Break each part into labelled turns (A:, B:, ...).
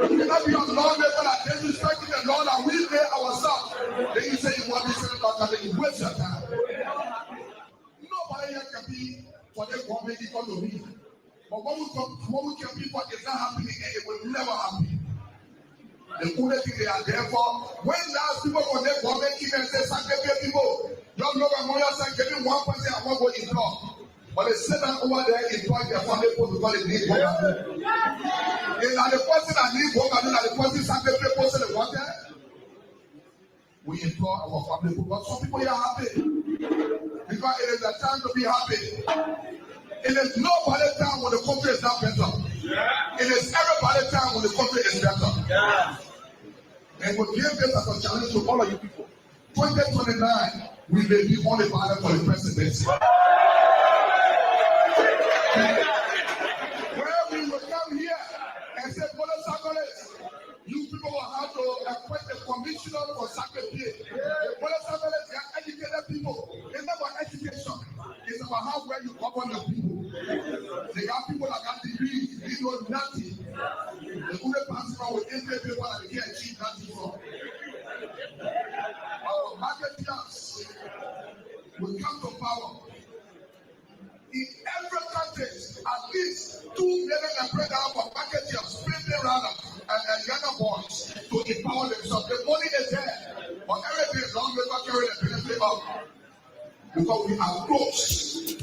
A: You cannot be on Lord level and then you strike with the Lord and we lay ourselves. Then you say you want to say that and you waste your time. Nobody here can be for the government economy. But when we can be for it's not happening and it will never happen. The only thing they are there for, when last people from the government even say, sanctify people, don't know that more than giving 1% I won't go in talk. But they sit down over there in point their family post because they need work. Is that the person that needs work and that the person sanctify post they wanted? We employ our family post, but some people are happy. Because it is a time to be happy. It is nobody's time when the country is not better. It is everybody's time when the country is better. And we give this as a challenge to all of you people. 2029, we may be on the ballot for the presidency. Where we will come here and say, Brother Sakoles, you people will have to appoint a commissioner for Sakoles. Brother Sakoles, they are educated people. It's not about education. It's about how well you govern your people. They got people that got degrees, they know nothing. The only person with 8 people that they can't achieve nothing from. Our marketeers will come to power. In every country, at least 2 million and break out for marketeers, spending rather, and younger boys to empower themselves. The money is there, but everything is long before carrying the benefit of. Because we are close.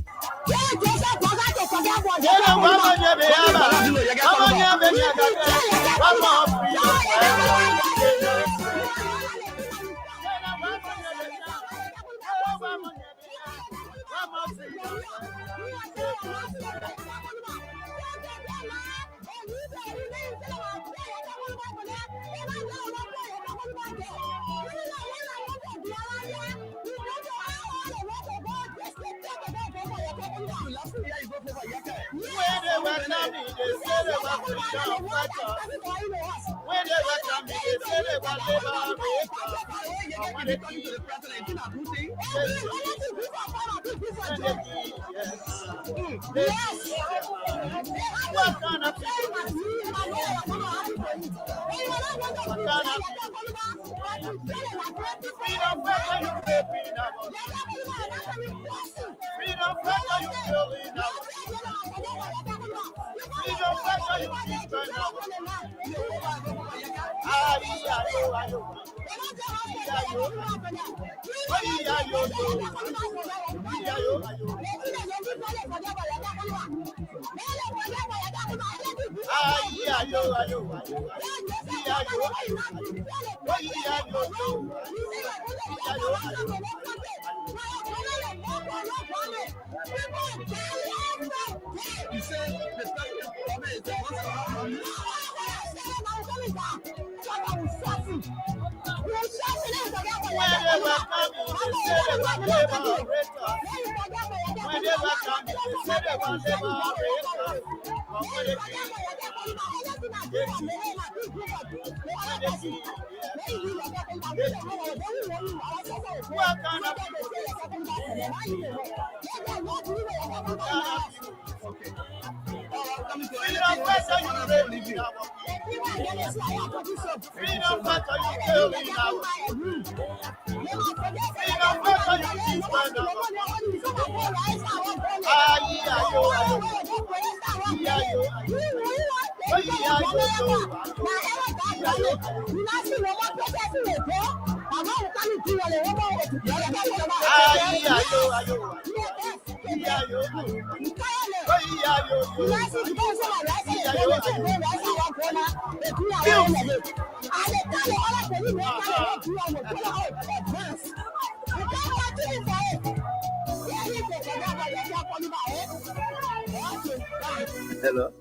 B: Hello.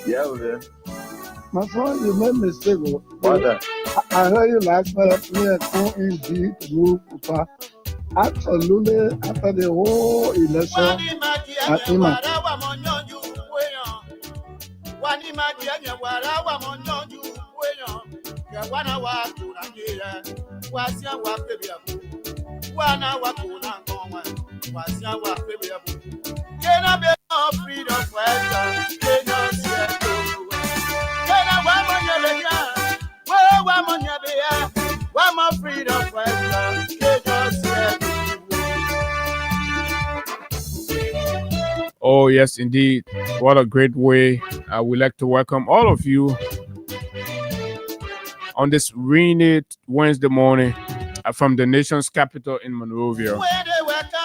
B: Yeah, man.
C: My son, you made a mistake.
B: What?
C: I heard you last night. We are going indeed to move Upa. Absolutely, after the whole election at Ima.
D: Freedom, Oh, yes, indeed. What a great way. We'd like to welcome all of you on this rainy Wednesday morning from the nation's capital in Monrovia.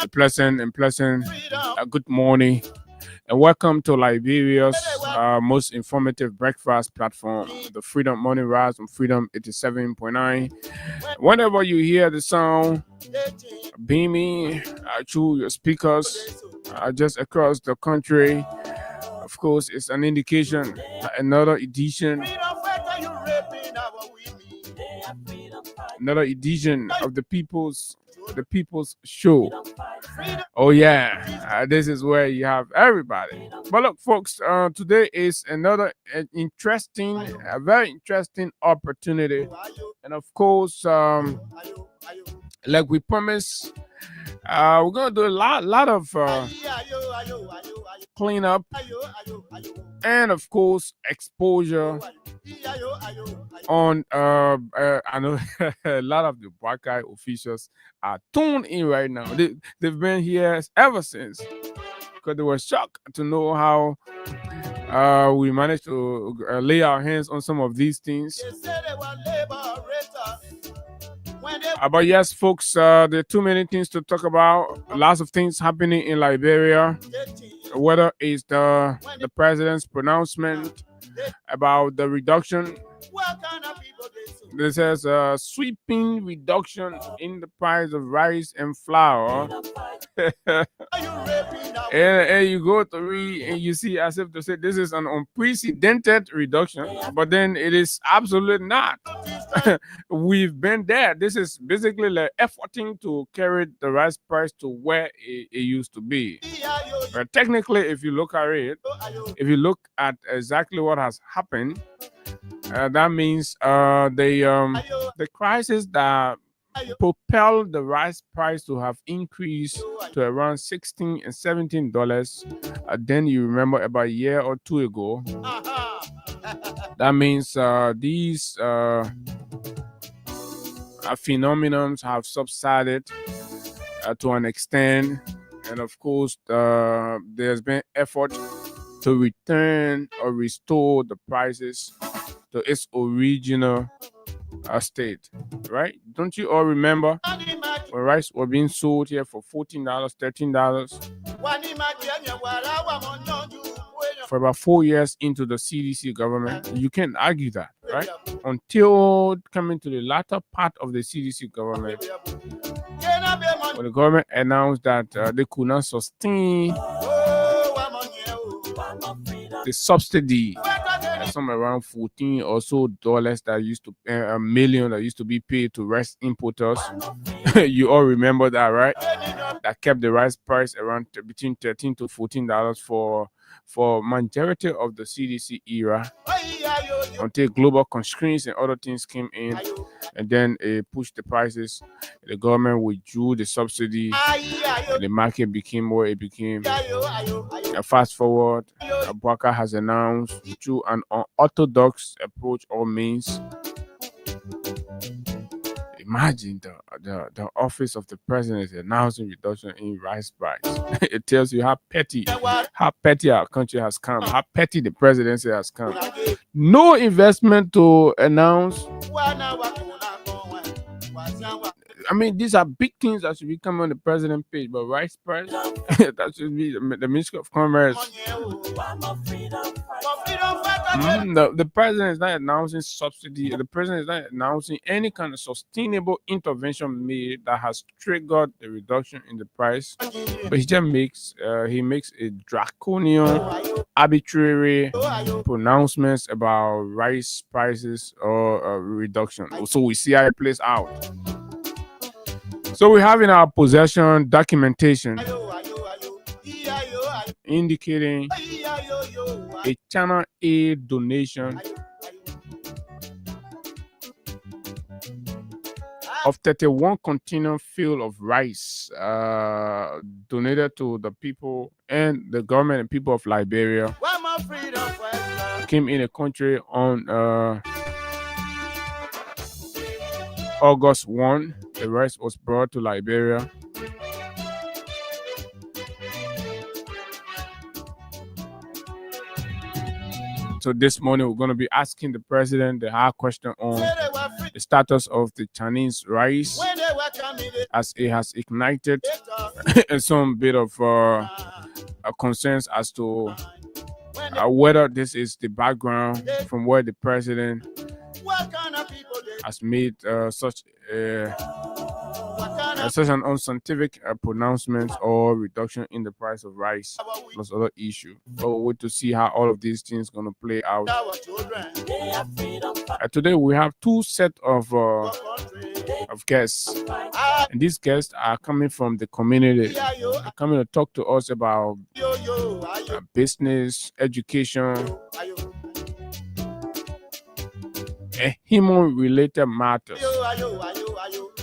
D: A pleasant good morning. And welcome to Liberia's most informative breakfast platform, the Freedom Morning Rise on Freedom 87.9. Whenever you hear the sound beaming through your speakers just across the country, of course, it's an indication that another edition of the People's Show. Oh yeah, this is where you have everybody. But look, folks, today is another very interesting opportunity, and of course, like we promised, we're gonna do a lot of cleanup and of course exposure on I know a lot of the Buckeye officials are tuned in right now. They've been here ever since because they were shocked to know how we managed to lay our hands on some of these things. But yes, folks, there are too many things to talk about. Lots of things happening in Liberia. Whether it's the president's pronouncement about the reduction. This says a sweeping reduction in the price of rice and flour. and you go to read and you see as if to say this is an unprecedented reduction, but then it is absolutely not. We've been there. This is basically like efforting to carry the rice price to where it used to be. But technically, if you look at it, if you look at exactly what has happened, that means the crisis that propelled the rice price to have increased to around $16 and $17. Then you remember about a year or two ago. That means these phenomenons have subsided to an extent, and of course there's been effort to return or restore the prices to its original state, right? Don't you all remember when rice was being sold here for $14, $13 for about 4 years into the CDC government? You can't argue that, right? Until coming to the latter part of the CDC government, when the government announced that they could not sustain the subsidy, somewhere around 14 or so dollars that used to a million that used to be paid to rice importers. You all remember that, right? That kept the rice price around between $13 to $14 for majority of the CDC era, until global constraints and other things came in, and then it pushed the prices. The government withdrew the subsidy, and the market became what it became. Fast forward, Abuaka has announced through an unorthodox approach or means. Imagine the office of the president is announcing reduction in rice price. It tells you how petty our country has come, how petty the presidency has come. No investment to announce. I mean, these are big things that should be coming on the president page, but rice price, that should be the Ministry of Commerce. The president is not announcing subsidy. The president is not announcing any kind of sustainable intervention made that has triggered the reduction in the price. But he just makes a draconian, arbitrary pronouncements about rice prices or reduction. So we see how it plays out. So we have in our possession documentation indicating a Channel A donation of 31 container field of rice donated to the people and the government and people of Liberia. Came in the country on August 1. The rice was brought to Liberia. So this morning we're going to be asking the president the hard question on the status of the Chinese rice, as it has ignited some bit of concerns as to whether this is the background from where the president has made such an unscientific pronouncement or reduction in the price of rice, plus other issue. But we'll wait to see how all of these things going to play out. Today we have two sets of guests, and these guests are coming from the community. They're coming to talk to us about business, education, and human-related matters.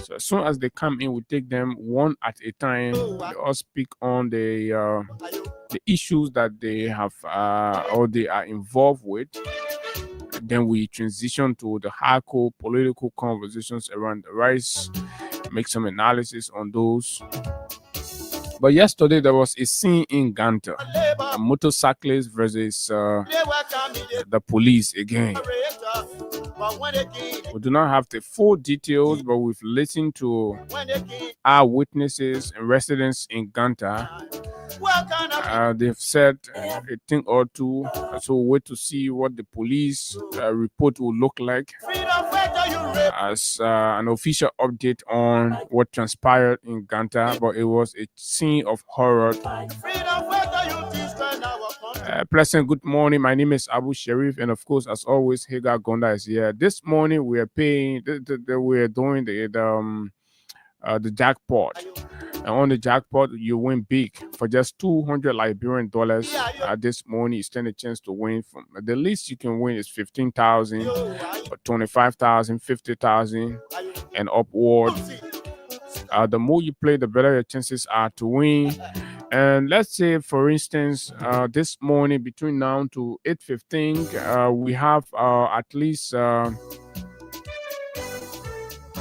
D: So as soon as they come in, we take them one at a time. They all speak on the issues that they have or they are involved with. Then we transition to the hardcore political conversations around the rice, make some analysis on those. But yesterday there was a scene in Ganta, a motorcyclist versus the police again. We do not have the full details, but we've listened to our witnesses and residents in Ganta. They've said a thing or two, so we'll wait to see what the police report will look like as an official update on what transpired in Ganta. But it was a scene of horror. Pleasant good morning. My name is Abu Sharif, and of course, as always, Hagar Gonda is here. This morning we are paying. We are doing the jackpot. And on the jackpot, you win big for just $200 Liberian dollars. This morning, you stand a chance to win. From the least you can win is 15,000, 25,000, 50,000, and upward. The more you play, the better your chances are to win. And let's say, for instance, this morning between now to 8:15, we have at least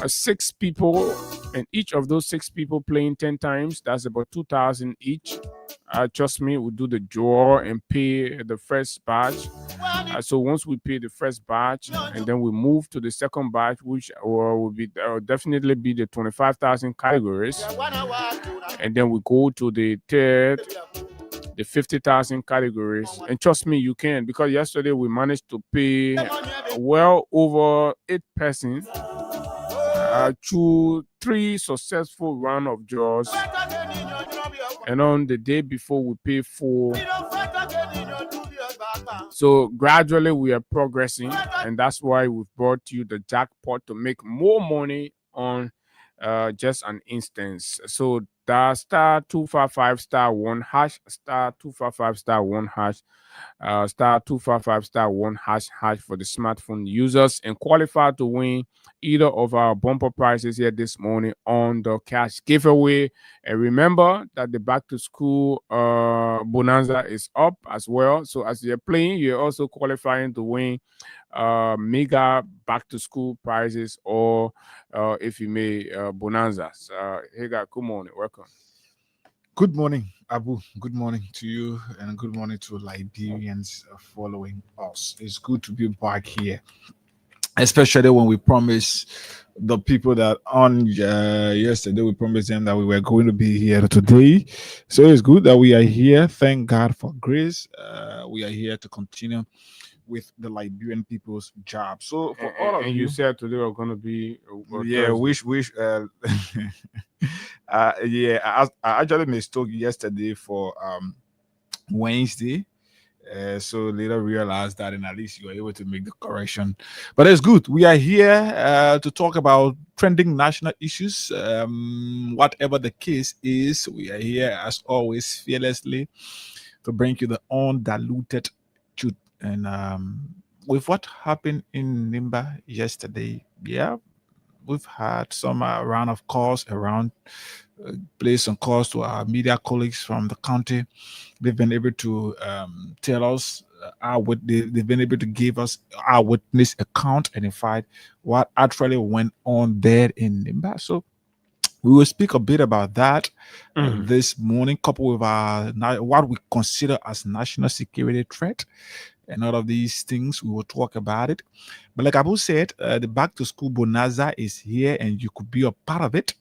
D: 6 people, and each of those 6 people playing 10 times. That's about 2,000 each. Trust me, we'll do the draw and pay the first batch. So once we pay the first batch, and then we move to the second batch, which will be definitely be the 25,000 categories, and then we go to the third, the 50,000 categories. And trust me, you can, because yesterday we managed to pay well over 8 persons through 3 successful round of draws, and on the day before we pay 4. So gradually we are progressing, and that's why we've brought you the jackpot to make more money on just an instance. So the *255 *1 hash, *255 *1 hash, *255 *1 hash for the smartphone users, and qualify to win either of our bumper prizes here this morning on the cash giveaway. And remember that the back to school bonanza is up as well. So as you're playing, you're also qualifying to win mega back to school prizes, or if you may, bonanzas. Hey guys, good morning, welcome.
E: Good morning, Abu. Good morning to you, and good morning to Liberians following us. It's good to be back here, especially when we promise the people that on yesterday we promised them that we were going to be here today. So it's good that we are here. Thank God for grace. We are here to continue with the Liberian people's job. So for all of
D: you said today we're going to be
E: I actually mistook yesterday for Wednesday. So later realized that, and at least you were able to make the correction. But it's good. We are here to talk about trending national issues. Whatever the case is, we are here as always fearlessly to bring you the undiluted truth. And with what happened in Nimba yesterday, we've had some round of calls around, placed some calls to our media colleagues from the county. They've been able to tell us they've been able to give us our witness account and in fact what actually went on there in Nimba. So we will speak a bit about that this morning, coupled with our what we consider as national security threat. and all of these things. We will talk about it. But like Abu said, the back to school bonanza is here, and you could be a part of it.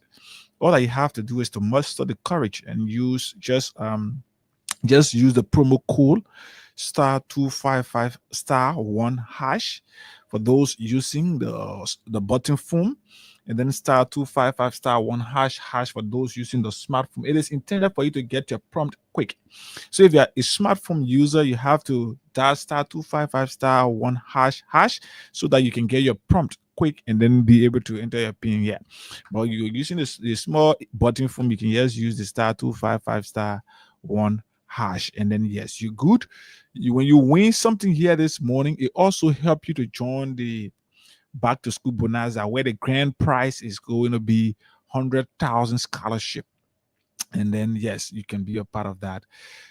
E: All that you have to do is to muster the courage and just use the promo code star 255 star 1 hash for those using the button phone, and then star 255 star 1 hash for those using the smartphone. It is intended for you to get your prompt quick. So if you're a smartphone user, you have to dial star 255 star 1 hash so that you can get your prompt quick and then be able to enter your pin. Yeah, but you're using the small button phone, you can just use the star 255 star 1 hash, and then yes, you're good. When you win something here this morning, it also help you to join the back to school bonanza, where the grand prize is going to be 100,000 scholarship. And then yes, you can be a part of that.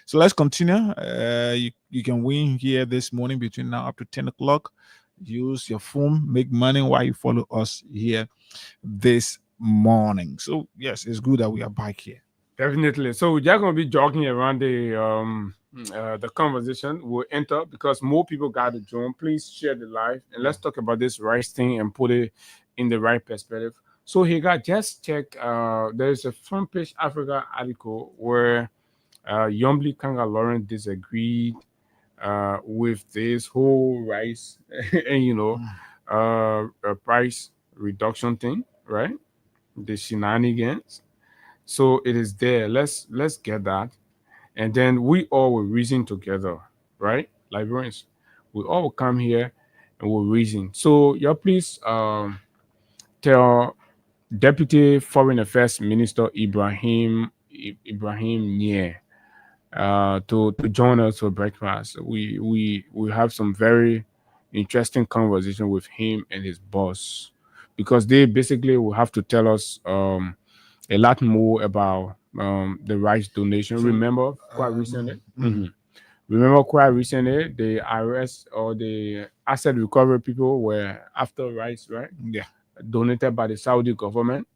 E: So let's continue. You can win here this morning between now up to 10 o'clock. Use your phone, make money while you follow us here this morning. So yes, it's good that we are back here.
D: Definitely. So we're just gonna be jogging around the conversation. We'll enter because more people got to join. Please share the live and let's talk about this rice thing and put it in the right perspective. So here, guys, just check. There's a front page Africa article where Yombly Kanga Lawrence disagreed with this whole rice and price reduction thing, right? The shenanigans. So it is there. Let's get that, and then we all will reason together, right? Librarians, we all will come here and we'll reason. So y'all please tell Deputy Foreign Affairs Minister Ibrahim Nye to join us for breakfast. We have some very interesting conversation with him and his boss because they basically will have to tell us a lot more about the rights donation. Remember quite recently. Remember quite recently the IRS or the asset recovery people were after rights, right?
E: Yeah.
D: Donated by the Saudi government.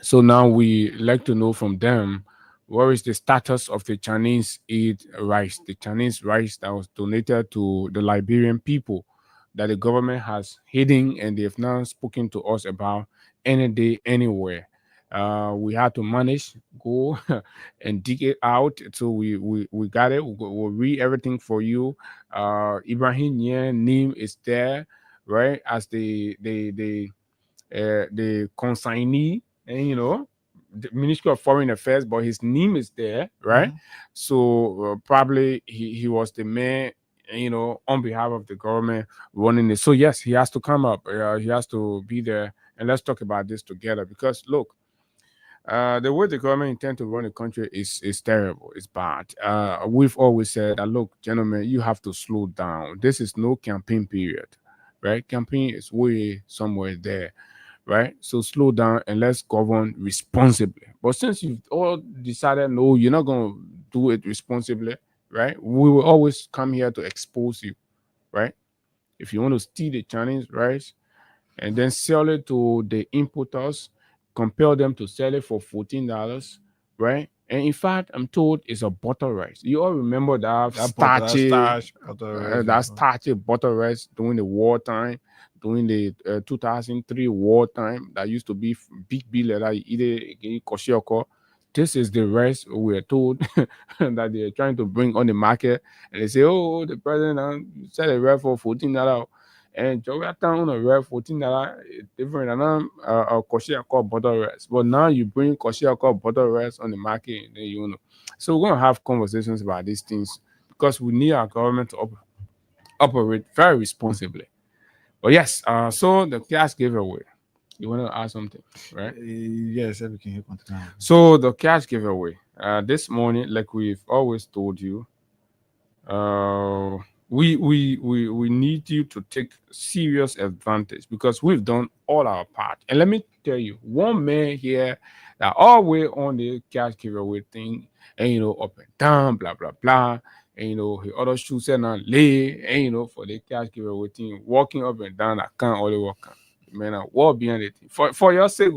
D: So now we like to know from them what is the status of the Chinese aid rice, the Chinese rice that was donated to the Liberian people that the government has hidden and they have now spoken to us about any day, anywhere. We had to manage, go and dig it out. So we got it. We'll read everything for you. Ibrahim Yen name is there, right? As the consignee, and the Ministry of Foreign Affairs, but his name is there, right? So probably he was the man, on behalf of the government running it. So yes, he has to come up. He has to be there, and let's talk about this together. Because look, the way the government intend to run the country is terrible. It's bad. We've always said that, look, gentlemen, you have to slow down. This is no campaign period, right? Campaign is way somewhere there, right? So slow down and let's govern responsibly. But since you've all decided, no, you're not going to do it responsibly, right? We will always come here to expose you, right? If you want to steal the Chinese rice and then sell it to the importers, compel them to sell it for $14, right? And in fact, I'm told it's a butter rice. You all remember that starchy butter rice during the wartime, during the 2003 wartime. That used to be big letter. Either koshioko. This is the rice we are told that they are trying to bring on the market, and they say, "Oh, the president sell a rice for $14." And Joviatown on a rare $14 different than koshiako butter rice. But now you bring koshiako butter rice on the market, and then So we're gonna have conversations about these things because we need our government to operate very responsibly. But yes, so the cash giveaway. You want to add something, right?
E: Yes, everything here continue.
D: So the cash giveaway. This morning, like we've always told you, we need you to take serious advantage because we've done all our part. And let me tell you, one man here that always on the cash giveaway thing, and up and down, blah blah blah. And he other shoes and lay, and for the cash giveaway thing, walking up and down, I can't only walk. Man, I walk behind it. For your sake,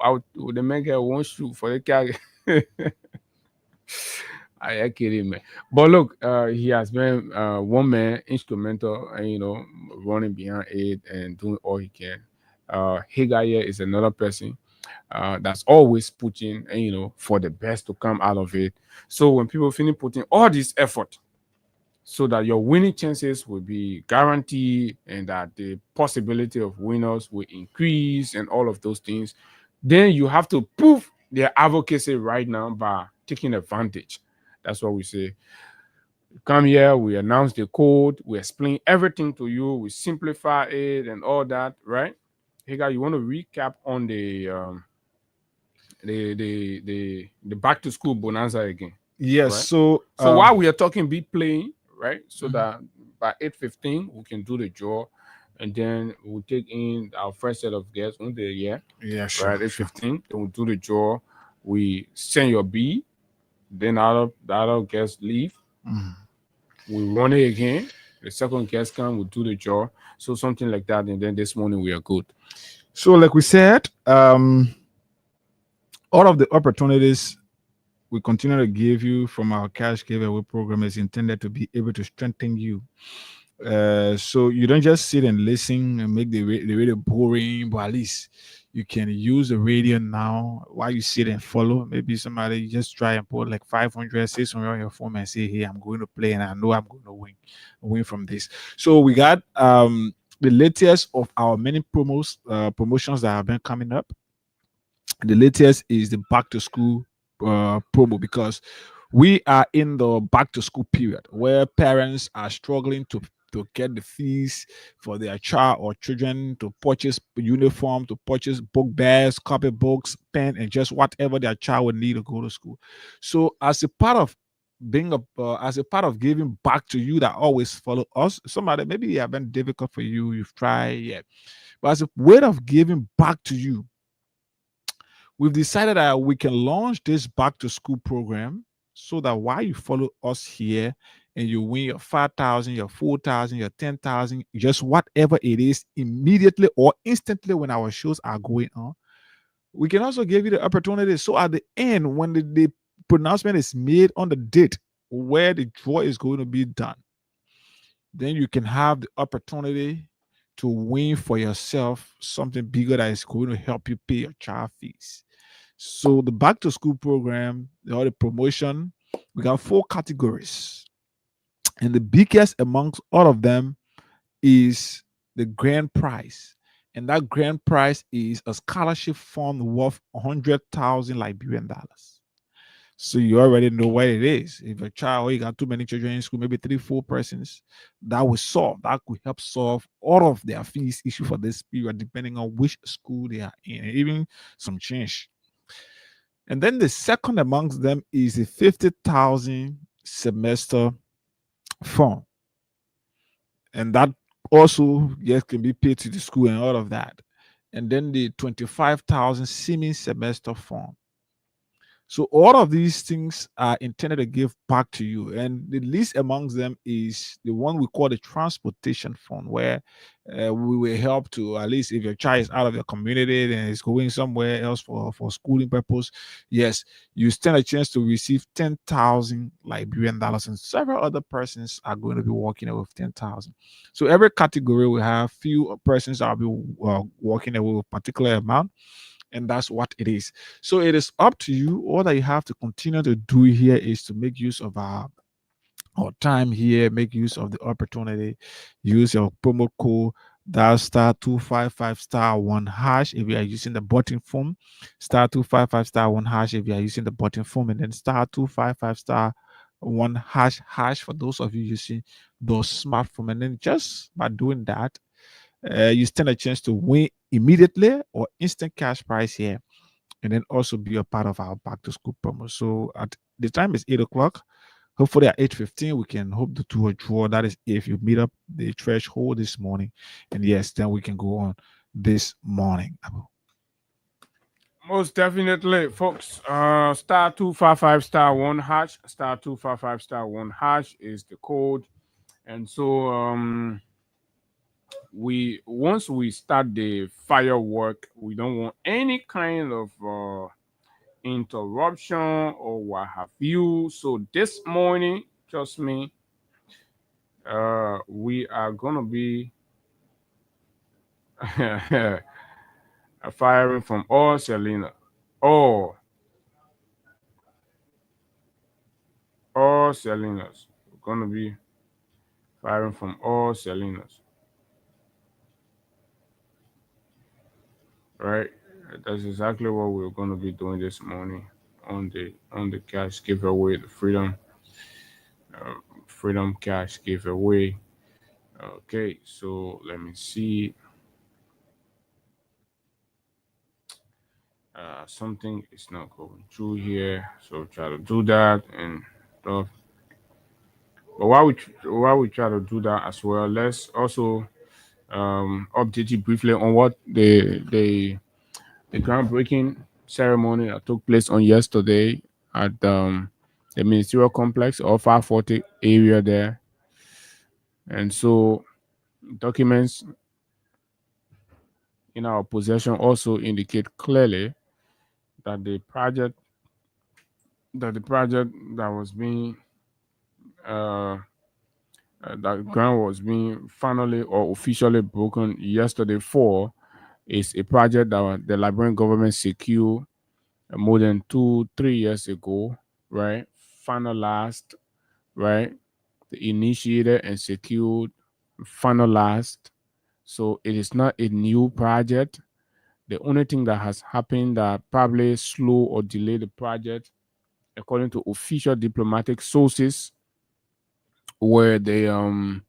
D: I would the man get one shoe for the cash. I kidding, man. But look, he has been one man instrumental, and running behind it and doing all he can. Higaya is another person that's always pushing, and for the best to come out of it. So when people finish putting all this effort, so that your winning chances will be guaranteed, and that the possibility of winners will increase, and all of those things, then you have to prove their advocacy right now by taking advantage. That's what we say. Come here, we announce the code, we explain everything to you, we simplify it and all that, right? Hey guys, you want to recap on the back to school bonanza again,
E: Yes.
D: right?
E: So
D: So while we are talking, be playing, right? So
E: Mhm.
D: that by 8:15 we can do the draw, and then we'll take in our first set of guests on the year,
E: yeah, sure,
D: right? Eight
E: sure.
D: fifteen, then we'll do the draw. We send your B, then the other guests leave.
E: Mhm.
D: We run it again. The second guest come, we do the draw. So something like that, and then this morning we are good.
E: So, like we said, all of the opportunities we continue to give you from our cash giveaway program is intended to be able to strengthen you. So you don't just sit and listen and make the radio boring, but at least you can use the radio now while you sit and follow. Maybe somebody just try and put like 500, 600 on your phone and say, "Hey, I'm going to play and I know I'm going to win from this." So we got the latest of our many promotions that have been coming up. The latest is the back to school promo, because we are in the back to school period where parents are struggling to get the fees for their child or children, to purchase uniform, to purchase book bags, copybooks, pen, and just whatever their child would need to go to school. So as a part of as a part of giving back to you that always follow us, somebody maybe it have been difficult for you, you've tried, yeah, but as a way of giving back to you, we've decided that we can launch this back to school program, so that while you follow us here and you win your 5,000, your 4,000, your 10,000, just whatever it is, immediately or instantly when our shows are going on, we can also give you the opportunity. So at the end, when the pronouncement is made on the date where the draw is going to be done, then you can have the opportunity to win for yourself something bigger that is going to help you pay your child fees. So the back to school program, the promotion, we got 4 categories. And the biggest amongst all of them is the grand prize. And that grand prize is a scholarship fund worth 100,000 Liberian dollars. So you already know what it is. If a child, or you got too many children in school, maybe 3, 4 persons, that could help solve all of their fees issue for this period, depending on which school they are in, and even some change. And then the second amongst them is a 50,000 semester fund. And that also, yes, can be paid to the school and all of that. And then the 25,000 semi semester fund. So all of these things are intended to give back to you, and the least amongst them is the one we call the transportation fund, where we will help to, at least if your child is out of your community and is going somewhere else for schooling purpose. Yes, you stand a chance to receive 10,000 Liberian dollars, and several other persons are going to be working away with 10,000. So every category will have few persons that will be working away with a particular amount, and that's what it is. So it is up to you. All that you have to continue to do here is to make use of our time here, make use of the opportunity, use your promo code that *255*1# if you are using the button form, *255*1# if you are using the button form, and then *255*1# for those of you using those smartphone. And then just by doing that, you stand a chance to win immediately or instant cash prize here, and then also be a part of our back to school promo. So at the time is 8 o'clock. Hopefully at 8:15 we can hope to do a draw. That is if you meet up the threshold this morning, and yes, then we can go on this morning.
D: Most definitely, folks. *255*1#, *255*1# is the code. And so we once we start the firework, we don't want any kind of interruption or what have you. So this morning, trust me, we are gonna be firing from all Selena, all Selenas. We're gonna be firing from all Selenas, right? That's exactly what we're gonna be doing this morning on the cash giveaway, the uh, freedom cash giveaway. Okay, so let me see. Something is not going through here, so try to do that and stuff. But while we try to do that as well, let's also update you briefly on what the groundbreaking ceremony that took place on yesterday at the ministerial complex or 540 area there. And so documents in our possession also indicate clearly that the project that was being uh, that ground was being finally or officially broken yesterday for is a project that the Liberian government secured more than 2-3 years ago, right? Finalized, right? The initiated and secured, finalized. So it is not a new project. The only thing that has happened that probably slow or delay the project, according to official diplomatic sources, were the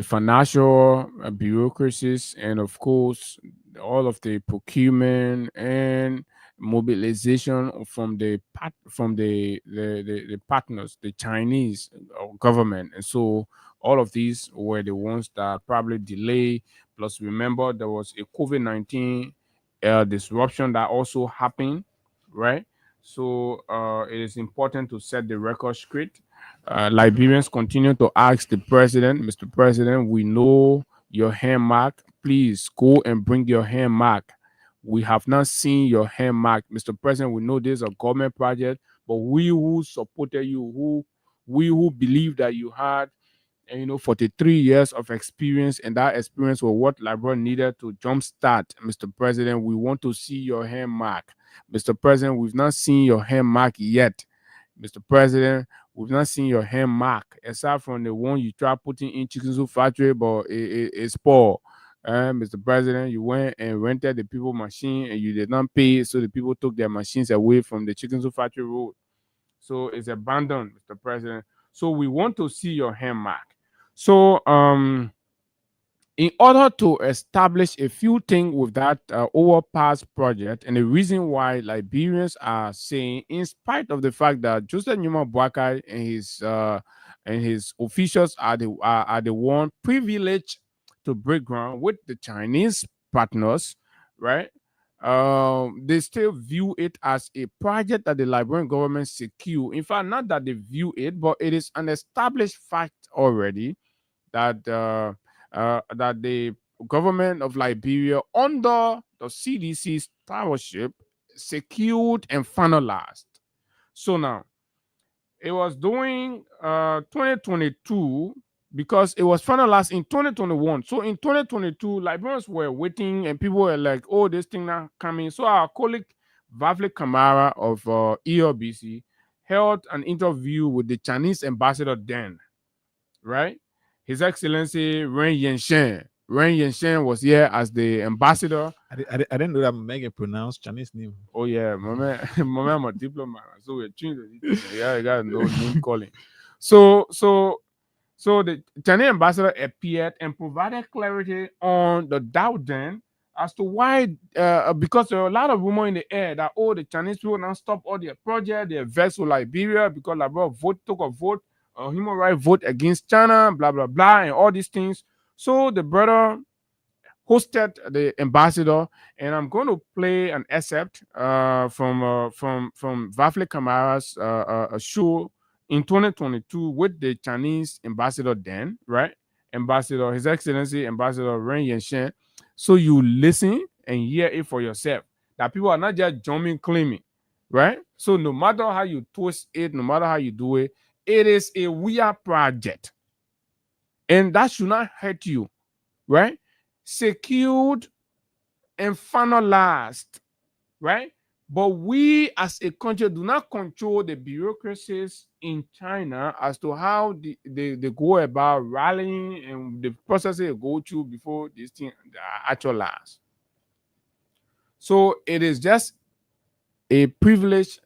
D: financial bureaucracies and of course all of the procurement and mobilization from the partners, the Chinese government. And so all of these were the ones that probably delay. Plus remember there was a COVID-19 disruption that also happened, right? So it is important to set the record straight. Liberians continue to ask the president, Mr. President, we know your hand mark. Please go and bring your hand mark. We have not seen your hand mark. Mr. President, we know this is a government project, but we who supported you, we who believe that you had, and 43 years of experience, and that experience was what Liberia needed to jumpstart. Mr. President, we want to see your hand mark. Mr. President, we've not seen your hand mark yet. Mr. President, we've not seen your hand mark, aside from the one you try putting in Chicken Soup Factory, but it's poor. Mr. President, you went and rented the people machine and you did not pay, so the people took their machines away from the Chicken Soup Factory road. So it's abandoned, Mr. President. So we want to see your hand mark. So in order to establish a few things with that overpass project, and the reason why Liberians are saying, in spite of the fact that Joseph Numa Boakai and his officials are the one privileged to break ground with the Chinese partners, right? They still view it as a project that the Liberian government secure. In fact, not that they view it, but it is an established fact already that that the government of Liberia under the CDC's stewardship secured and finalized. So now it was doing 2022 because it was finalized in 2021. So in 2022, Liberians were waiting and people were like, oh, this thing not coming. So our colleague Vavle Kamara of ELBC held an interview with the Chinese ambassador then, right? His Excellency Ren Yenshen. Ren Yenshen was here as the ambassador.
E: I didn't know that Megan pronounced Chinese name.
D: Oh yeah, my man, I'm a diplomat, so we're changing it. Yeah, I got no name calling. So the Chinese ambassador appeared and provided clarity on the doubt then as to why, because there are a lot of rumor in the air that the Chinese people now stop all their project, their vessel Liberia because Liberia took a vote, a human rights vote against China, blah blah blah, and all these things. So the brother hosted the ambassador, and I'm going to play an excerpt from Vafle Kamara's show in 2022 with the Chinese ambassador then, right? Ambassador, His Excellency Ambassador Ren Yenshen. So you listen and hear it for yourself. That people are not just jumping, claiming. right? So no matter how you twist it, no matter how you do it, it is a weird project. And that should not hurt you, right? Secured and finalized, right? But we as a country do not control the bureaucracies in China as to how they go about rallying and the process they go through before this thing actualizes. So it is just a privilege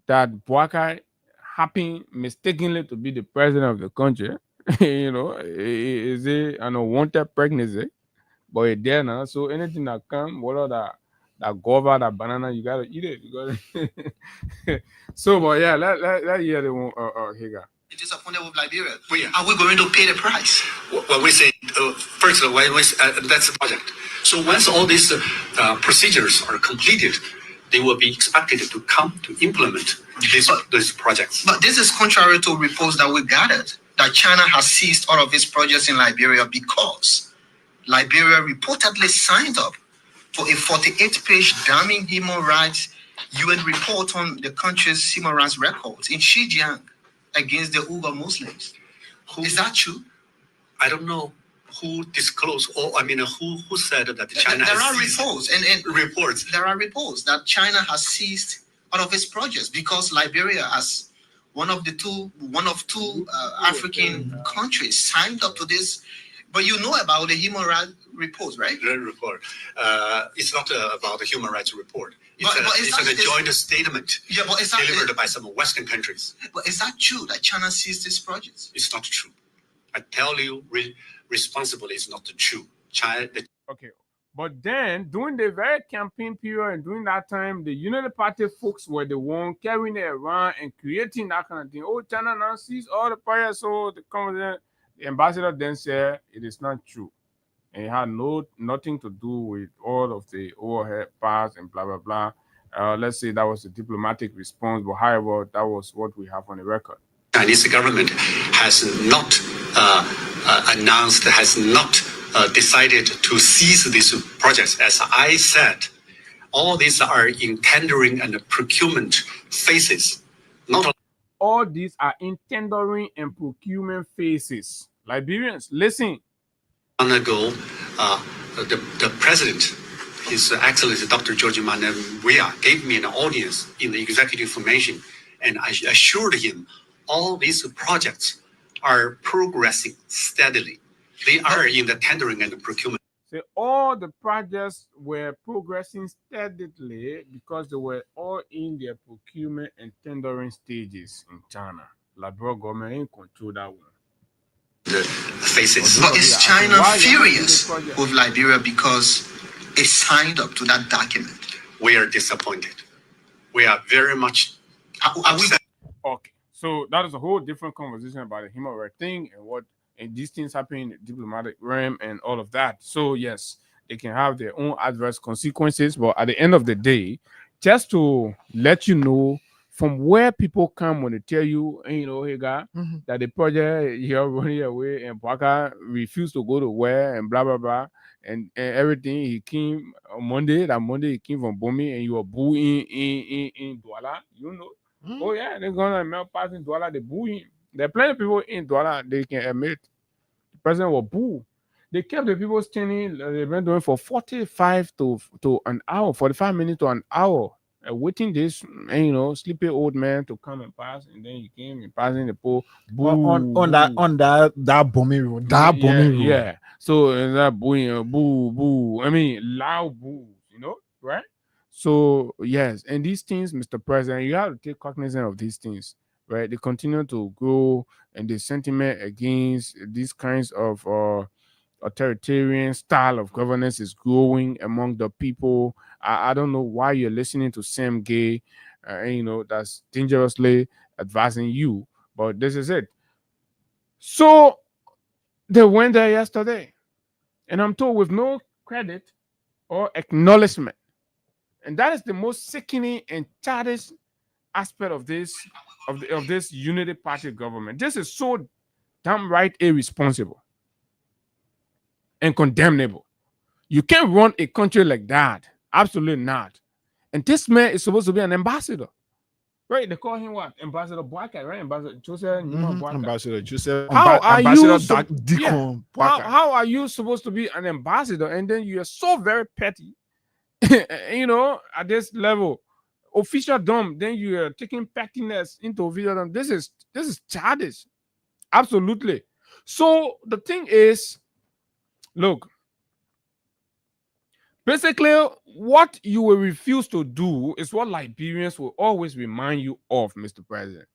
D: that Boakai happened mistakenly to be the president of the country. Is it an unwanted pregnancy? But it's there now. So anything that come, whether that guava, that banana, you gotta eat it. So, but yeah, let hear the one. Here.
F: It is appointed with Liberia. Are we going to pay the price? Well, we say first, that's the project. So once all these procedures are completed, they will be expected to come to implement these projects. But this is contrary to reports that we gathered that China has seized all of its projects in Liberia because Liberia reportedly signed up for a 48-page damning human rights UN report on the country's human rights records in Xinjiang against the Uyghur Muslims. Is that true? I don't know who disclosed, who said that China there are reports and reports. There are reports that China has seized all of its projects because Liberia, as one of two African countries, signed up to this. But you know about the human rights reports, right? The report. It's not about the human rights report. It's a joint statement delivered by some Western countries. But is that true that China seized these projects? It's not true. I tell you responsibly, it's not true.
D: Okay. But then, during the very campaign period and during that time, the United Party folks were the one carrying it around and creating that kind of thing. Oh, China now sees all the projects, so the ambassador then said it is not true. And it had nothing to do with all of the overhead parts and blah, blah, blah. Let's say that was a diplomatic response, but however, that was what we have on the record.
F: Chinese government has not announced, has not decided to seize these projects. As I said, all these are in tendering and procurement phases.
D: All these are in tendering and procurement phases. Liberians, listen.
F: Ago, the president, His Excellency Dr. George Manawia, gave me an audience in the executive information, and I assured him all these projects are progressing steadily. They are in the tendering and the procurement.
D: So all the projects were progressing steadily because they were all in their procurement and tendering stages in China. Liberal government ain't control that one.
F: The faces. But is China furious with Liberia because it signed up to that document? We are disappointed. We are very much upset.
D: Okay, so that is a whole different conversation about the human rights thing and these things happen in the diplomatic realm and all of that. So yes, they can have their own adverse consequences, but at the end of the day, just to let you know from where people come when they tell you, hey guy, that the project you're running away and Baka refused to go to where and blah blah blah and everything. He came on Monday. That Monday he came from Bomi and you were booing in Douala. Oh yeah, they're gonna melt pass in Douala. They boo him. There are plenty of people in Douala. They can admit the president will boo. They kept the people standing. They've been doing for 45 to an hour, 45 minutes to an hour. Waiting this, sleepy old man to come and pass, and then he came and passing the pole.
E: On that bombing road.
D: Yeah. So that booing, boo, boo. I mean, loud boos, right? So yes, and these things, Mr. President, you have to take cognizance of these things, right? They continue to grow, and the sentiment against these kinds of authoritarian style of governance is growing among the people. I don't know why you're listening to Sam Gay, that's dangerously advising you, but this is it. So they went there yesterday, and I'm told with no credit or acknowledgement, and that is the most sickening and childish aspect of this unity party government. This is so damn right irresponsible and condemnable. You can't run a country like that. Absolutely not. And this man is supposed to be an ambassador. Right? They call him what? Ambassador Boakai, right? Ambassador Joseph Boakai.
E: Ambassador Joseph.
D: How are
E: Ambassador
D: you
E: Deacon
D: how are you supposed to be an ambassador and then you are so very petty, at this level, officialdom, then you are taking pettiness into officialdom. This is childish. Absolutely. So the thing is, look, basically, what you will refuse to do is what Liberians will always remind you of, Mr. President.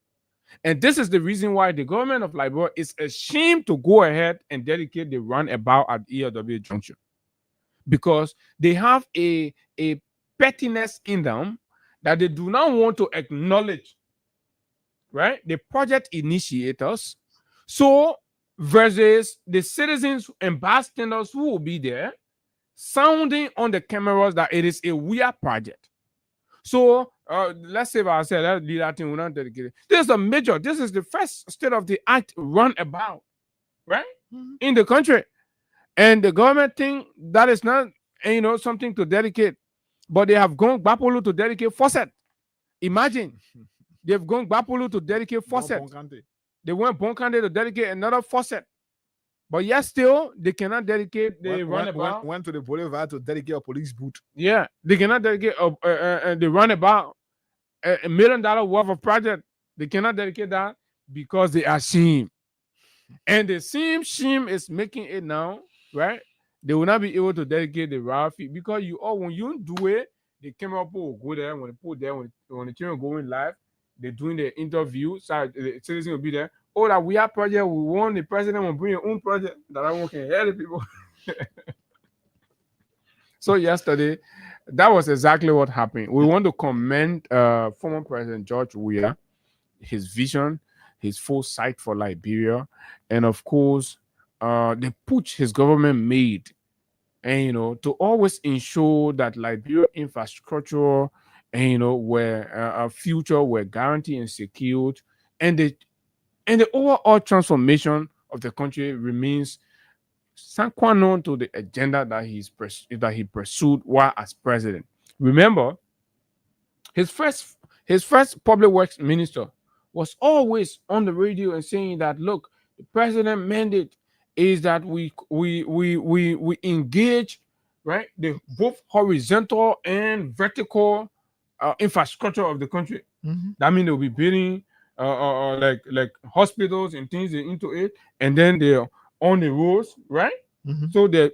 D: And this is the reason why the government of Liberia is ashamed to go ahead and dedicate the runabout at ELW Junction. Because they have a pettiness in them that they do not want to acknowledge, right? The project initiators. So, versus the citizens, ambassadors who will be there, sounding on the cameras that it is a weird project. So let's say I said let's do that thing. We're not dedicated. This is the first state of the art runabout, right? In the country. And the government think that is not something to dedicate. But they have gone Bapolo to dedicate Fawcett. Imagine. They've gone Bapolo to dedicate Fawcett. They went Bonkande to dedicate another Fawcett. But yet still, they cannot dedicate the runabout.
E: Went to the boulevard to dedicate a police boot.
D: Yeah, they cannot dedicate the runabout, $1 million worth of project. They cannot dedicate that because they are ashamed. And the same shame is making it now, right? They will not be able to dedicate the route fee because when you do it, the camera people will go there. When they put there, when the children go in live, they're doing the interview. So the citizen will be there. Oh, that we have project. We want the president will bring your own project that I can hear the people. So yesterday, that was exactly what happened. We want to commend former President George Weah, his vision, his foresight for Liberia, and of course, the push his government made, and to always ensure that Liberia infrastructure and where a future were guaranteed and secured, and the overall transformation of the country remains sine qua non to the agenda that he pursued while as president. Remember, his first public works minister was always on the radio and saying that, look, the president mandate is that we engage, right, the both horizontal and vertical infrastructure of the country. That means they'll be building like hospitals and things into it, and then they're on the roads, right? So they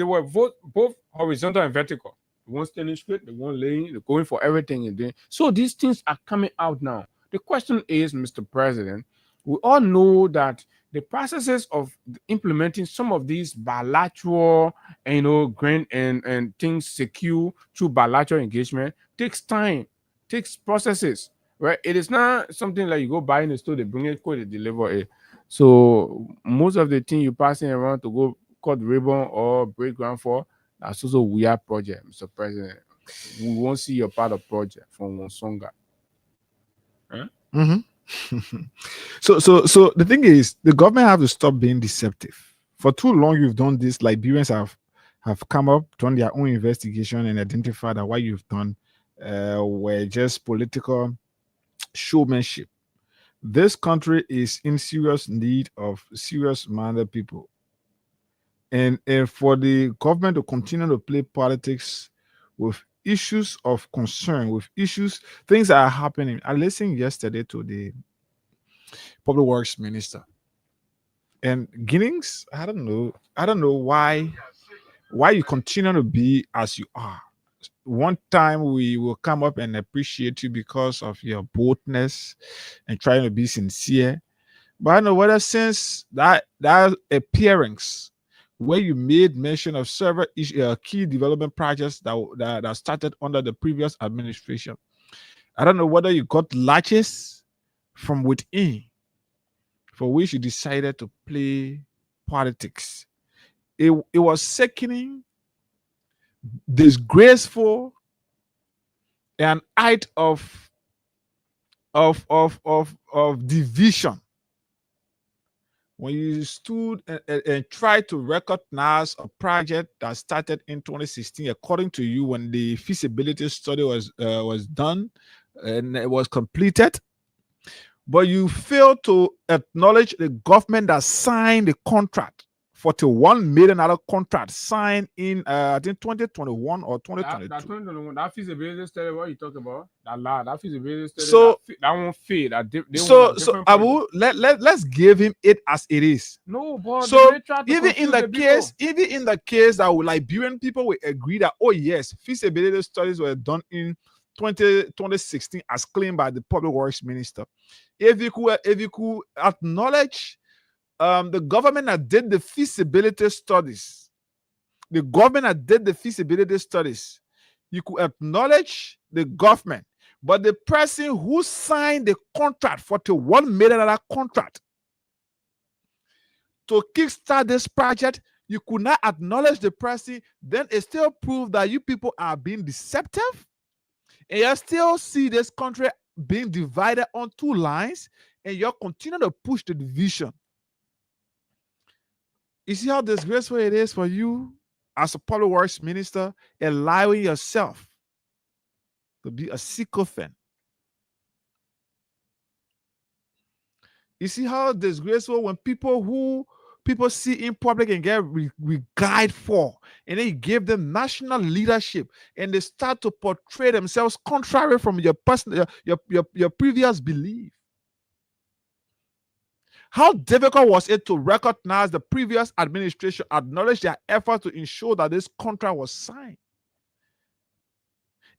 D: were both horizontal and vertical. They weren't standing straight, they weren't laying, they're going for everything and then. So these things are coming out now. The question is, Mr. President, we all know that the processes of implementing some of these bilateral, grant and things secure through bilateral engagement takes time, takes processes, right? It is not something like you go buy in the store, they bring it, they deliver it. So most of the thing you're passing around to go cut ribbon or break ground for, that's also a weird project, Mr. President. We won't see your part of project from Wonsonga. Huh?
E: So the thing is, the government have to stop being deceptive. For too long, you've done this. Liberians have come up, done their own investigation, and identified that what you've done were just political showmanship. This country is in serious need of serious-minded people, and for the government to continue to play politics with issues of concern, with things that are happening. I listened yesterday to the public works minister, and Ginnings, I don't know why you continue to be as you are. One time we will come up and appreciate you because of your boldness and trying to be sincere, but I don't know whether since that appearance where you made mention of several key development projects that started under the previous administration, I don't know whether you got latches from within for which you decided to play politics. It was sickening, disgraceful, an act of division when you stood and tried to recognize a project that started in 2016, according to you, when the feasibility study was done and it was completed, but you failed to acknowledge the government that signed the contract, $41 million contract signed in I think 2021 or 2022.
D: That 2021, that feasibility study, what you talk about? That feasibility study,
E: So
D: that won't fit.
E: So Abu, let's give him it as it is.
D: No, but
E: so even in the case that Liberian people will agree that, oh yes, feasibility studies were done in 2016 as claimed by the public works minister. If you could acknowledge the government that did the feasibility studies, you could acknowledge the government, but the person who signed the contract for the $1 million contract to kickstart this project, you could not acknowledge the person, then it still proves that you people are being deceptive, and you still see this country being divided on two lines, and you're continuing to push the division. You see how disgraceful it is for you as a public works minister, allowing yourself to be a sycophant. You see how disgraceful when people see in public and get regard for, and then you give them national leadership, and they start to portray themselves contrary from your personal, your previous belief. How difficult was it to recognize the previous administration acknowledge their effort to ensure that this contract was signed?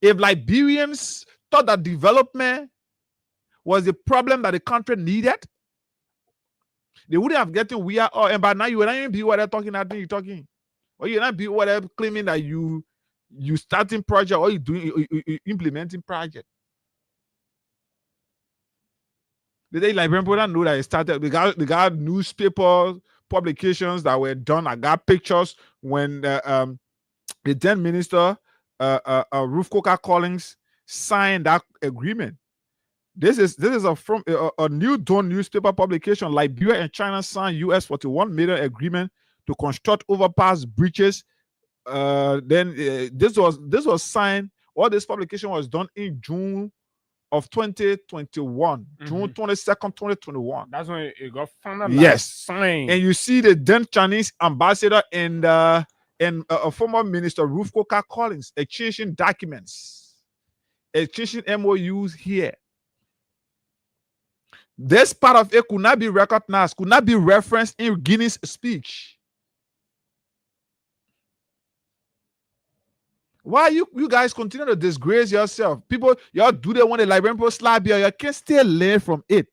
E: If Liberians thought that development was the problem that the country needed, they wouldn't have gotten we are. Oh, and by now you would not even be what they're talking. I think you're talking, or you're not be what they're claiming that you starting project or you doing you implementing project. Did they Liberian people know that it started? They got newspaper publications that were done. I got pictures when the then minister Ruth Coker Collins signed that agreement. This is from a New Dawn newspaper publication. Liberia and China signed US $41 million agreement to construct overpass bridges. This was signed. All this publication was done in June of 2021, June 22nd, 2021.
D: That's when it got finalized.
E: Yes,
D: signed.
E: And you see the then Chinese ambassador and a former minister, Ruth Coker Collins, exchanging documents, exchanging MOUs here. This part of it could not be recognized, could not be referenced in Guinea's speech. Why you guys continue to disgrace yourself? People, y'all do they want the Liberian people slap you? You can still learn from it.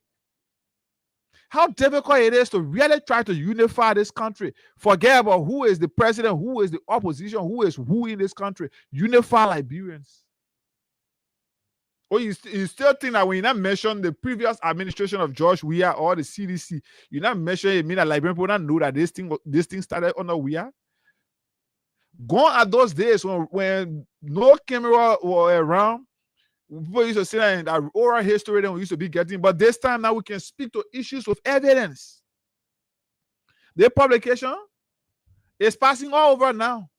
E: How difficult it is to really try to unify this country. Forget about who is the president, who is the opposition, who is who in this country. Unify Liberians. Or you still think that when you not mention the previous administration of George Weah or the CDC, you not mention it mean that Liberian people don't know that this thing started under Weah? Gone are those days when no camera were around. People used to say that in that oral history that we used to be getting, but this time now we can speak to issues with evidence. The publication is passing all over now.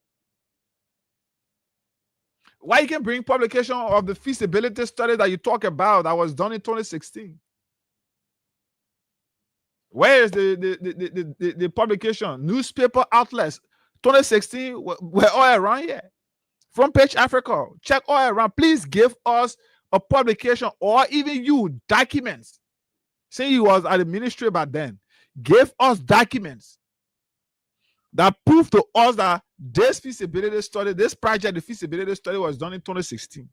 E: Why you can bring publication of the feasibility study that you talk about that was done in 2016? Where is the publication? Newspaper outlets 2016 we're all around here. Front Page Africa, check all around. Please give us a publication or even you documents. Say you was at the ministry back then. Give us documents that prove to us that this feasibility study, this project, the feasibility study was done in 2016.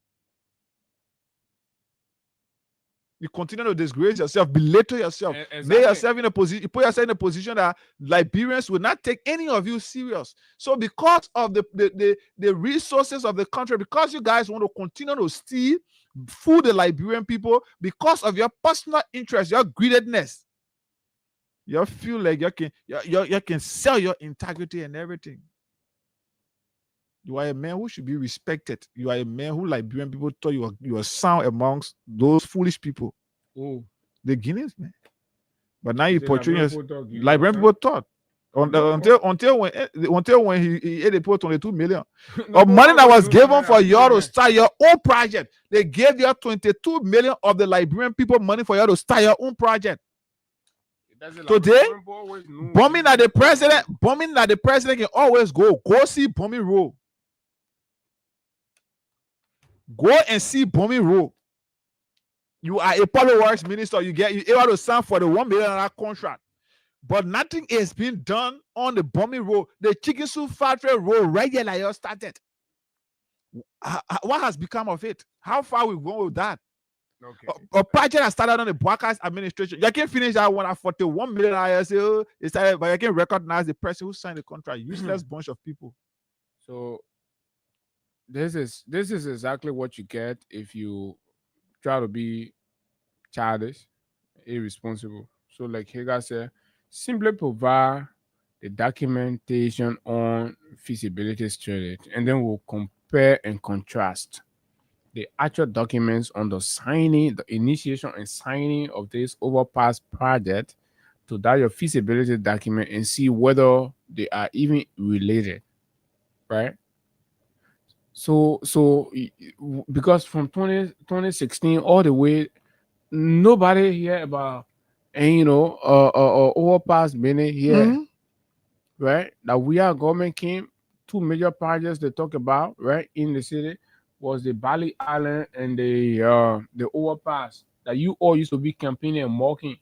E: You continue to disgrace yourself, belittle yourself, make yourself in a position, put yourself in a position that Liberians will not take any of you serious. So because of the resources of the country, because you guys want to continue to steal, fool the Liberian people, because of your personal interest, your greediness, you feel like you can sell your integrity and everything. You are a man who should be respected. You are a man who Liberian people thought you are sound amongst those foolish people.
D: Oh,
E: the Guineans, man. But now you portray
D: Liberian
E: us
D: people talk, you
E: Liberian
D: know,
E: people thought.
D: No.
E: Until when he ate the 22 million
D: No,
E: of
D: but
E: money
D: why
E: that
D: would
E: was
D: you do
E: given
D: that?
E: for you to
D: Yeah.
E: start your own project. They gave you 22 million of the Liberian people money for you to start your own project.
D: That's it, like,
E: Today,
D: people always know
E: bombing
D: this
E: at the
D: is going on.
E: president can always go see bombing road. Go and see bombing road. You are a public works minister, you able to sign for the $1 million contract. But nothing is being done on the bombing road. The chicken soup factory road right here like you started. What has become of it? How far we gone with that?
D: Okay.
E: A project that started on the broadcast administration. You can finish that one at $41 million. So it started, but you can recognize the person who signed the contract. Useless bunch of people.
D: So this is exactly what you get if you try to be childish, irresponsible. So like Hagar said, simply provide the documentation on feasibility study, and then we'll compare and contrast the actual documents on the signing, the initiation and signing of this overpass project to that your feasibility document and see whether they are even related, right? Because from 2016 all the way, nobody hear about, and overpass being here, right? That we are government came, two major projects they talk about, right, in the city was the Bali Island and the overpass that you all used to be campaigning and mocking,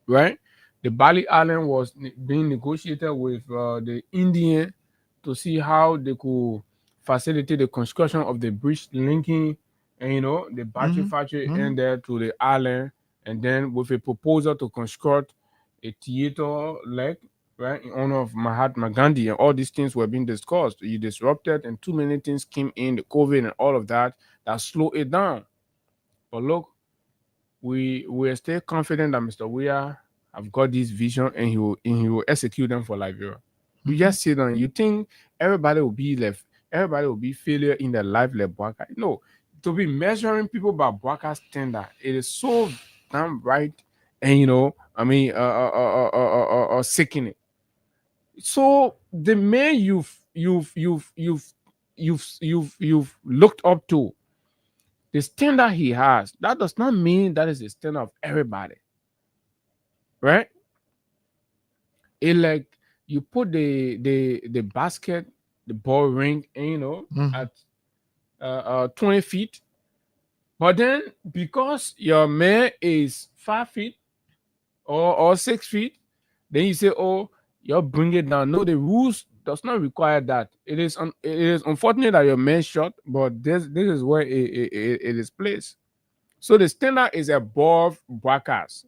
D: right? The Bali Island was being negotiated with the Indian to see how they could facilitate the construction of the bridge linking, and the battery factory in there to the island, and then with a proposal to construct a theater leg, right, in honor of Mahatma Gandhi, and all these things were being discussed. You disrupted, and too many things came in, the COVID and all of that slowed it down. But look, we're still confident that Mr. Weah have got this vision, and he will execute them for Liberia. You just sit down. You think everybody will be failure in their life like Bwaka. No, to be measuring people by Bwaka standard, it is so damn right, and sickening. So the man you've looked up to, the standard he has, that does not mean that is the standard of everybody, right? It like you put the basket, the ball ring, and at 20 feet, but then because your man is 5 feet or 6 feet, then you say, oh, you bring it down. No, the rules does not require that. It is unfortunate that your man shot, but this is where it is placed. So the standard is above broadcast.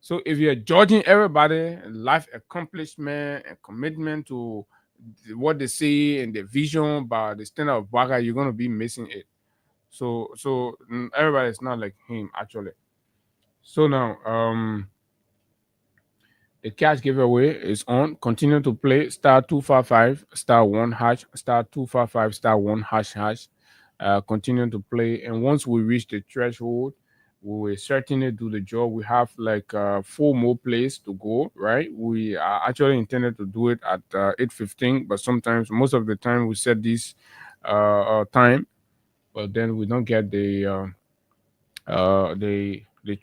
D: So if you're judging everybody life accomplishment and commitment to what they say and the vision by the standard of broadcast, you're gonna be missing it. So everybody is not like him actually. So now the cash giveaway is on. Continue to play *255 *1# *255 *1# hash. Continue to play, and once we reach the threshold, we will certainly do the job. We have like 4 more plays to go. Right, we are actually intended to do it at 8:15, but sometimes, most of the time, we set this time, but then we don't get the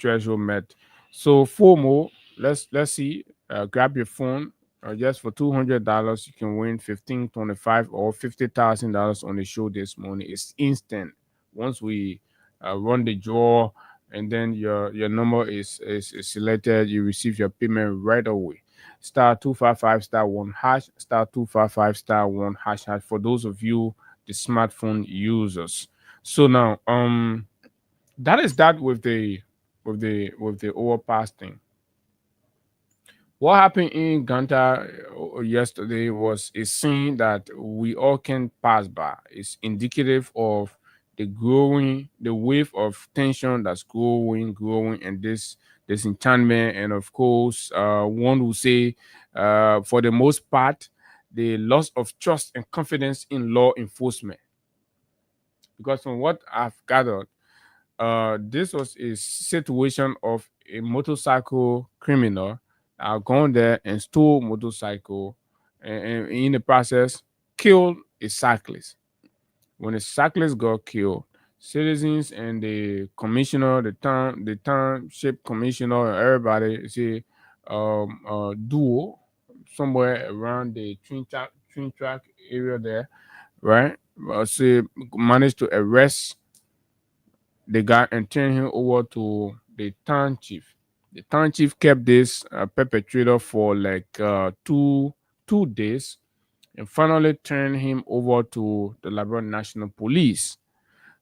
D: threshold met. So 4 more. Let's see. Grab your phone. Just for $200, you can win 15, 25, or $50,000 on the show this morning. It's instant. Once we run the draw, and then your number is selected, you receive your payment right away. *255 *1# *255 *1# for those of you the smartphone users. So now that is that with the overpass thing. What happened in Ganta yesterday was a scene that we all can pass by. It's indicative of the wave of tension that's growing, and this disenchantment, and of course, one will say, for the most part, the loss of trust and confidence in law enforcement. Because from what I've gathered, this was a situation of a motorcycle criminal gone there and stole motorcycle, and in the process killed a cyclist. When a cyclist got killed, citizens and the commissioner, the township commissioner, and everybody say duo somewhere around the twin track area there, right? Say managed to arrest the guy and turn him over to the town chief. The town chief kept this perpetrator for like 2 days and finally turned him over to the Liberia National Police.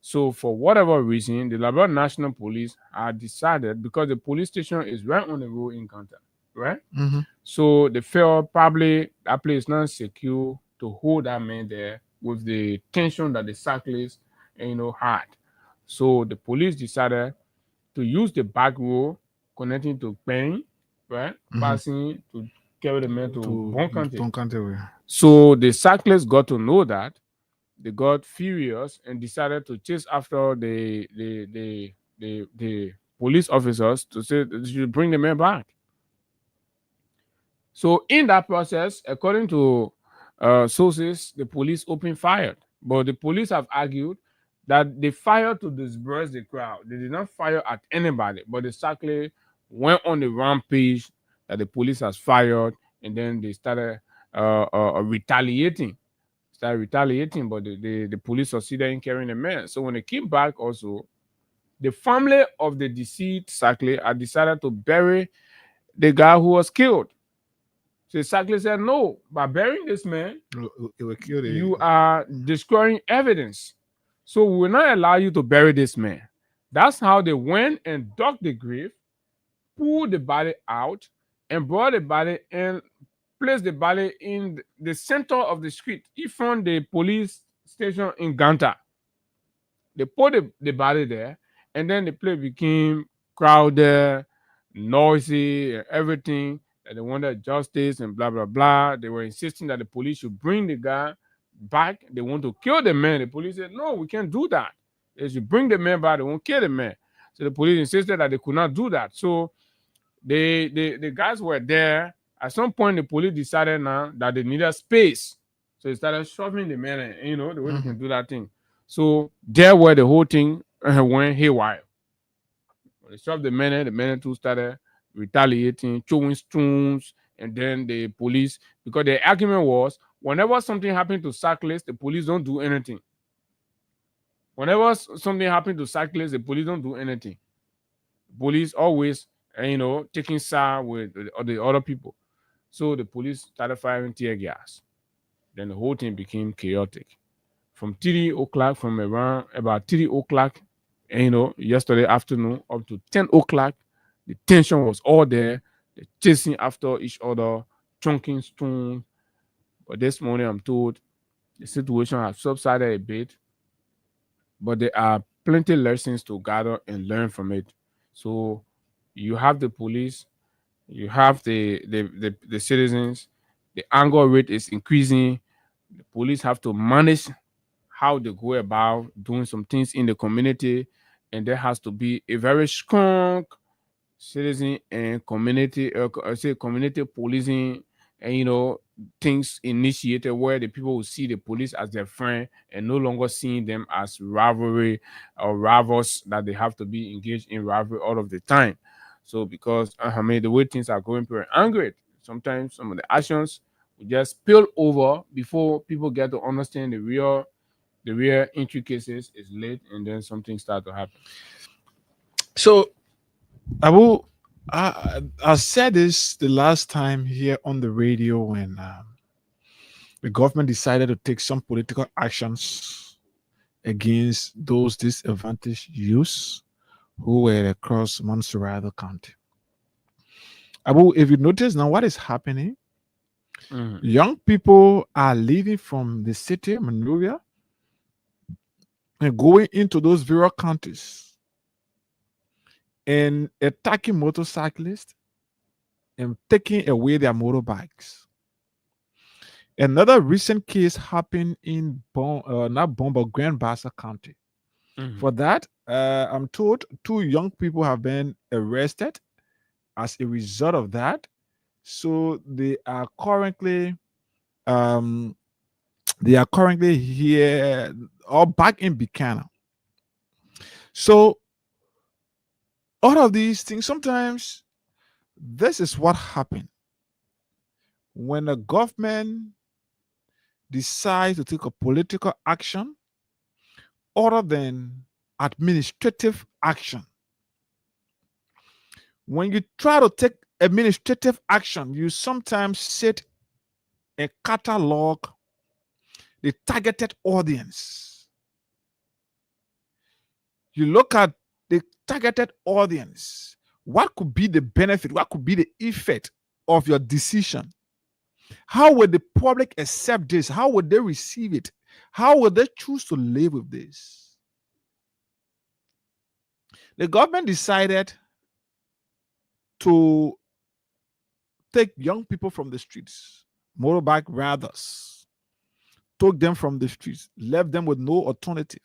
D: So, for whatever reason, the Liberia National Police had decided, because the police station is right on the road in Kanta, right?
E: Mm-hmm.
D: So they felt probably that place is not secure to hold that man there with the tension that the cyclists, had. So the police decided to use the back road connecting to Spain, right? Passing to carry the man to Bon Country. So the cyclists got to know that. They got furious and decided to chase after the police officers to say they should bring the man back. So in that process, according to sources, the police opened fire. But the police have argued that they fired to disperse the crowd. They did not fire at anybody, but they exactly went on the rampage that the police has fired, and then they started retaliating. But the police succeeded in carrying the man. So when they came back, also, the family of the deceased cyclist had decided to bury the guy who was killed. So exactly said, no, by burying this man, you are destroying evidence. So we will not allow you to bury this man. That's how they went and dug the grave, pulled the body out, and brought the body and placed the body in the center of the street in front of the police station in Ganta. They put the body there, and then the place became crowded, noisy, and everything. That they wanted justice and blah blah blah. They were insisting that the police should bring the guy back. They want to kill the man. The police said, "No, we can't do that. They should bring the man back. They won't kill the man." So the police insisted that they could not do that. So the guys were there. At some point, the police decided now that they needed space, so they started shoving the man. The way they can do that thing. So there where the whole thing went haywire. When they shoved the man too started retaliating, throwing stones, and then the police, because the argument was whenever something happened to cyclists, the police don't do anything. Whenever something happened to cyclists, the police don't do anything. Police always, taking side with the other people. So the police started firing tear gas. Then the whole thing became chaotic. From around about 3 o'clock, yesterday afternoon up to 10 o'clock, the tension was all there. They're chasing after each other, chunking stones. But this morning, I'm told the situation has subsided a bit, but there are plenty lessons to gather and learn from it. So you have the police, you have the citizens, the anger rate is increasing. The police have to manage how they go about doing some things in the community, and there has to be a very strong citizen and community community policing, and things initiated where the people will see the police as their friend and no longer seeing them as rivalry or rivals that they have to be engaged in rivalry all of the time. So because the way things are going very angry, sometimes some of the actions will just spill over before people get to understand the real intricacies is late, and then something start to happen.
E: So, Abu, I said this the last time here on the radio when the government decided to take some political actions against those disadvantaged youths who were across Montserrat County. Abu, if you notice now what is happening, young people are leaving from the city, Monrovia, and going into those various counties and attacking motorcyclists and taking away their motorbikes. Another recent case happened in Grand Bassa County. For that, I'm told 2 young people have been arrested as a result of that, so they are currently here or back in Buchanan. So all of these things, sometimes this is what happened when a government decides to take a political action other than administrative action. When you try to take administrative action, you sometimes set a catalog, the targeted audience. You look at the targeted audience. What could be the benefit? What could be the effect of your decision? How would the public accept this? How would they receive it? How would they choose to live with this? The government decided to take young people from the streets, motorbike riders, took them from the streets, left them with no alternative.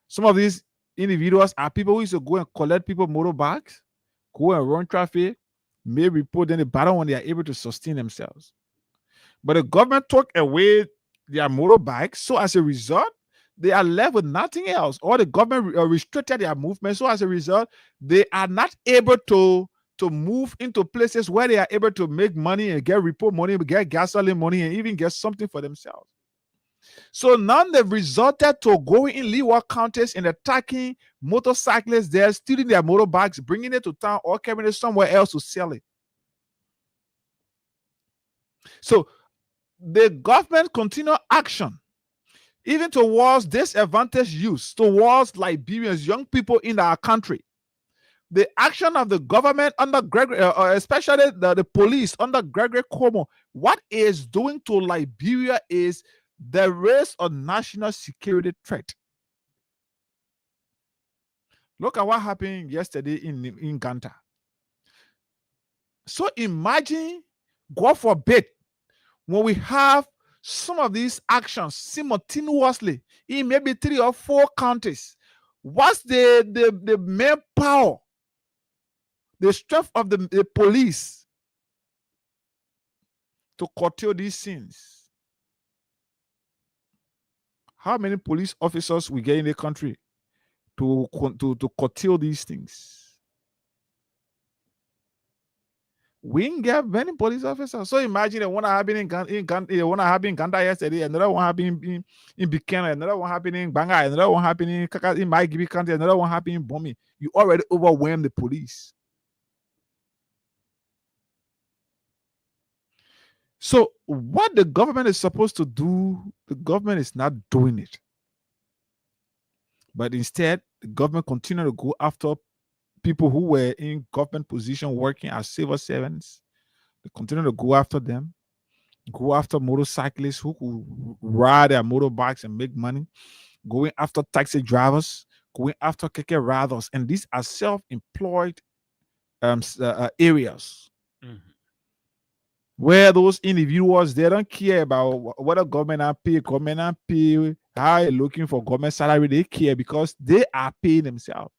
E: Some of these individuals are people who used to go and collect people motorbikes, go and run traffic, may report, then the battle when they are able to sustain themselves. But the government took away their motorbikes, so as a result, they are left with nothing else. Or the government restricted their movement, so as a result, they are not able to move into places where they are able to make money and get report money, get gasoline money, and even get something for themselves. So now they've resorted to going in Leeward counties and attacking motorcyclists there, stealing their motorbikes, bringing it to town, or carrying it somewhere else to sell it. So the government continue action, even towards disadvantaged youth, towards Liberians, young people in our country. The action of the government under Gregory, especially the police under Gregory Cuomo, what is doing to Liberia is there is a national security threat. Look at what happened yesterday in Ganta. So imagine, God forbid, when we have some of these actions simultaneously in maybe 3 or 4 counties, what's the main power, the strength of the police to curtail these scenes? How many police officers we get in the country to curtail these things? We didn't get many police officers. So imagine the one that happened in Ganta yesterday, another one happened in Buchanan, another one happened in Banga, another one happened in Maigibi County, another one happened in Bomi. You already overwhelmed the police. So what the government is supposed to do, the government is not doing it. But instead, the government continue to go after people who were in government position working as civil servants. They continue to go after them, go after motorcyclists who could ride their motorbikes and make money, going after taxi drivers, going after keke riders. And these are self-employed areas.
D: Mhm.
E: Where those individuals, they don't care about whether government pay, how they're looking for government salary. They care because they are paying themselves.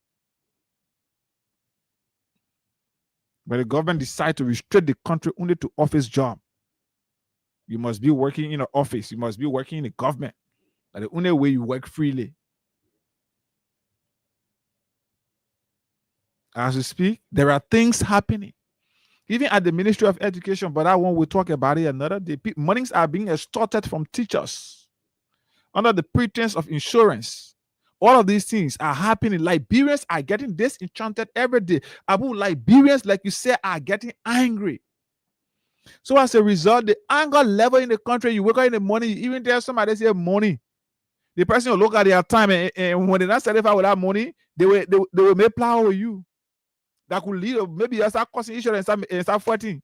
E: But the government decide to restrict the country only to office job. You must be working in an office. You must be working in the government. That's the only way you work freely. As we speak, there are things happening. Even at the Ministry of Education, but that one we'll talk about it another day. Monies are being extorted from teachers under the pretense of insurance. All of these things are happening. Liberians are getting disenchanted every day. Liberians, like you said, are getting angry. So as a result, the anger level in the country, you wake up in the morning, you even tell somebody say money. The person will look at their time, and when they're not satisfied with that money, they will make plow with you. That could lead, maybe you start causing insurance and start fighting.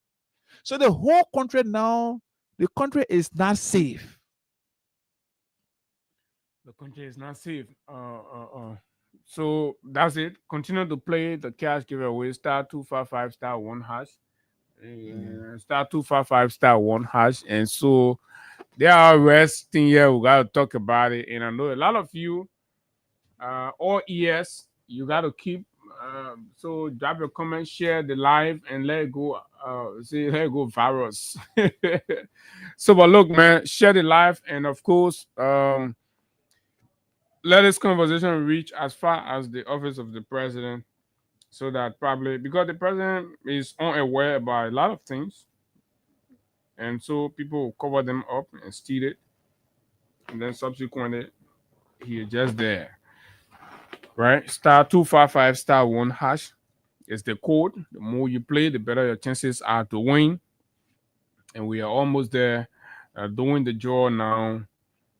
E: So the whole country now, the country is not safe.
D: The country is not safe. So that's it. Continue to play the cash giveaway *255 *1#. *255 *1#. And so there are resting here. We got to talk about it. And I know a lot of you, all ears, you got to keep So drop your comment, share the live, and let it go. Let it go virus. So, but look, man, share the live, and of course, let this conversation reach as far as the office of the president, so that probably because the president is unaware about a lot of things, and so people will cover them up and steal it, and then subsequently he is just there, right? *255 *1# is the code. The more you play, the better your chances are to win. And we are almost there, doing the draw now,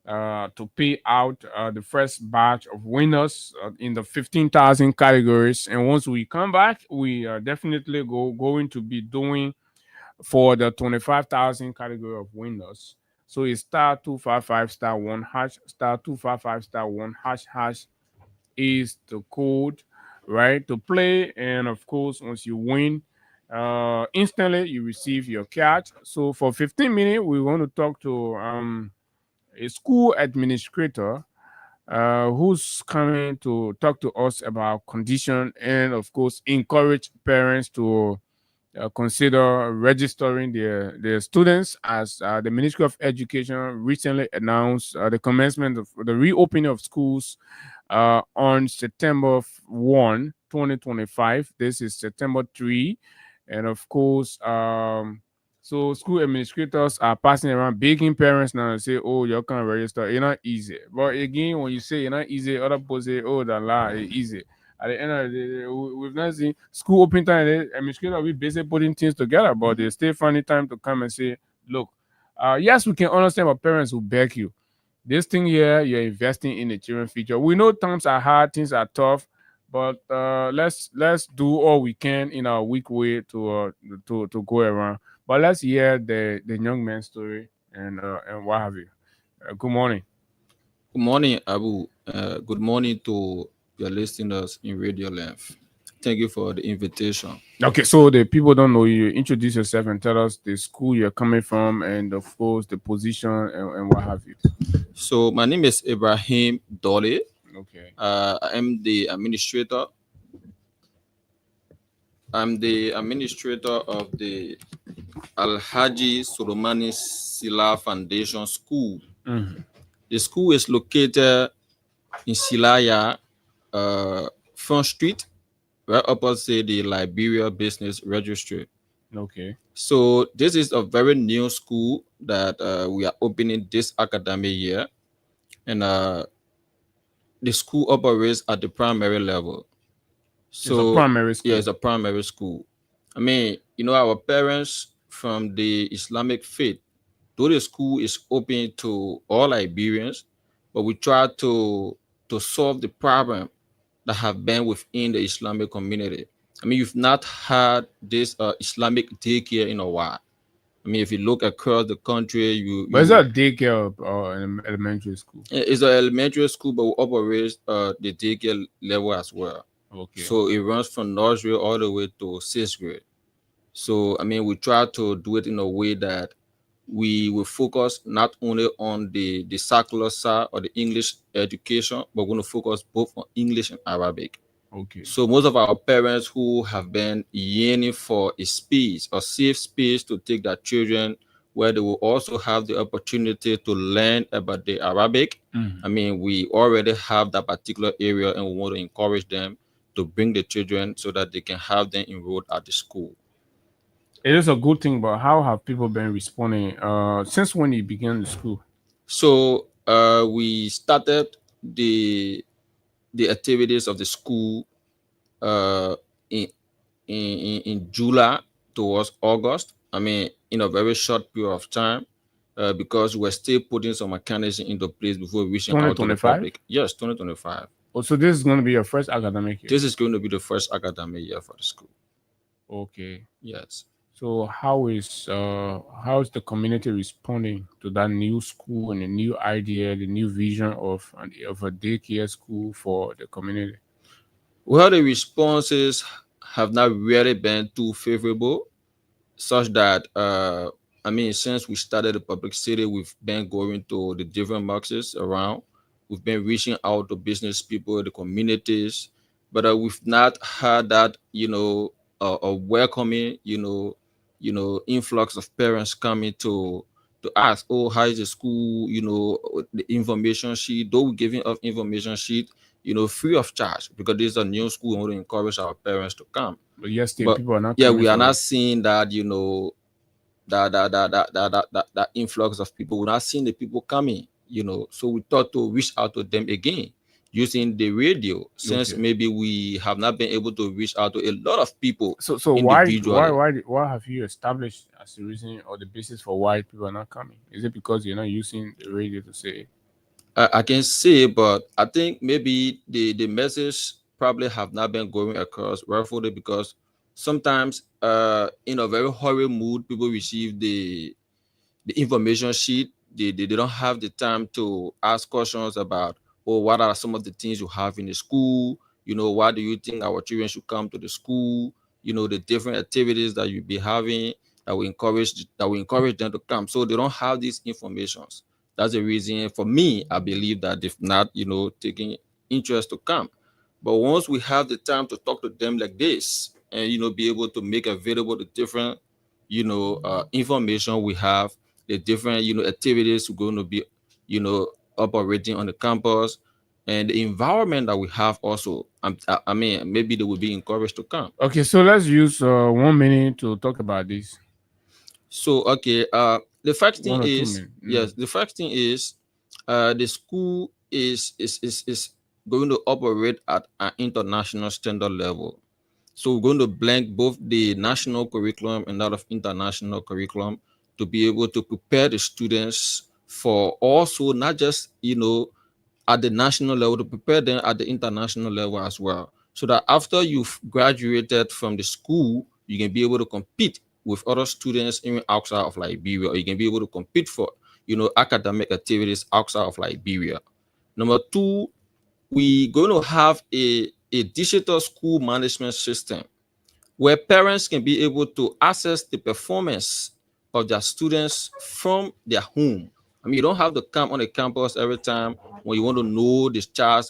D: to pay out the first batch of winners in the 15,000 categories. And once we come back, we are definitely going to be doing for the 25,000 category of winners. So it's *255 *1# *255 *1# is the code, right, to play. And of course, once you win, instantly you receive your cash. So for 15 minutes, we want to talk to a school administrator who's coming to talk to us about condition, and of course encourage parents to consider registering their students, as the Ministry of Education recently announced the commencement of the reopening of schools on September 1, 2025. This is September 3. And of course, so school administrators are passing around begging parents now and say, oh, you can't register. It's not easy. But again, when you say it's not easy, other people say, oh, the law is easy. At the end of the day, we've not seen school open time. The administrators will be busy putting things together, but they still find it time to come and say, look, yes, we can understand what parents will beg you. This thing here, you're investing in the children's future. We know times are hard, things are tough, but let's do all we can in our weak way to go around. But let's hear the young man's story and what have you. Good morning.
G: Good morning, Abu. Good morning to your listeners in Radio Length. Thank you for the invitation.
D: Okay, so the people don't know you. Introduce yourself and tell us the school you're coming from, and of course the position and what have you.
G: So my name is Ibrahim Dole.
D: Okay.
G: I am the administrator. I'm the administrator of the Alhaji Solomani Sila Foundation School.
D: Mm-hmm.
G: The school is located in Silaya, Front Street, right opposite the Liberia Business Registry.
D: Okay.
G: So this is a very new school that we are opening this academic year, and the school operates at the primary level. So
D: it's a primary school.
G: Yeah, it's a primary school. I mean, our parents from the Islamic faith, though the school is open to all Liberians, but we try to solve the problem that have been within the Islamic community. I mean, you've not had this Islamic daycare in a while. I mean, if you look across the country,
D: But it's not a daycare or an elementary school.
G: It's an elementary school, but we operate the daycare level as well.
D: Okay.
G: So it runs from nursery all the way to 6th grade. So, I mean, we try to do it in a way that we will focus not only on the secular side or the English education, but we're going to focus both on English and Arabic.
D: Okay.
G: So most of our parents who have been yearning for a space, a safe space to take their children where they will also have the opportunity to learn about the Arabic.
D: Mm-hmm.
G: I mean, we already have that particular area, and we want to encourage them to bring the children so that they can have them enrolled at the school.
D: It is a good thing, but how have people been responding since when you began the school?
G: So we started the activities of the school in July towards August. I mean, in a very short period of time, because we're still putting some mechanism into place before reaching out to the public. Yes, 2025.
D: Oh, so this is going to be your first academic year?
G: This is going to be the first academic year for the school.
D: Okay.
G: Yes.
D: So how is the community responding to that new school and the new idea, the new vision of a daycare school for the community?
G: Well, the responses have not really been too favorable, such that I mean, since we started the publicity, we've been going to the different markets around. We've been reaching out to business people, the communities, but we've not had that, a welcoming, influx of parents coming to ask, oh, how is the school, the information sheet, though we're giving of information sheet, free of charge, because this is a new school and we want to encourage our parents to come.
D: But yes, still
G: But
D: people are not
G: yeah,
D: coming
G: we are
D: for
G: not
D: it.
G: seeing that, that influx of people. We're not seeing the people coming, so we thought to reach out to them again using the radio, since
D: Okay.
G: maybe we have not been able to reach out to a lot of people
D: So
G: individually.
D: why have you established as the reason or the basis for why people are not coming? Is it because you're not using the radio to say?
G: I can say, but I think maybe the message probably have not been going across rightfully, because sometimes in a very hurry mood, people receive the information sheet. They don't have the time to ask questions about, oh, what are some of the things you have in the school? Why do you think our children should come to the school? The different activities that you'll be having that will encourage them to come. So they don't have these informations. That's the reason for me. I believe that they've not, taking interest to come. But once we have the time to talk to them like this, and be able to make available the different, information we have, the different, activities we're going to be, operating on the campus, and the environment that we have also. I mean, maybe they will be encouraged to come.
D: Okay, so let's use 1 minute to talk about this.
G: So okay, the first thing
D: 1 or 2
G: is,
D: minutes.
G: yes, the first thing is, the school is going to operate at an international standard level. So we're going to blend both the national curriculum and that of international curriculum to be able to prepare the students for also not just, at the national level, to prepare them at the international level as well. So that after you've graduated from the school, you can be able to compete with other students even outside of Liberia, or you can be able to compete for, academic activities outside of Liberia. Number two, we're going to have a digital school management system where parents can be able to access the performance of their students from their home. I mean, you don't have to come on the campus every time when you want to know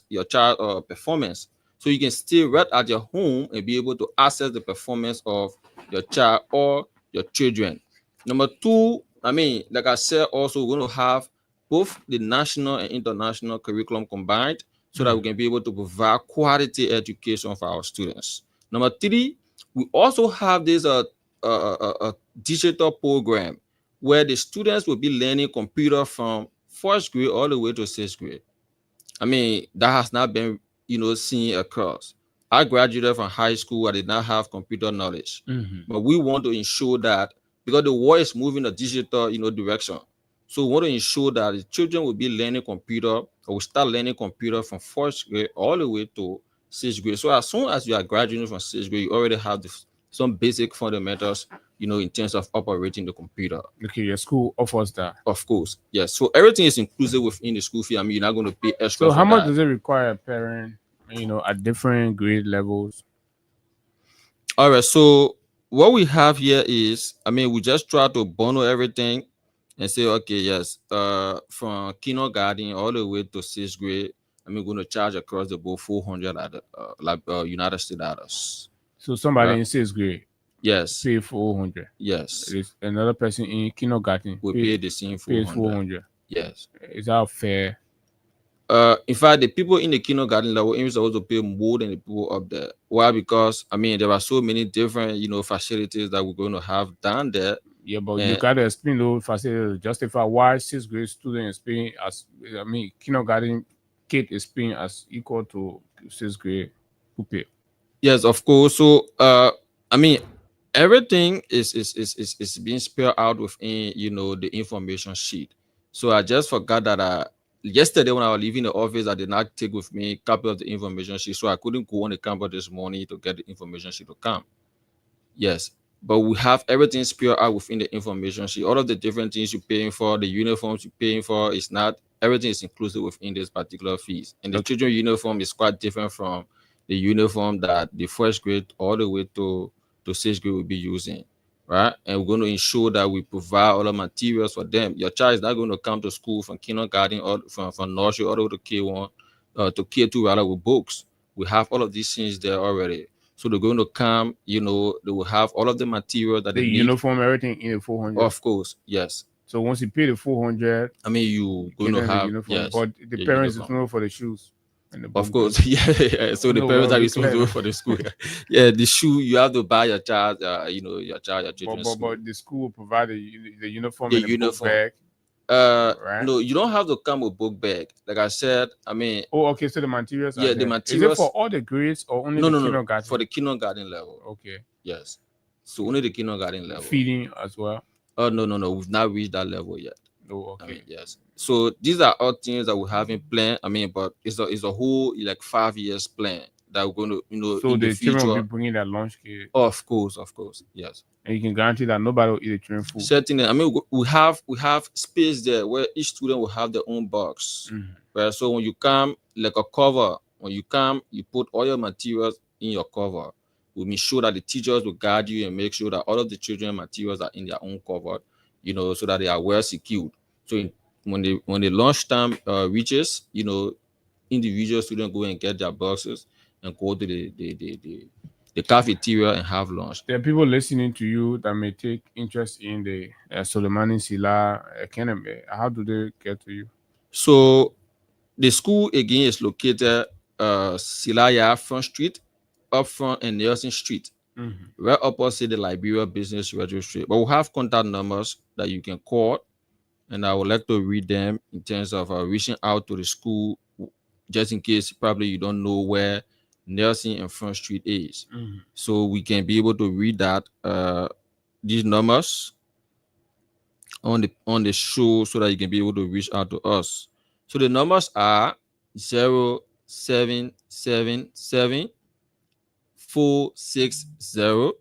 G: your child performance. So you can stay right at your home and be able to access the performance of your child or your children. Number two, I mean, like I said, also we're going to have both the national and international curriculum combined so that we can be able to provide quality education for our students. Number three, we also have this digital program where the students will be learning computer from first grade all the way to sixth grade. I mean, that has not been, seen across. I graduated from high school. I did not have computer knowledge, but we want to ensure that, because the world is moving a digital, direction. So we want to ensure that the children will be learning computer, or will start learning computer from first grade all the way to sixth grade. So as soon as you are graduating from sixth grade, you already have some basic fundamentals, in terms of operating the computer.
D: Okay, your school offers that.
G: Of course, yes. So everything is inclusive within the school fee. I mean, you're not going to pay extra.
D: So
G: for
D: how much
G: that.
D: does it require a parent, at different grade levels?
G: All right. So what we have here is, I mean, we just try to bundle everything and say, okay, yes, from kindergarten all the way to sixth grade, I'm going to charge across the board 400 at United States dollars.
D: So somebody in sixth grade,
G: yes,
D: pay 400.
G: Yes.
D: Another person in kindergarten
G: we pay the same 400. Yes.
D: Is that fair?
G: In fact, the people in the kindergarten level are supposed to pay more than the people up there. Why? Because I mean, there are so many different, facilities that we're going to have down there.
D: Yeah, but you got to explain those facilities, justify why sixth grade student is paying kindergarten kid is paying as equal to sixth grade pupil.
G: Yes, of course. So, I mean, everything is being spelled out within, the information sheet. So I just forgot that yesterday when I was leaving the office, I did not take with me a copy of the information sheet, so I couldn't go on the campus this morning to get the information sheet to come. Yes, but we have everything spelled out within the information sheet. All of the different things you're paying for, the uniforms you're paying for, it's not everything is inclusive within this particular fees. And the children uniform is quite different from the uniform that the first grade all the way to sixth grade will be using, right? And we're going to ensure that we provide all the materials for them. Your child is not going to come to school from kindergarten or from nursery all the way to K1 to K2 rather with books. We have all of these things there already. So they're going to come, they will have all of the material that
D: The
G: they need.
D: uniform, everything in the 400.
G: Of course, yes.
D: So once you pay the 400,
G: I mean, you
D: get
G: going to
D: the
G: have
D: uniform,
G: yes,
D: but the
G: your
D: parents is
G: uniform.
D: known for the shoes and the
G: Of
D: book
G: course,
D: bag.
G: yeah. So the
D: No,
G: parents
D: I'll
G: are
D: be clear
G: responsible
D: now.
G: for the school. Yeah, the shoe you have to buy your child, your children's school.
D: But the school will provide the uniform
G: The
D: and the book
G: uniform.
D: bag. Right?
G: No, you don't have to come with book bag. Like I said, I mean,
D: Oh, okay. So the materials
G: yeah,
D: are
G: the
D: there.
G: materials.
D: Is it for all the grades or only
G: No,
D: the
G: no, no,
D: kindergarten?
G: for the kindergarten level.
D: Okay.
G: Yes. So only the kindergarten level.
D: Feeding as well.
G: Oh no, we've not reached that level yet.
D: Oh, okay.
G: I mean, yes. So these are all things that we have in plan. I mean, but it's a whole like 5 years plan that we're going to,
D: So
G: in the
D: the children will
G: future.
D: be bringing their lunch kit.
G: Of course, yes.
D: And you can guarantee that nobody will eat the children food.
G: Certainly, I mean, we have space there where each student will have their own box. Right. So when you come, like a cover, when you come, you put all your materials in your cover. We'll make sure that the teachers will guide you and make sure that all of the children materials are in their own cover, so that they are well secured. So when the lunch time reaches, individual students go and get their boxes and go to the cafeteria and have lunch.
D: There are people listening to you that may take interest in the Soleimani Sila Academy. How do they get to you?
G: So the school again is located Silaya Front Street, up front and Nelson Street, right opposite the Liberia Business Registry. But we have contact numbers that you can call, and I would like to read them in terms of reaching out to the school, just in case probably you don't know where Nelson and Front Street is. So we can be able to read that these numbers on the show so that you can be able to reach out to us. So the numbers are 0777 460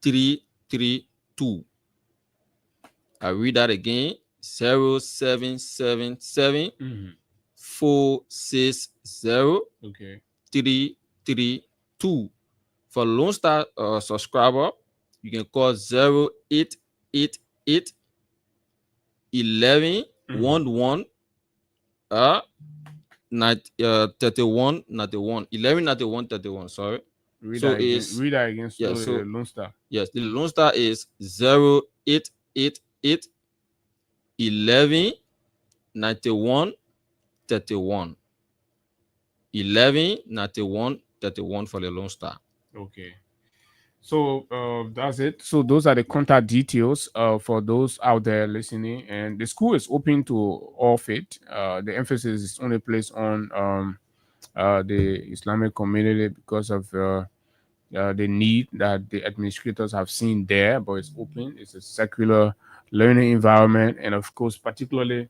G: 332. I read that again: 0777 460 332. For Lone Star subscriber, you can call 0888 11 11 31 91 11 91 31. Sorry.
D: Read that again.
G: Yeah,
D: so the Lone Star.
G: Yes, the Lone Star is 0888 11 91 31. 11 91 31 for the Lone Star.
D: Okay. So that's it. So those are the contact details for those out there listening. And the school is open to all faith. The emphasis is only placed on the Islamic community because of the need that the administrators have seen there. But it's open. It's a secular learning environment, and of course, particularly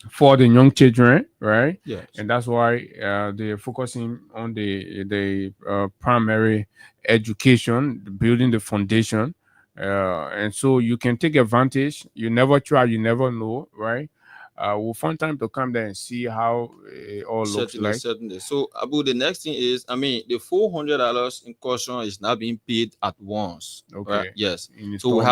D: for the young children, right?
G: Yes.
D: And that's why they're focusing on the primary education, building the foundation, and so you can take advantage. You never try, you never know, right? We'll find time to come there and see how it all looks like.
G: Certainly. So, Abu, the next thing is, I mean, the $400 in caution is not being paid at once.
D: Okay.
G: Right? Yes.
D: So
G: we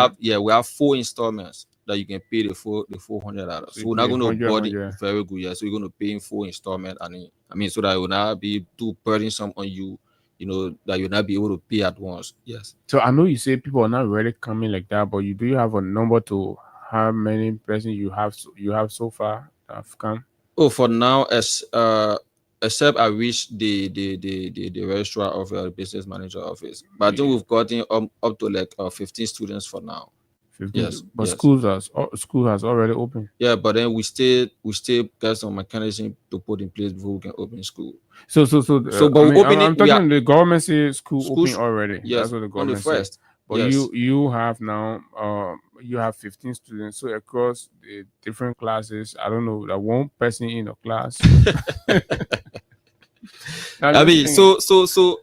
G: have 4 installments that you can pay the $400. So we're not going to body very good. Yeah. So you're going to pay in 4 installments, and I mean, so that it will not be too burdensome on you. That you'll not be able to pay at once. Yes.
D: So I know you say people are not really coming like that, but do you have a number to how many persons you have so far that have come?
G: Oh, for now, except I reached the registrar of the business manager office, but I think we've gotten up to like 15 students for now.
D: 15?
G: Yes,
D: but
G: yes.
D: School has already opened.
G: Yeah, but then we still get some mechanism to put in place before we can open school.
D: So
G: but
D: I'm talking the government says school open already.
G: Yes,
D: that's what the government
G: on the 1st.
D: says. But yes. you have now you have 15 students. So across the different classes, I don't know, that one person in a class.
G: I mean, so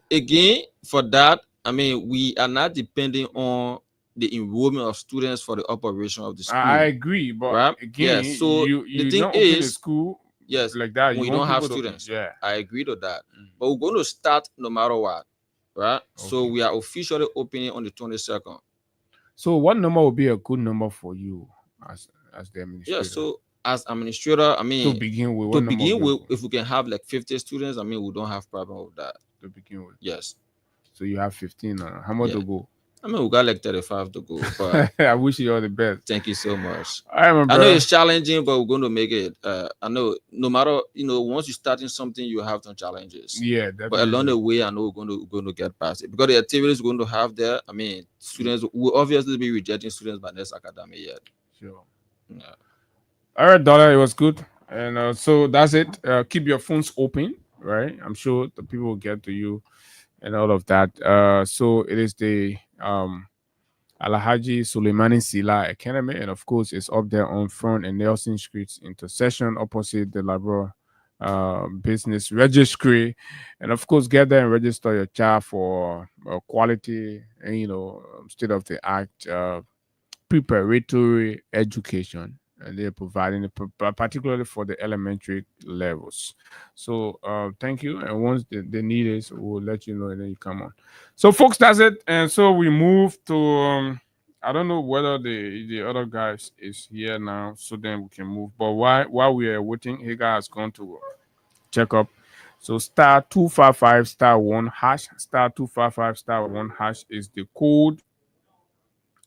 G: again, for that, I mean, we are not depending on the enrollment of students for the operation of the school.
D: I agree, but
G: right?
D: again,
G: yes. So
D: you
G: the thing
D: don't
G: is,
D: open the school like that.
G: We don't have students.
D: Yeah,
G: I agree to that. But we're going to start no matter what, right? Okay. So we are officially opening on the 22nd.
D: So what number would be a good number for you as the administrator?
G: Yeah, so as administrator, I mean,
D: To begin with,
G: to
D: what number
G: begin
D: of
G: with,
D: people?
G: if we can have like 50 students, I mean, we don't have problem with that.
D: To begin with.
G: Yes.
D: So you have 15 now. How much
G: Yeah.
D: to go?
G: I mean, we got like 35 to go, but
D: I wish you all the best.
G: thank you so much.
D: All right, my
G: I know
D: brother.
G: it's challenging, but we're going to make it. I know no matter, once you start in something, you have some challenges.
D: Yeah,
G: But along the
D: definitely.
G: way, I know we're going to get past it because the activities we're going to have there. I mean, students will obviously be rejecting students by next academic year.
D: Sure.
G: Yeah.
D: All right, daughter, it was good. And so that's it. Keep your phones open, right? I'm sure the people will get to you and all of that. So it is the Alhaji Suleimani Sila Academy, and of course, it's up there on Front and Nelson Streets intersection opposite the Labor Business Registry. And of course, get there and register your child for quality and state of the art preparatory education. And they're providing it particularly for the elementary levels. So thank you. And once the need is, we'll let you know and then you come on. So folks, that's it. And so we move to I don't know whether the other guys is here now, so then we can move. But while we are waiting, Hagar has gone to check up. So star 255 star 1 hash, star 255 star 1 hash is the code.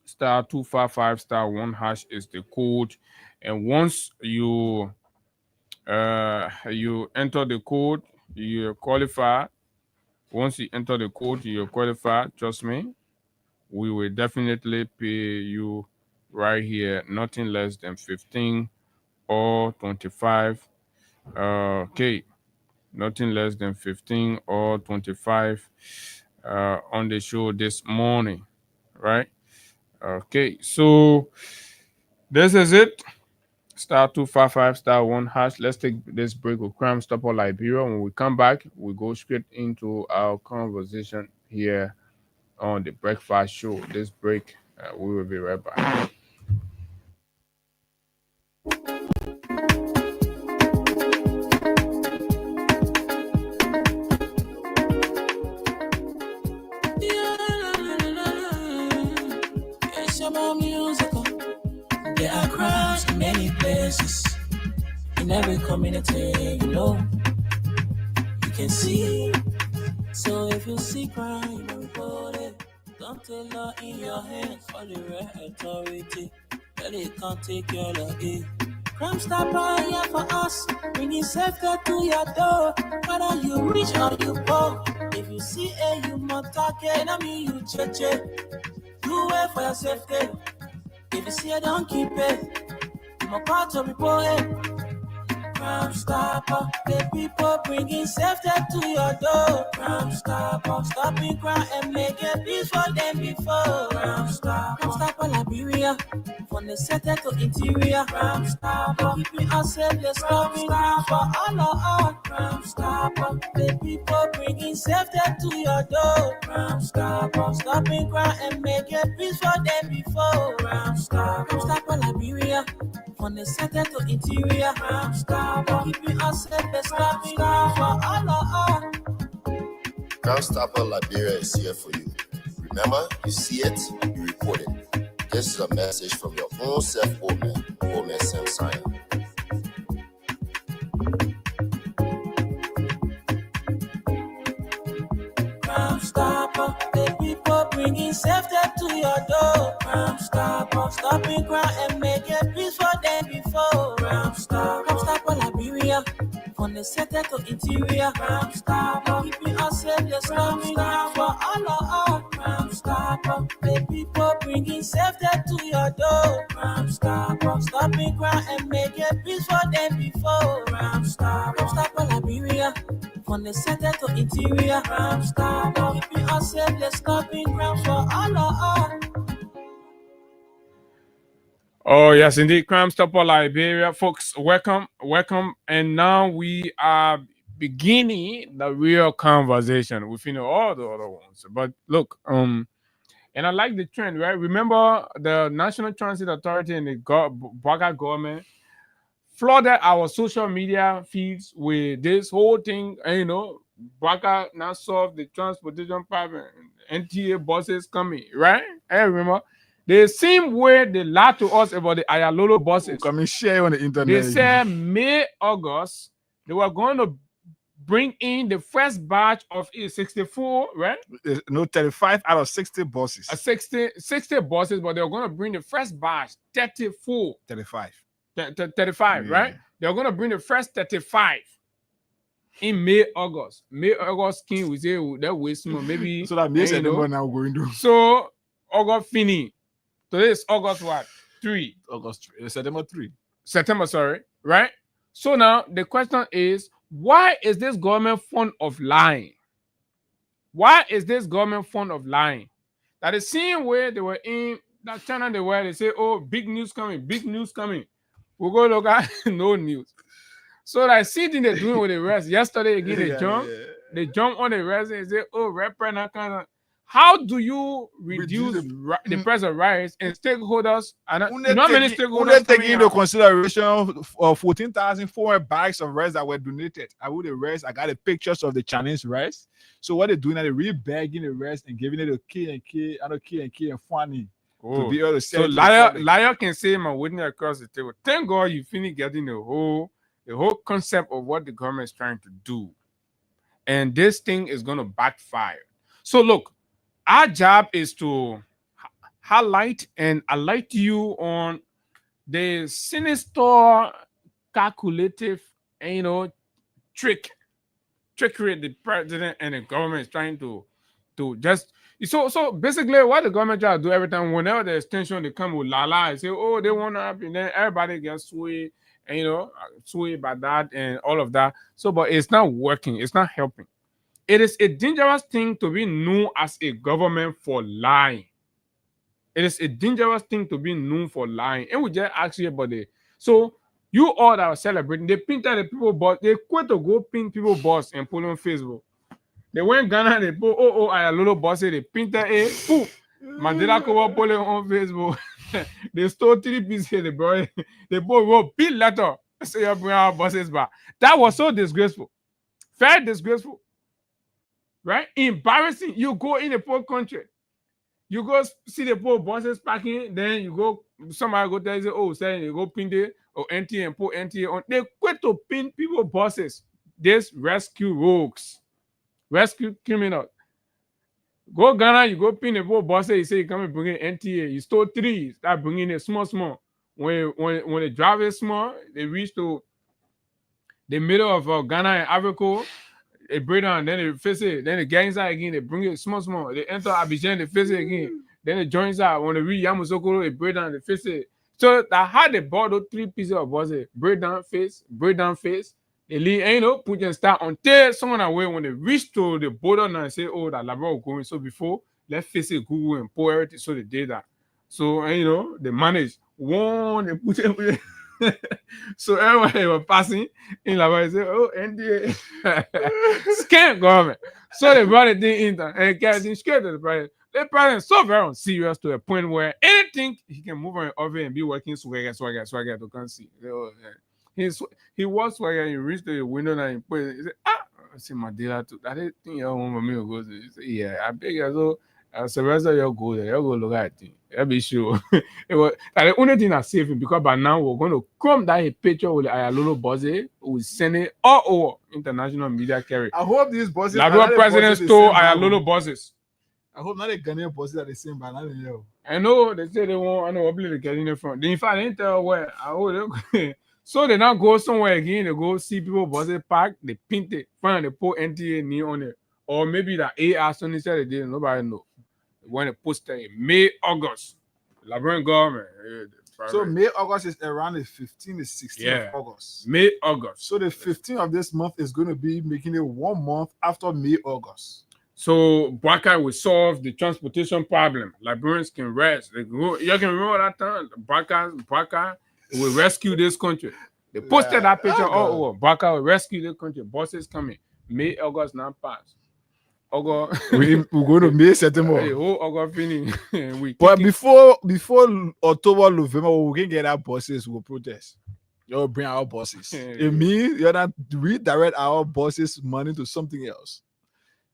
D: Star 255 star 1 hash is the code. And once you enter the code, you qualify. Once you enter the code, you qualify. Trust me, we will definitely pay you right here, nothing less than 15 or 25. Okay, nothing less than 15 or 25 on the show this morning, right? Okay, so this is it. Star 255 star 1 hash. Let's take this break with Crime Stopper Liberia. When we come back, we go straight into our conversation here on the breakfast show. This break, we will be right back.
F: It's about music. There are crowds in many places. In every community, you can see. So if you see crime, report it. Don't take law in your hands for the right authority. But it can't take your law in. Crime Stopper here for us, bringing safety to your door. Whether you rich or you poor, if you see a human target, I mean you check. Do it for your safety. If you see it, don't keep it. I'm a part of report it. Crime Stopper, the people bringing safety to your door. Crime Stopper, stopping crime and making peace for them before. Crime Stopper Liberia, from the center to interior. Crime Stopper, keeping us safe, let's stop crime for all of us. Crime Stopper, the people bringing safety to your door. Crime Stopper, stopping crime and making peace for them before. Crime Stopper Liberia, from the center to interior. Crime Stopper, keeping us safe, let's stop crime for all of us.
H: Crime Stopper Liberia is here for you. Remember, you see it, you report it. This is a message from your own self, Omen Sam Sign.
F: Crime Stopper, the people bringing safety to your door. Crime Stopper, stopping crime and making peace for them before. Crime Stopper Liberia, from the center to interior. Crime Stopper, keeping us safe, let's stop crime for all of us. Crime Stopper, the people bringing safety to your door. Crime Stopper, stopping crime and making peace for them before. Crime Stopper Liberia, from the center to interior. Crime Stopper, keeping us safe, let's stop crime for all of us.
D: Oh, yes, indeed. Crime Stopper Liberia. Folks, welcome. And now we are beginning the real conversation. We've all the other ones. But look, and I like the trend, right? Remember the National Transit Authority and the Baga government flooded our social media feeds with this whole thing, and Baga now solved the transportation problem, NTA buses coming, right? I remember The same way they lied to us about the Ayalolo buses.
E: Come and share on the internet.
D: They said May, August, they were going to bring in the first batch of 64, right?
E: No, 35 out of 60 buses.
D: 60 buses, but they were going to bring the first batch, 34.
E: 35.
D: 35,
E: Yeah.
D: right? They were going to bring the first 35 in May, August. May, August, King, we say that waste more, maybe.
E: So that makes September now going to.
D: So, August finish. Today is August what? 3.
E: September 3.
D: September, sorry, right? So now the question is, why is this government fond of lying? Why is this government fond of lying? That the same way they were in that channel they say, oh, big news coming. We go look at no news. So like see thing they're doing with the rest. Yesterday again they jump on the rest and say, oh, rapper that kind of. How do you reduce the price of rice and stakeholders? And not many stakeholders
E: taking into consideration of 14,400 bags of rice that were donated. I got the pictures of the Chinese rice. So what they're doing, they're really bagging the rice and giving it to K and Funny to be able to sell.
D: So liar can say my witness across the table. Thank God you finish getting the whole concept of what the government is trying to do, and this thing is going to backfire. So look. Our job is to highlight and alert you on the sinister, calculative, trickery the president and the government is trying to just. So basically, what the government try to do every time, whenever there's tension, they come with la and say, oh, they want to happen, then everybody gets swayed, and swayed by that and all of that. So, but it's not working. It's not helping. It is a dangerous thing to be known as a government for lying. It is a dangerous thing to be known for lying. And we just ask you about it. So you all that are celebrating, they painted the people boss. They quit to go pin people boss and put on Facebook. They went Ghana, they put I a little boss, they painted it. Poof. Mandela cover put it on Facebook. They stole 3 pieces, they brought it. They both wrote big letter. So you bring our bosses back. That was so disgraceful. Very disgraceful. Right? Embarrassing. You go in a poor country. You go see the poor bosses packing, then you go, somebody go tell you, oh, say you go pin it or NTA and put NTA on. They quit to pin people bosses. This rescue rogues. Rescue criminals. Go Ghana, you go pin the poor bosses, you say you come and bring in NTA. You stole 3, start bringing it small. When they drive it small, they reach to the middle of Ghana and Africa. They break down, then they face it, then they get inside again, they bring it small. They enter Abidjan, they face it again. Then they join inside. When they reach Yamoussoukro, they break down, they face it. So that how they bought those 3 pieces of bosses, break down face. They leave, put them start until someone away when they reach to the border now and say, oh, that Labra will go in. So before, let's face it, Google and pour everything. So they did that. So, they manage. One, they put it. So everybody was passing in Labra, say, oh, NDA. Scam government. So they brought the thing in and carried it straight to the president. The president is so very serious to a point where anything he can move on over and be working swagger to come see. He was swagger, he reached the window and he put it, he said, I see my dealer too. I didn't think you want me to go. He said, yeah, I beg you, so Sylvester, you'll go there, you'll go look at it. I'll be sure. It was the only thing that saved him because by now we're going to come down a picture with the Ayalolo Bosse. We send it all over international media carry.
E: I hope these bosses.
D: Like president stole Ayalolo bosses.
E: I hope not the Ghanaian bosses are the same, but
D: I know they say they want. I know what they're getting it from. In fact, they didn't tell where. So they now go somewhere again. They go see people bosses park. They paint it, find they put NTA near on it, or maybe the AR Sunday said they didn't. Nobody know. When they posted in May, August, Labrador government.
E: So May, August is around the 15th, the 16th of August.
D: May, August.
E: So the 15th of this month is going to be making it 1 month after May, August.
D: So Baka will solve the transportation problem. Librarians can rest. You can remember that time. Baka will rescue this country. They posted that picture all over. Baka will rescue this country. Buses coming. May, August now pass. August.
E: We're going to May, September.
D: August finish.
E: But before October, November, we can get our buses. We'll protest. You'll bring our buses. It means you're not redirect our buses' money to something else.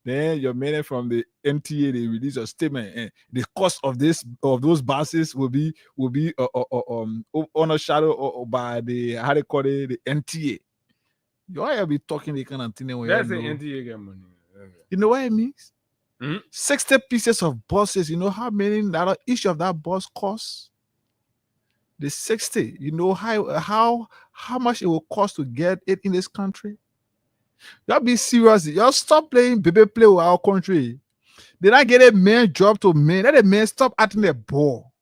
E: Then your man from the MTA they release a statement, and the cost of those buses will be overshadowed by the how they call it, the MTA. You all be talking the kind of thing when
D: That's
E: you
D: the
E: know.
D: NTA get money.
E: You know what it means?
D: Mhm.
E: 60 pieces of buses. You know how many that each of that bus costs? The 60. You know how much it will cost to get it in this country? Y'all be serious. Y'all stop playing baby play with our country. Did I get a man job to man? Let the man stop acting the ball.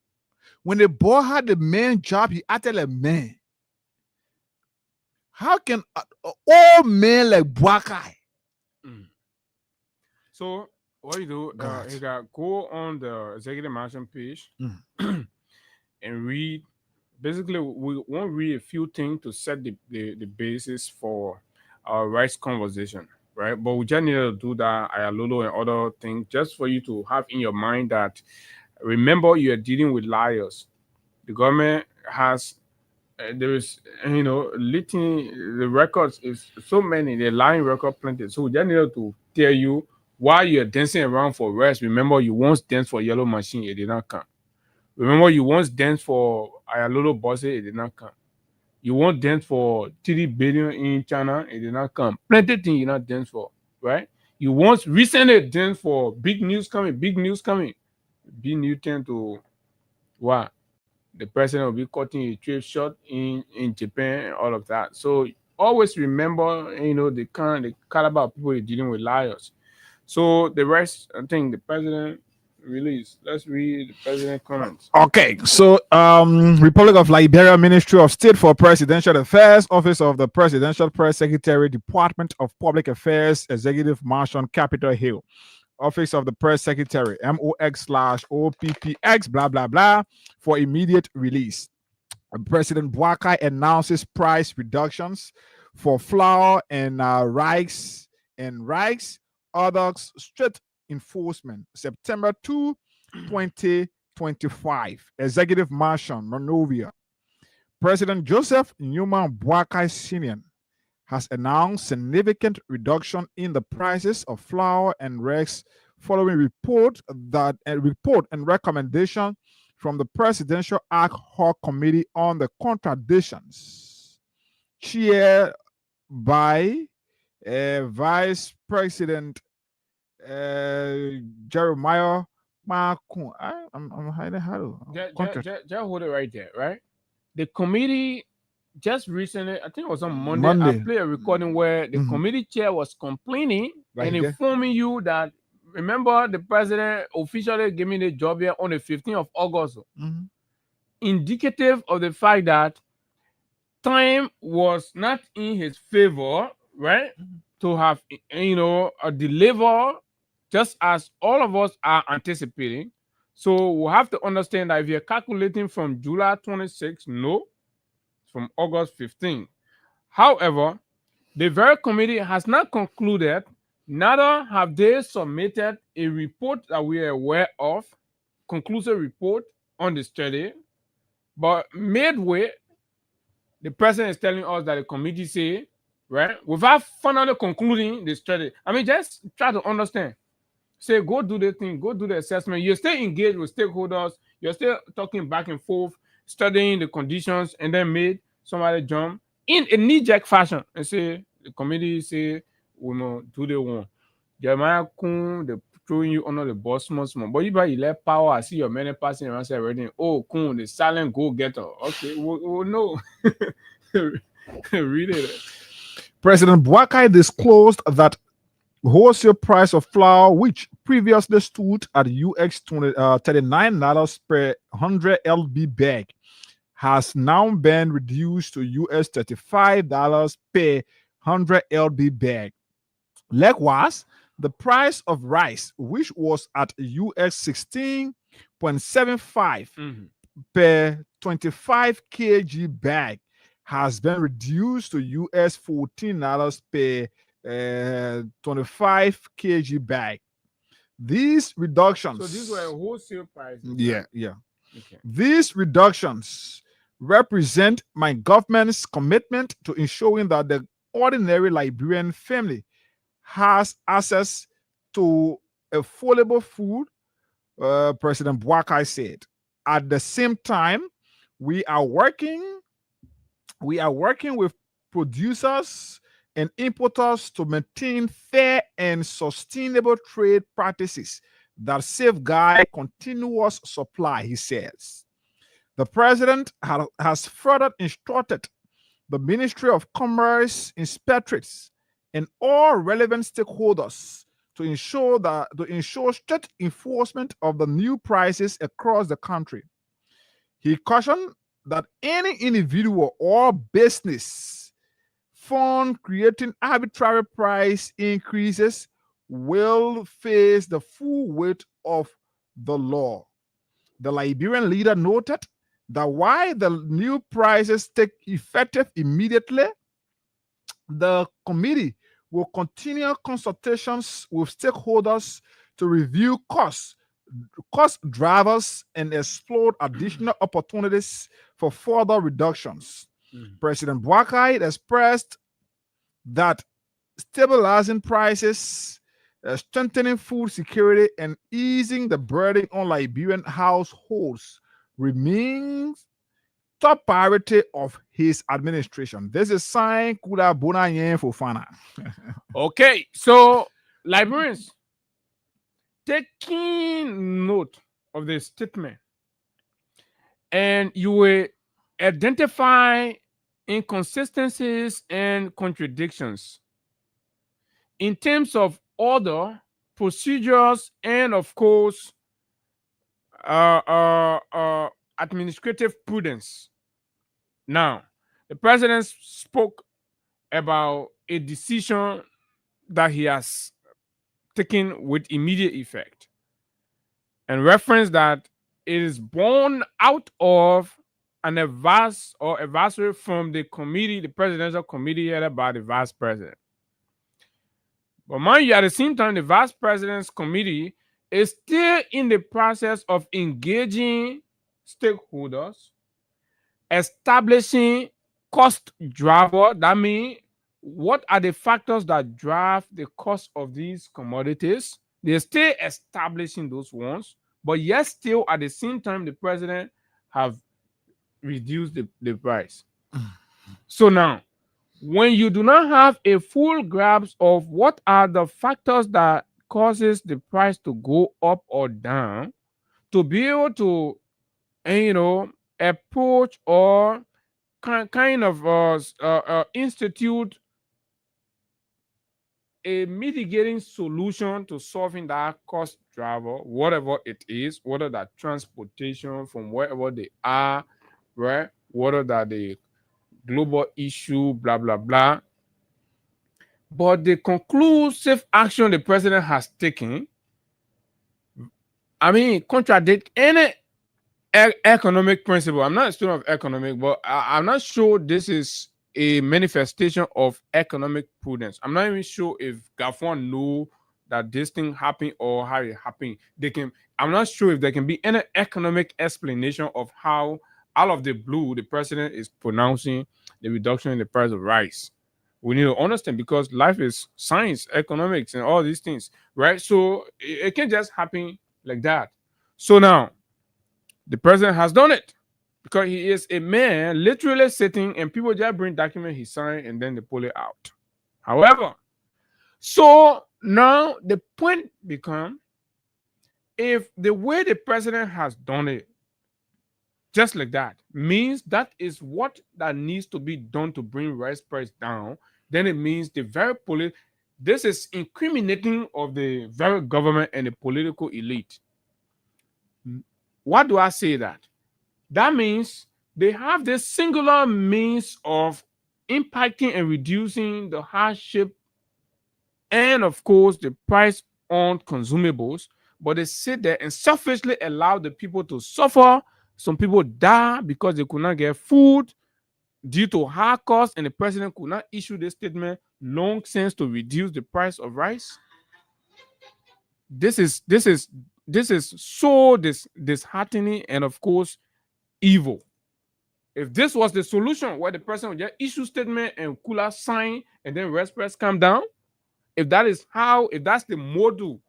E: When the ball had the man job, he acted like man. How can all men like Buakai?
D: So what you do? You got go on the executive mansion page and read. Basically, we want to read a few things to set the basis for our rights conversation, right? But we just need to do that, Ayalolo and other things, just for you to have in your mind that remember you are dealing with liars. The government has there is leaking the records is so many, the lying record plenty. So we just need to tell you while you're dancing around for rest. Remember, you once danced for yellow machine, it did not come. Remember, you once danced for Ayalolo Bosse, it did not come. You once danced for 3 billion in China, it did not come. Plenty things you not dance for, right? You once recently danced for big news coming. Big news tend to what? The president will be cutting a trip short in Japan and all of that. So always remember, the caliber of people you're dealing with liars. So the rest, I think the president released. Let's read the president comments.
E: Okay, so Republic of Liberia, Ministry of State for Presidential Affairs, Office of the Presidential Press Secretary, Department of Public Affairs, Executive Mansion, Capitol Hill. Office of the Press Secretary, MOX/OPPX, blah, blah, blah, for immediate release. President Buakai announces price reductions for flour and rice, others strict enforcement. September 2, 2025. Executive Mansion, Monrovia. President Joseph Newman Buakai Sr. has announced significant reduction in the prices of flour and rice following report and recommendation from the Presidential Ad Hoc Committee on the Contradictions, chaired by Vice President Jeremiah Makun. I'm hiding how
D: Just hold it right there, right? The committee just recently, I think it was on Monday. I played a recording where the committee chair was complaining and informing you that remember the president officially gave me the job here on the 15th of August. Indicative of the fact that time was not in his favor, right? To have deliver just as all of us are anticipating. So we have to understand that if you're calculating from July 26, no, from August 15. However, the very committee has not concluded, neither have they submitted a report that we are aware of, conclusive report on the study, but midway, the president is telling us that the committee say, right, without finally concluding the study. I mean, just try to understand. Say, go do the thing, go do the assessment. You're still engaged with stakeholders. You're still talking back and forth, studying the conditions, and then made somebody jump in a knee-jerk fashion and say, the committee say, we will do the one. Jeremiah Kun, they're throwing you under the bus small. But you let power, I see your men passing around say everything. Oh, Kun, the silent go-getter. Okay, we'll know. Read it.
E: President Buakai disclosed that wholesale price of flour, which previously stood at UX $39 per 100 lb bag, has now been reduced to US $35 per 100 lb bag. Likewise, the price of rice, which was at US 16.75 per 25 kg bag, has been reduced to US $14 per 25 kg bag. These reductions.
D: So these were wholesale prices.
E: Yeah. Okay. These reductions represent my government's commitment to ensuring that the ordinary Liberian family has access to affordable food, President Bwakai said. At the same time, we are working with producers and importers to maintain fair and sustainable trade practices that safeguard continuous supply, he says. The president has further instructed the Ministry of Commerce, inspectorates, and all relevant stakeholders to ensure strict enforcement of the new prices across the country. He cautioned that any individual or business found creating arbitrary price increases will face the full weight of the law. The Liberian leader noted that while the new prices take effective immediately, the committee will continue consultations with stakeholders to review cost drivers and explore additional opportunities for further reductions. President Bwakai expressed that stabilizing prices, strengthening food security, and easing the burden on Liberian households remains top priority of his administration. This is sign Kula Bonayen Fofana.
D: Okay, so Liberians, taking note of the statement, and you will identify inconsistencies and contradictions in terms of order, procedures, and of course, administrative prudence. Now, the president spoke about a decision that he has taken with immediate effect and referenced that it is born out of an advisory from the committee, the presidential committee headed by the vice president. But mind you, at the same time, the vice president's committee is still in the process of engaging stakeholders, establishing cost driver. That means what are the factors that drive the cost of these commodities? They're still establishing those ones, but yet still at the same time, the president have reduced the price. So now, when you do not have a full grasp of what are the factors that causes the price to go up or down, to be able to, approach or kind of institute a mitigating solution to solving that cost driver, whatever it is, whether that transportation from wherever they are, right? Whether that the global issue, blah, blah, blah. But the conclusive action the president has taken, contradict any economic principle. I'm not a student of economic, but I'm not sure this is a manifestation of economic prudence. I'm not even sure if Gafon know that this thing happened or how it happened. I'm not sure if there can be any economic explanation of how out of the blue the president is pronouncing the reduction in the price of rice. We need to understand, because life is science, economics, and all these things, right? So it can't just happen like that. So now the president has done it, because he is a man literally sitting and people just bring document he signed and then they pull it out. However, so now the point becomes, if the way the president has done it just like that means that is what that needs to be done to bring rice price down, then it means this is incriminating of the very government and the political elite. What do I say that? That means they have this singular means of impacting and reducing the hardship and, of course, the price on consumables, but they sit there and selfishly allow the people to suffer. Some people die because they could not get food due to high costs, and the president could not issue this statement long since to reduce the price of rice. This is so disheartening and, of course, evil. If this was the solution, where the president would just issue statement and cooler sign and then rice price come down, If that's the model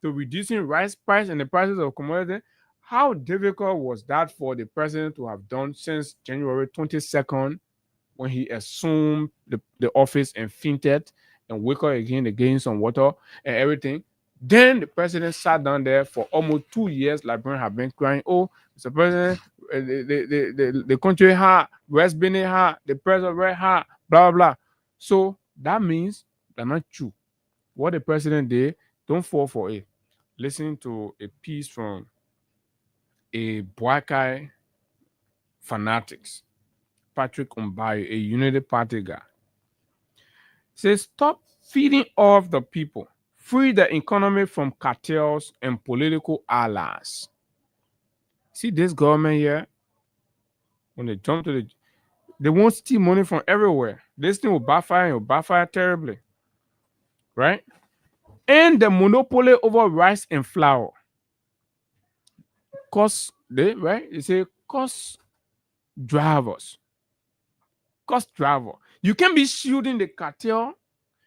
D: to reducing rice price and the prices of commodity, how difficult was that for the president to have done since January 22nd when he assumed the office and fainted and wake up again, again some water and everything? Then the president sat down there for almost 2 years. Librarians have been crying, "Oh, Mr. President, the country hard, West Benin hard, the president very hard, blah blah." So that means they're not true. What the president did, don't fall for it. Listen to a piece from a Boakai fanatics, Patrick Umbayo, a Unity Party guy. Says, stop feeding off the people. Free the economy from cartels and political allies. See this government here, when they jump to they won't steal money from everywhere. This thing will backfire and will backfire terribly. Right? And the monopoly over rice and flour. Cost, right? They say cost drivers. Cost driver. You can be shielding the cartel,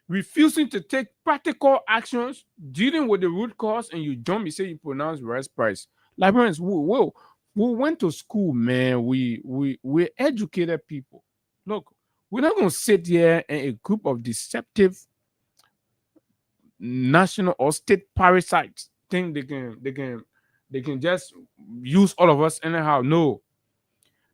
D: refusing to take practical actions, dealing with the root cause, and you jump, you say you pronounce rice price. Librarians, we went to school, man. We're educated people. Look, we're not going to sit here and a group of deceptive national or state parasites think they can just use all of us anyhow. No.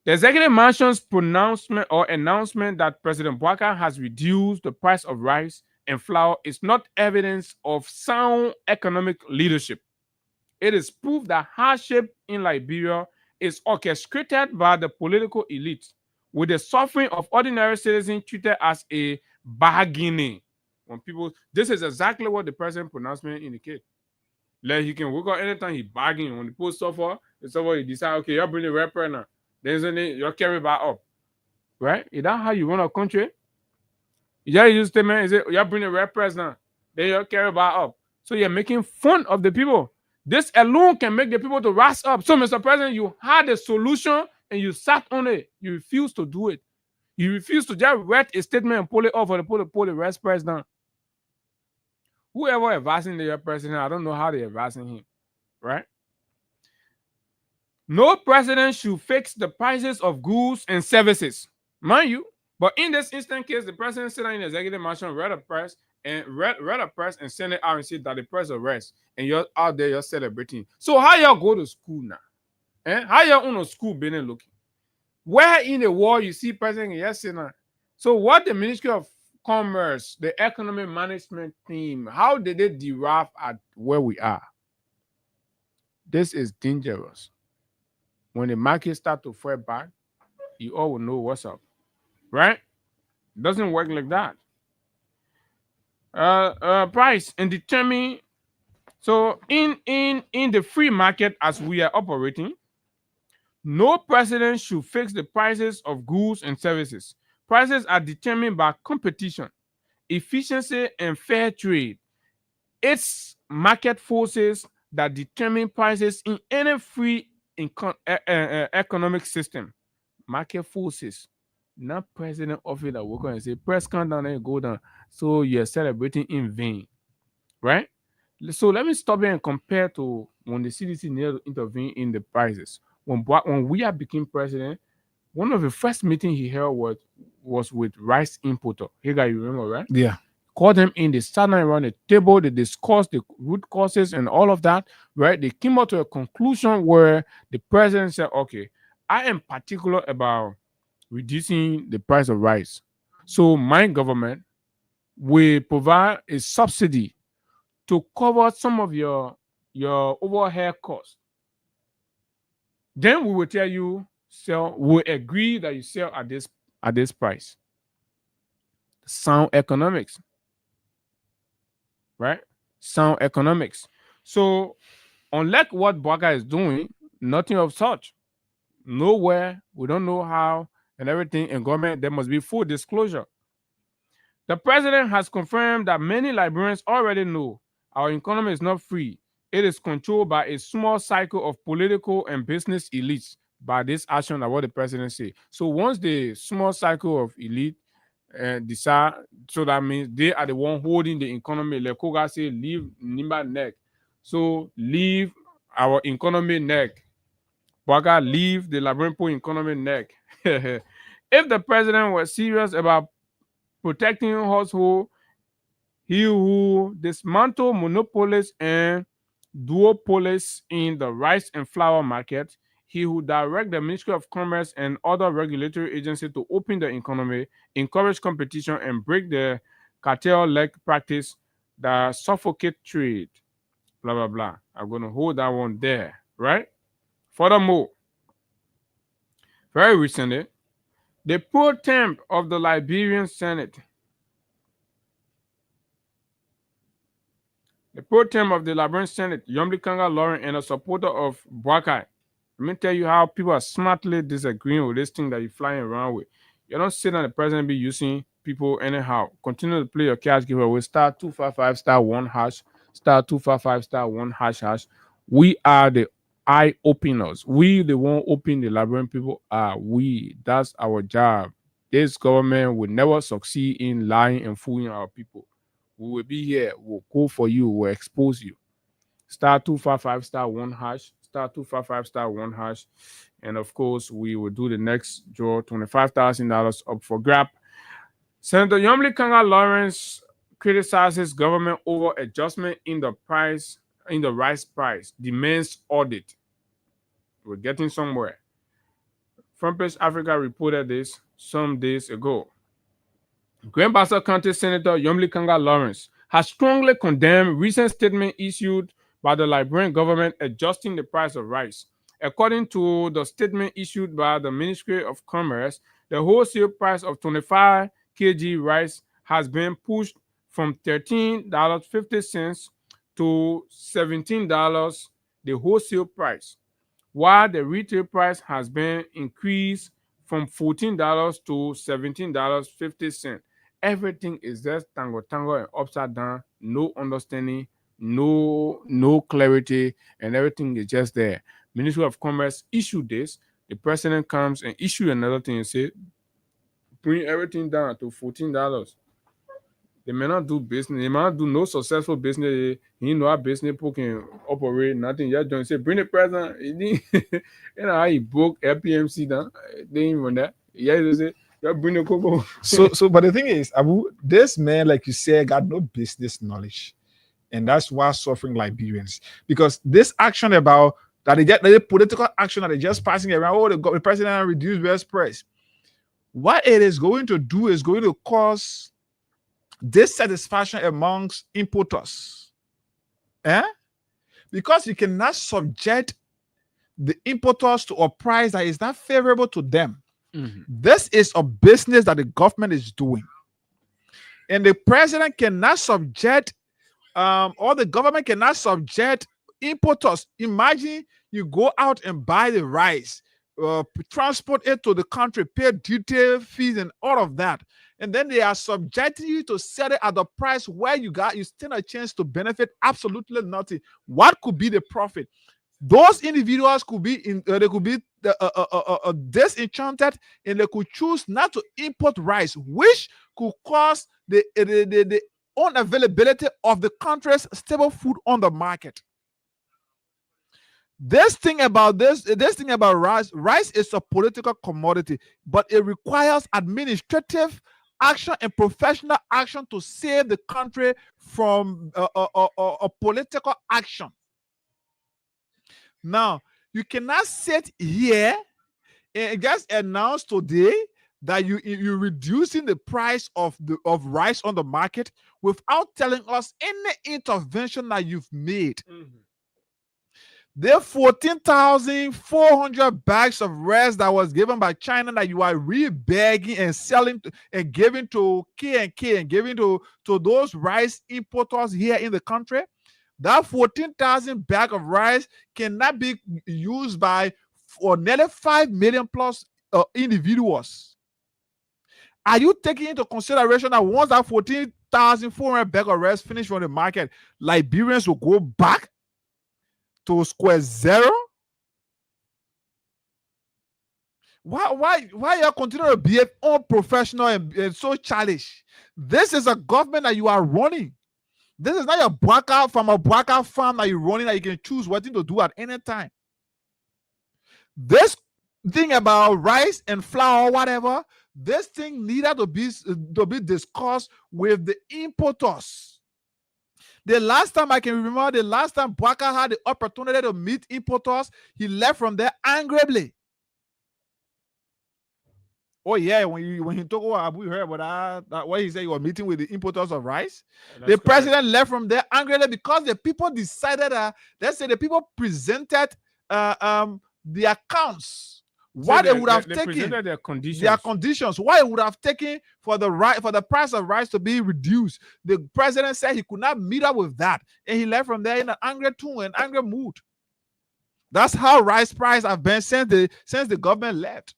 D: The executive mansion's pronouncement or announcement that President Bouaka has reduced the price of rice and flour is not evidence of sound economic leadership. It is proof that hardship in Liberia is orchestrated by the political elite, with the suffering of ordinary citizens treated as a bargaining. When people, this is exactly what the president's pronouncement indicates. Like he can wake up anytime he bargain. When the post suffer, he decide, okay, you're bringing red right now. Then you're carried back up. Right? Is that how you run a country? You just use statement, is it you're bringing red press now? Then you're carried back up. So you're making fun of the people. This alone can make the people to rise up. So, Mr. President, you had a solution and you sat on it. You refused to do it. You refused to just write a statement and pull it off or to pull the rest press down. Whoever advising the president, I don't know how they're advising him. Right? No president should fix the prices of goods and services. Mind you, but in this instant case, the president sitting in the executive mansion, read a press and send it out and say that the press arrest, and you're out there, you're celebrating. So how y'all go to school now? How y'all on a school been looking? Where in the world you see president yesterday? So what the Ministry of Commerce, the economic management team, how did they derive at where we are? This is dangerous. When the market start to fall back, you all will know what's up. Right? It doesn't work like that. Price and determine. So in the free market as we are operating, no president should fix the prices of goods and services. Prices are determined by competition, efficiency, and fair trade. It's market forces that determine prices in any free economic system. Market forces, not president office that work on and say press come down and go down. So you're celebrating in vain, right? So let me stop here and compare to when the CDC needed to intervene in the prices. When we became president, one of the first meetings he held was with rice importer. Here, guy, you remember, right?
E: Yeah.
D: Called them in, they sat down around the table, they discussed the root causes and all of that, right? They came out to a conclusion where the president said, okay, I am particular about reducing the price of rice. So my government will provide a subsidy to cover some of your overhead costs. Then we will tell you, we'll agree that you sell at this price. Sound economics. Right? Sound economics. So, unlike what Bouaka is doing, nothing of such. Nowhere, we don't know how, and everything in government, there must be full disclosure. The president has confirmed that many Liberians already know our economy is not free. It is controlled by a small cycle of political and business elites by this action of what the president said. So once the small cycle of elite decide So that means they are the one holding the economy. Like Koga say, leave Nimba neck. So leave our economy neck. Baga leave the Labrimpo economy neck. If the president was serious about protecting household, he who dismantle monopolies and duopolies in the rice and flour market, he who direct the Ministry of Commerce and other regulatory agencies to open the economy, encourage competition, and break the cartel-like practice that suffocate trade. Blah blah blah. I'm gonna hold that one there, right? Furthermore, very recently, the pro temp of the Liberian Senate, Yomli Kanga Lauren, and a supporter of Bwakai. Let me tell you how people are smartly disagreeing with this thing that you're flying around with. You don't sit on the president be using people anyhow. Continue to play your cash giveaway. Star 255 star 1 hash, star 255 star 1 hash hash. We are the eye openers. We the one open the Liberian people are we. That's our job. This government will never succeed in lying and fooling our people. We will be here. We'll go for you. We'll expose you. Star 255 star 1 hash, star 255 star 1 hash. And of course, we will do the next draw, $25,000 up for grab. Senator Yomli Kanga Lawrence criticizes government over adjustment in the rice price, demands audit. We're getting somewhere. Front Page Africa reported this some days ago. Grand Bassa County Senator Yomli Kanga Lawrence has strongly condemned recent statement issued by the Liberian government adjusting the price of rice. According to the statement issued by the Ministry of Commerce, the wholesale price of 25 kg rice has been pushed from $13.50 to $17, the wholesale price, while the retail price has been increased from $14 to $17.50. Everything is just tango and upside down, no understanding, no clarity, and everything is just there. Ministry of Commerce issued this. The president comes and issue another thing and say, bring everything down to $14. They may not do business. They might not do no successful business. You know how business people can operate. Nothing. Just don't say bring the president. You know how he broke LPMC down. They didn't even that. Yeah, they say you bring the cocoa.
E: But the thing is, Abu, this man, like you said, got no business knowledge, and that's why suffering Liberians. Because this action about that the political action that they just passing around. Oh, the president reduced West price. What it is going to do is going to cause dissatisfaction amongst importers. Because you cannot subject the importers to a price that is not favorable to them.
D: Mm-hmm.
E: This is a business that the government is doing. And the president cannot subject, or the government cannot subject importers. Imagine you go out and buy the rice, transport it to the country, pay duty fees and all of that. And then they are subjecting you to sell it at the price where you stand a chance to benefit absolutely nothing. What could be the profit? Those individuals could be disenchanted, and they could choose not to import rice, which could cause the unavailability of the country's staple food on the market. This thing about rice is a political commodity, but it requires administrative action and professional action to save the country from a political action. Now, you cannot sit here and just announce today that you're reducing the price of rice on the market without telling us any intervention that you've made.
D: Mm-hmm.
E: There are 14,400 bags of rice that was given by China that you are re-bagging and selling and giving to K&K and giving to those rice importers here in the country. That 14,000 bag of rice cannot be used by nearly 5 million plus individuals. Are you taking into consideration that once that 14,400 bag of rice finish from the market, Liberians will go back to square zero? Why you continue to behave unprofessional and so childish? This is a government that you are running. This is not your Bwaka farm that you're running that you can choose what thing to do at any time. This thing about rice and flour or whatever, this thing needed to be discussed with the importers. The last time I can remember, the last time Bwaka had the opportunity to meet importers, he left from there angrily. Oh yeah, when he talk about we heard about that what he said he was meeting with the importers of rice. The president left from there angrily because the people decided let's say the people presented the accounts. What they would have taken
D: their conditions.
E: Why it would have taken for the price of rice to be reduced. The president said he could not meet up with that, and he left from there in an angry tone and angry mood. That's how rice price have been since the government left.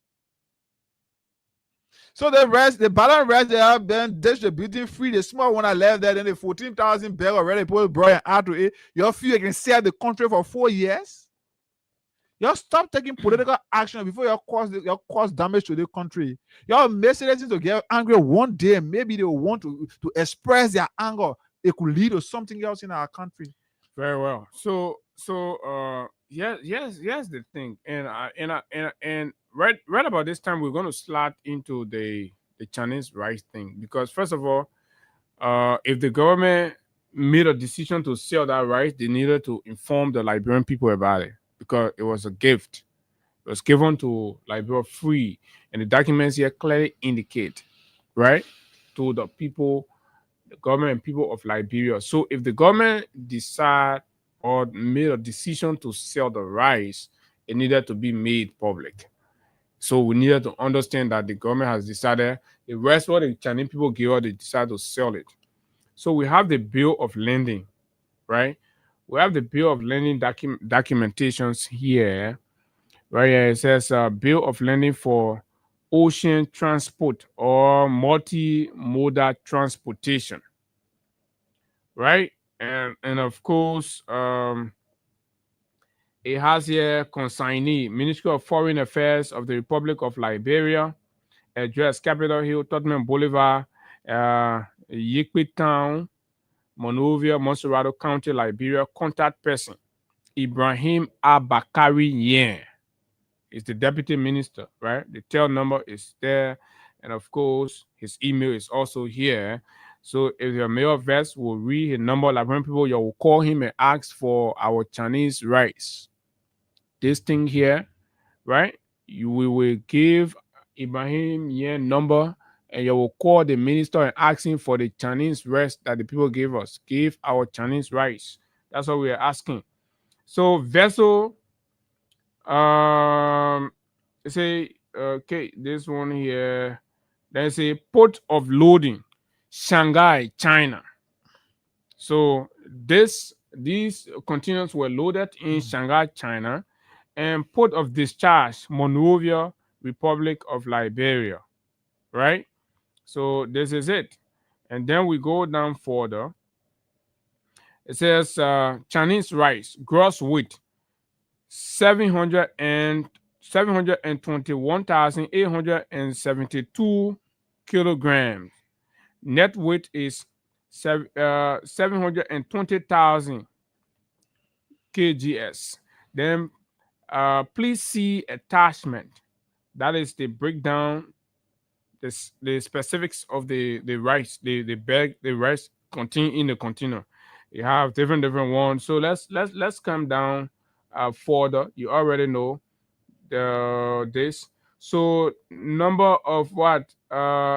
E: So the balance rest they have been distributing free. The small one I left there, then the 14,000 bag already put bro and add to it. You feel you can sell the country for 4 years. You stop taking political action before you cause damage to the country. You're making to get angry one day. Maybe they will want to express their anger. It could lead to something else in our country.
D: Very well. So yes, the thing, and right about this time we're going to slide into the Chinese rice thing, because first of all, if the government made a decision to sell that rice, they needed to inform the Liberian people about it, because it was a gift. It was given to Liberia free, and the documents here clearly indicate, right, to the people, the government and people of Liberia. So if the government decide or made a decision to sell the rice, it needed to be made public. So we needed to understand that the government has decided the rest what the Chinese people give us, they decide to sell it. So we have the bill of lending, right? We have the bill of lending documentations here, right? Here it says bill of lending for ocean transport or multimodal transportation, right? And of course, it has here consignee, Ministry of Foreign Affairs of the Republic of Liberia, address Capitol Hill, Tottenham Boulevard, Yikpi Town, Monrovia, Monserrado County, Liberia. Contact person, Ibrahim Abakari Yen is the deputy minister, right? The tel number is there. And of course, his email is also here. So if your mail vest will read his number, Liberian people, you will call him and ask for our Chinese rice. This thing here, right? We will give Ibrahim Yen number, and you will call the minister and ask him for the Chinese rice that the people gave us. Give our Chinese rice. That's what we are asking. So vessel, say okay, this one here. There's a port of loading, Shanghai, China. So these containers were loaded in Shanghai, China, and port of discharge, Monrovia, Republic of Liberia, right? So this is it. And then we go down further. It says Chinese rice, gross weight, 721,872 kilograms. Net weight is 720,000 kgs. Then please see attachment. That is the breakdown, the specifics of the rice, the bag, the rice contained in the container. You have different ones. So let's come down further. You already know this. So number of what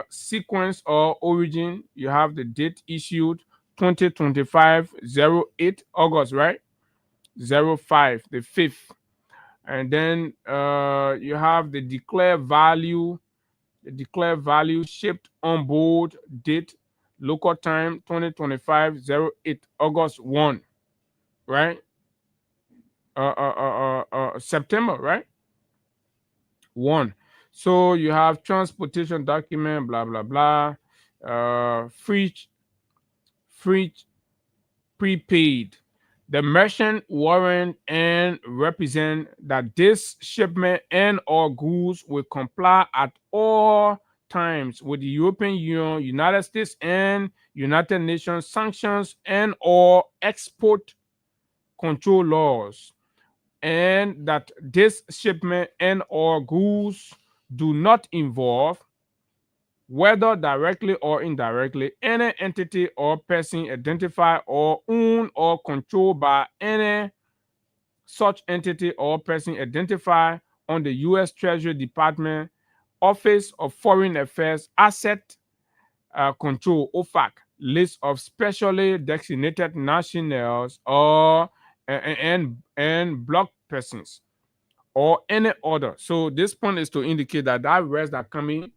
D: sequence or origin, you have the date issued 2025 08 August, right? 05, the 5th. And then you have the declared value shipped on board, date, local time 2025 08 August 1, right? September, right? 1. So you have transportation document, blah blah blah. Free prepaid. The merchant warrant and represent that this shipment and or goods will comply at all times with the European Union, United States, and United Nations sanctions and or export control laws, and that this shipment and or goods do not involve, whether directly or indirectly, any entity or person identified or owned or controlled by any such entity or person identified on the U.S. Treasury Department Office of Foreign Affairs Asset Control (OFAC) list of specially designated nationals or and block persons or any other. So this point is to indicate that arrests that coming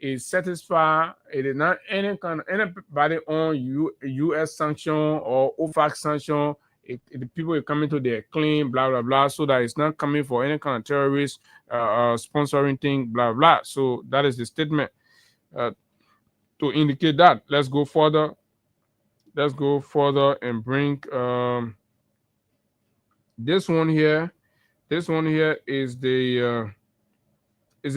D: is satisfied. It is not any kind of anybody on U.S. sanction or OFAC sanction. The people are coming to their claim, blah blah blah, so that it's not coming for any kind of terrorist sponsoring thing, blah blah. So that is the statement to indicate that. Let's go further. Let's go further and bring this one here. This one here is a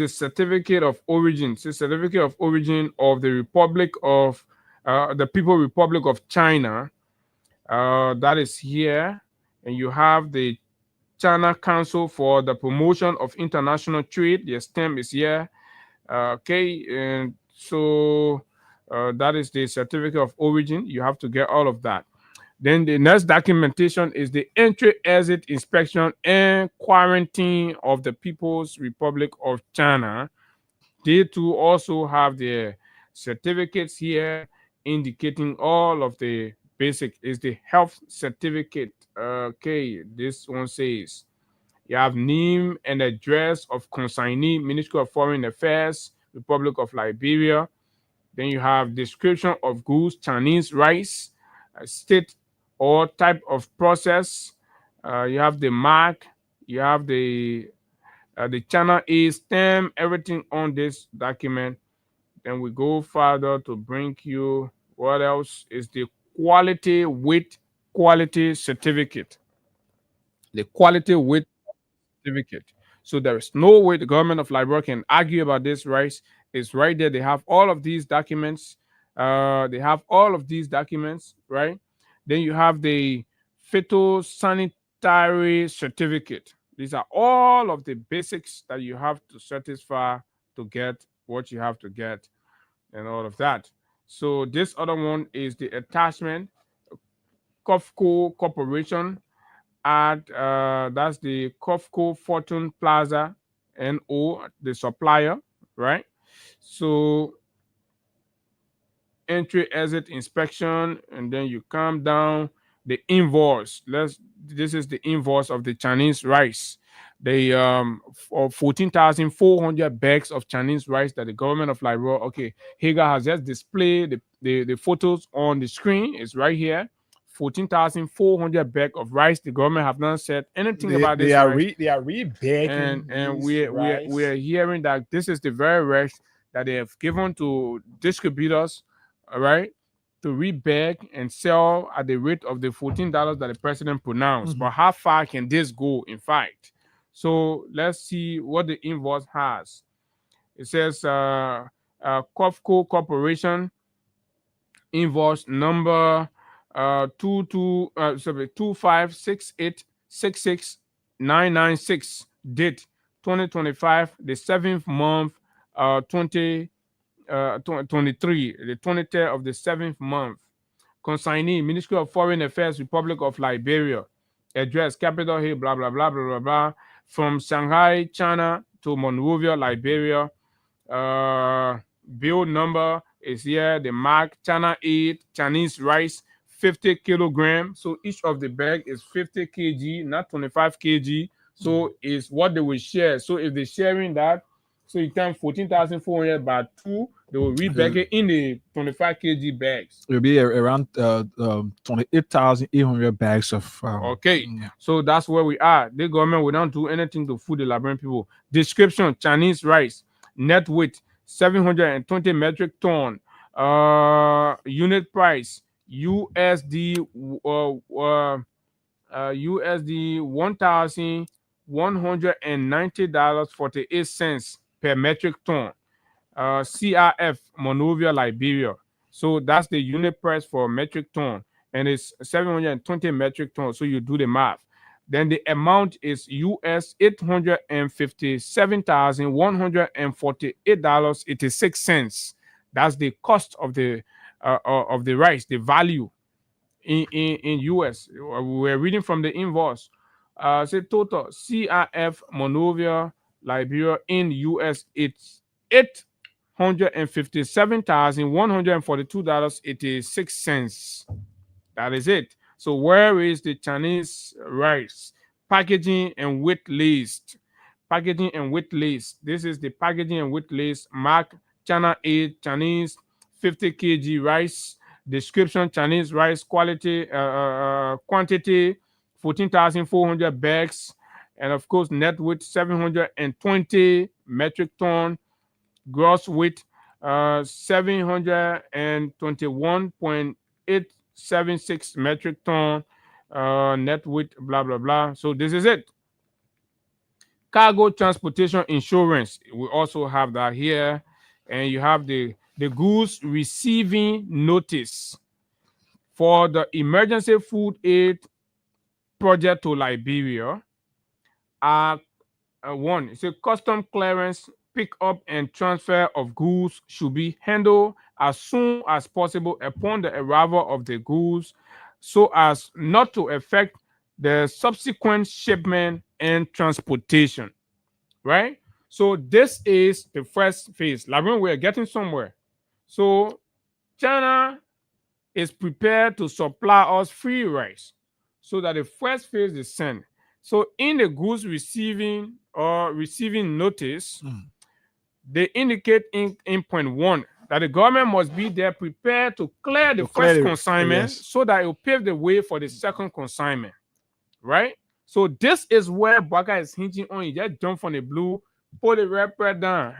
D: certificate of origin. It's a certificate of origin of the Republic of the People Republic of China. That is here, and you have the China Council for the Promotion of International Trade. The stamp is here. Okay, and so that is the certificate of origin. You have to get all of that. Then the next documentation is the entry, exit, inspection, and quarantine of the People's Republic of China. They too also have their certificates here indicating all of the basic. Is the health certificate. Okay, this one says you have name and address of consignee, Ministry of Foreign Affairs, Republic of Liberia. Then you have description of goods, Chinese rice, state or type of process. You have the mark. You have the China A stamp, everything on this document. Then we go further to bring you what else is the quality weight quality certificate. The quality weight certificate. So there is no way the government of Liberia can argue about this, right? It's right there. They have all of these documents. They have all of these documents, right? Then you have the phytosanitary certificate. These are all of the basics that you have to satisfy to get what you have to get and all of that. So this other one is the attachment, Cofco Corporation at that's the Cofco Fortune Plaza NO, the supplier, right? So entry, exit, inspection, and then you come down the invoice. This is the invoice of the Chinese rice. They for 14,400 bags of Chinese rice that the government of Liberia, okay, Hagar has just displayed the photos on the screen. It's right here. 14,400 bag of rice. The government have not said anything about this.
E: They are re-bagging
D: and we are hearing that this is the very rice that they have given to distributors, all right, to rebag and sell at the rate of the $14 that the president pronounced. But how far can this go, in fact? So let's see what the invoice has. It says Cofco Corporation invoice number 256866996, date 2025, the 7th month 2023, the 23rd of the 7th month. Consignee, Ministry of Foreign Affairs, Republic of Liberia. Address, Capitol Hill, blah blah blah blah blah blah, from Shanghai, China to Monrovia, Liberia. Bill number is here. The mark China 8 Chinese rice 50 kilogram. So each of the bag is 50 kg, not 25 kg. So is what they will share. So if they're sharing that, so you times 14,400 by 2, they will rebag it in the 25 kg bags.
E: It'll be around 28,800 bags of.
D: Okay, so that's where we are. The government will not do anything to food the Liberian people. Description: Chinese rice, net weight 720 metric ton. Unit price USD USD $1,190.48 per metric ton. CRF Monrovia, Liberia. So that's the unit price for metric ton, and it's 720 metric tons. So you do the math. Then the amount is US $857,148.86. That's the cost of the rice, the value in US. We're reading from the invoice. Say total CRF Monrovia, Liberia in US, it's $857,142.86. That is it. So where is the Chinese rice? Packaging and weight list. Packaging and weight list. This is the packaging and weight list. Mark China 8 Chinese 50 kg rice. Description: Chinese rice quality, quantity 14,400 bags, and of course net weight 720 metric ton. Gross weight 721.876 metric ton. Net weight blah blah blah. So this is it. Cargo transportation insurance, we also have that here, and you have the goods receiving notice for the emergency food aid project to Liberia. One, it's a custom clearance, pick up and transfer of goods should be handled as soon as possible upon the arrival of the goods, so as not to affect the subsequent shipment and transportation. Right? So this is the first phase. Like we're getting somewhere. So China is prepared to supply us free rice, so that the first phase is sent. So in the goods receiving notice, they indicate in point 1 that the government must be there prepared to clear the first consignment, so that it will pave the way for the second consignment. Right? So this is where Baka is hinging on. You just jump from the blue, pull the red bread down.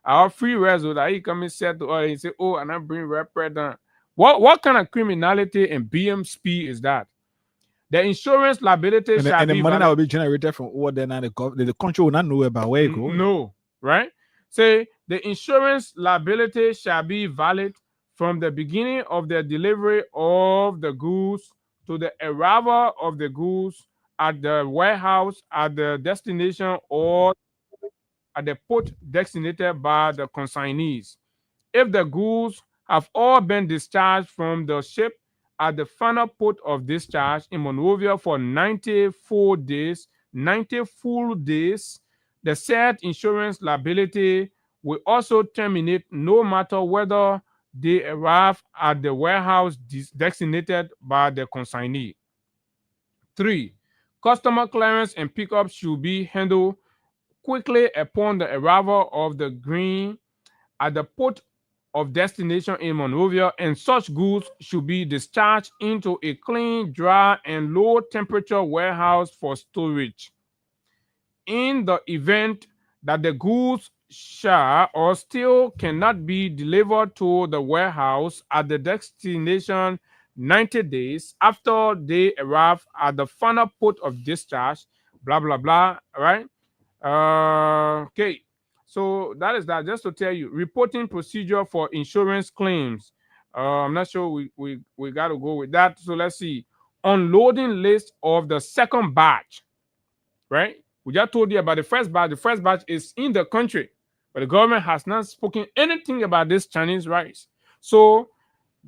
D: Our free reso that he come and said to us, he say, oh, and I bring red bread down. What kind of criminality and BMSP is that? The insurance liability
E: and the money that will be generated from all that, the country will not know about where it goes.
D: No, right? Say the insurance liability shall be valid from the beginning of the delivery of the goods to the arrival of the goods at the warehouse, at the destination, or at the port designated by the consignees. If the goods have all been discharged from the ship at the final port of discharge in Monrovia for 94 days, 90 full days, the said insurance liability will also terminate no matter whether they arrive at the warehouse designated by the consignee. 3. Customer clearance and pickup should be handled quickly upon the arrival of the grain at the port of destination in Monrovia, and such goods should be discharged into a clean, dry, and low temperature warehouse for storage. In the event that the goods shall or still cannot be delivered to the warehouse at the destination 90 days after they arrive at the final port of discharge, blah blah blah, right? Okay, so that is that. Just to tell you, reporting procedure for insurance claims. I'm not sure we got to go with that. So let's see. Unloading list of the second batch, right? We just told you about the first batch. The first batch is in the country, but the government has not spoken anything about this Chinese rice. So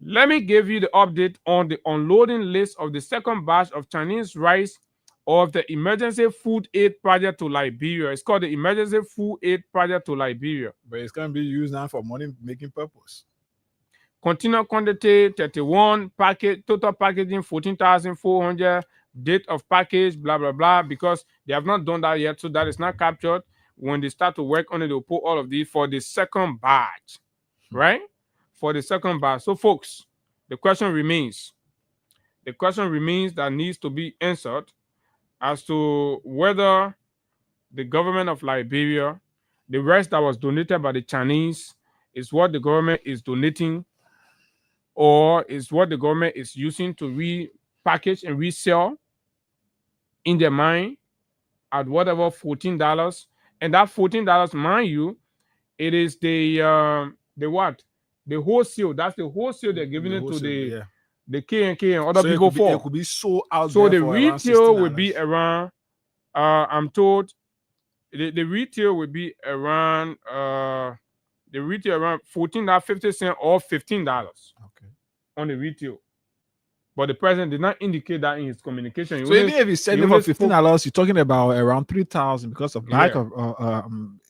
D: let me give you the update on the unloading list of the second batch of Chinese rice of the Emergency Food Aid Project to Liberia. It's called the Emergency Food Aid Project to Liberia.
E: But it's going to be used now for money-making purpose.
D: Container quantity 31, package total packaging 14,400, date of package, blah blah blah, because they have not done that yet, so that is not captured. When they start to work on it, they'll put all of these for the second batch, right? For the second batch. So folks, the question remains that needs to be answered as to whether the government of Liberia, the rice that was donated by the Chinese, is what the government is donating, or is what the government is using to package and resell in their mind at whatever $14. And that $14, mind you, it is the what? The wholesale. That's the wholesale they're giving it to the K&K and other
E: So
D: people
E: it could be sold out
D: So
E: there
D: the
E: for around
D: retail
E: $16.
D: will be around, I'm told, the retail will be around, the retail around $14.50 or $15 on the retail. But the president did not indicate that in his communication.
E: So even if he said it for $15, you're talking about around 3,000 because of lack of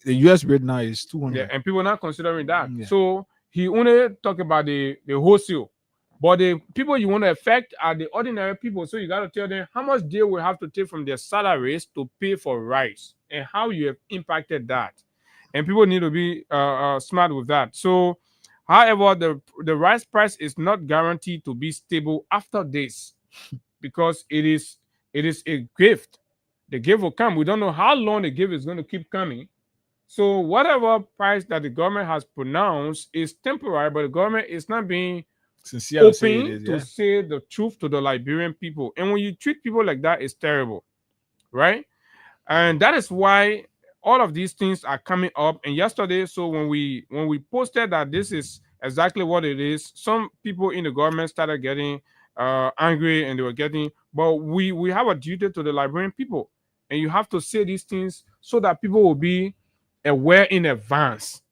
E: the US rate now is 200.
D: Yeah, and people are not considering that. So he only talked about the wholesale. But the people you want to affect are the ordinary people. So you got to tell them how much they will have to take from their salaries to pay for rice and how you have impacted that. And people need to be smart with that. So, however, the rice price is not guaranteed to be stable after this because it is a gift. The gift will come. We don't know how long the gift is going to keep coming. So whatever price that the government has pronounced is temporary, but the government is not being
E: sincere
D: open to say the truth to the Liberian people. And when you treat people like that, it's terrible, right? And that is why all of these things are coming up. And yesterday, so when we posted that this is exactly what it is, some people in the government started getting angry, and they were getting. But we have a duty to the Liberian people, and you have to say these things so that people will be aware in advance.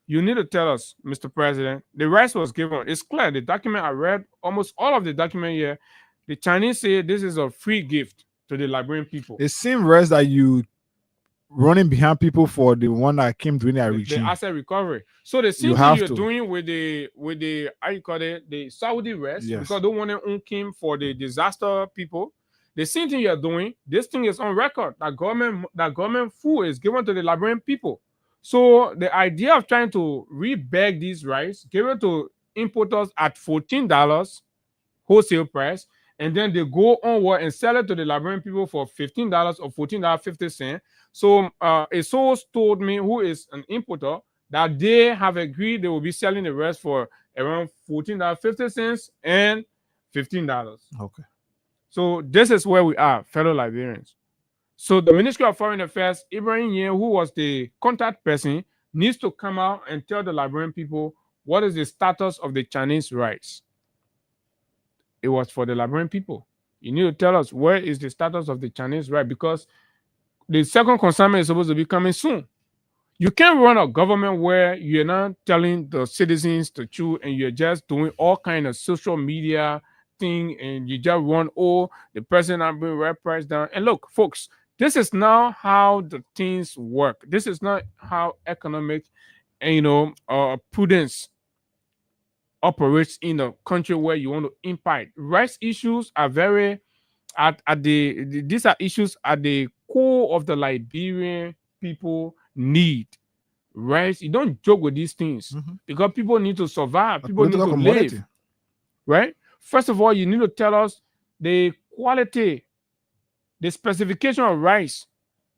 D: You need to tell us, Mr. President, the rice was given. It's clear. The document I read, almost all of the document here, the Chinese say this is a free gift to the Liberian people.
E: The same rice that you running behind people for the one that came during their regime.
D: The asset recovery. So the same thing you're doing with the how you call it, the Saudi rice, because they want to came for the disaster people. The same thing you're doing, this thing is on record. That government food is given to the Liberian people. So the idea of trying to rebag these rice, give it to importers at $14 wholesale price, and then they go onward and sell it to the Liberian people for $15 or $14.50. So a source told me, who is an importer, that they have agreed they will be selling the rest for around $14.50 and $15.
E: Okay.
D: So this is where we are, fellow Liberians. So the Ministry of Foreign Affairs, Ibrahim Yen, who was the contact person, needs to come out and tell the Liberian people what is the status of the Chinese rice. It was for the Liberian people. You need to tell us where is the status of the Chinese rice, because the second consignment is supposed to be coming soon. You can't run a government where you're not telling the citizens the truth and you're just doing all kind of social media thing, and you just run, the president not bring rice price down. And look, folks, this is not how the things work. This is not how economic and prudence operates in a country where you want to impact. Rights issues are very these are issues at the core of the Liberian people need. Rights, you don't joke with these things because people need to survive. People need to live. Right? First of all, you need to tell us the quality, the specification of rice.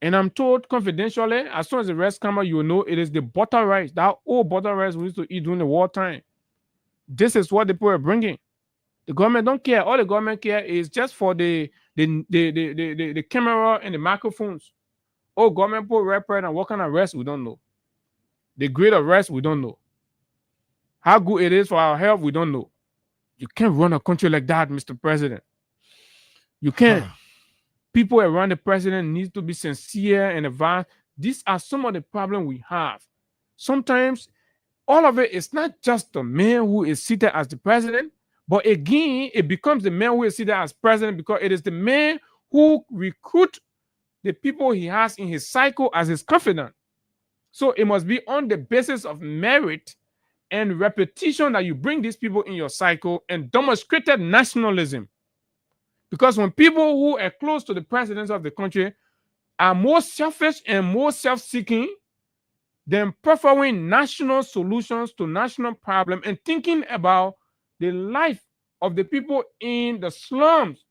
D: And I'm told confidentially, as soon as the rice comes out, you will know it is the butter rice, that old butter rice we used to eat during the wartime. This is what the people are bringing. The government don't care. All the government care is just for the camera and the microphones. Government put red bread and what kind of rice, we don't know. The grade of rice, we don't know. How good it is for our health, we don't know. You can't run a country like that, Mr. President. You can't. People around the president need to be sincere and advanced. These are some of the problems we have. Sometimes all of it is not just the man who is seated as the president, but again, it becomes the man who is seated as president because it is the man who recruits the people he has in his cycle as his confidant. So it must be on the basis of merit and repetition that you bring these people in your cycle and demonstrated nationalism. Because when people who are close to the presidents of the country are more selfish and more self-seeking than preferring national solutions to national problems and thinking about the life of the people in the slums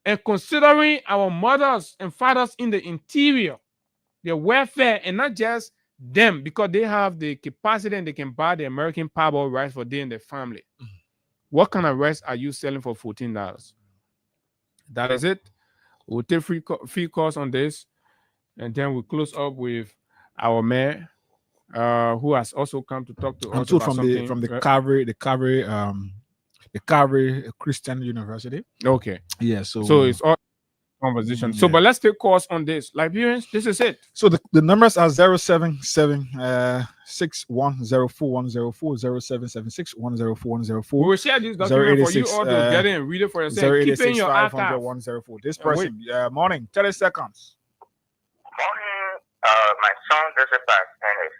D: and considering our mothers and fathers in the interior, their welfare, and not just them because they have the capacity and they can buy the American Powerball rice for them and their family. What kind of rice are you selling for $14? That is it. We'll take free calls on this, and then we'll close up with our mayor, who has also come to talk to
E: I'm
D: us
E: too
D: about
E: from
D: something.
E: the Calvary Christian University.
D: Okay.
E: Yeah,
D: So it's all conversation. So, but let's take calls on this. Liberians, this is it.
E: So the numbers are 077 6104 0776
D: We will share this document for you all to get in and read it for yourself. Keep it in your archive.
E: 104. This person, morning, 30 seconds.
I: Morning, my son, this is Pastor.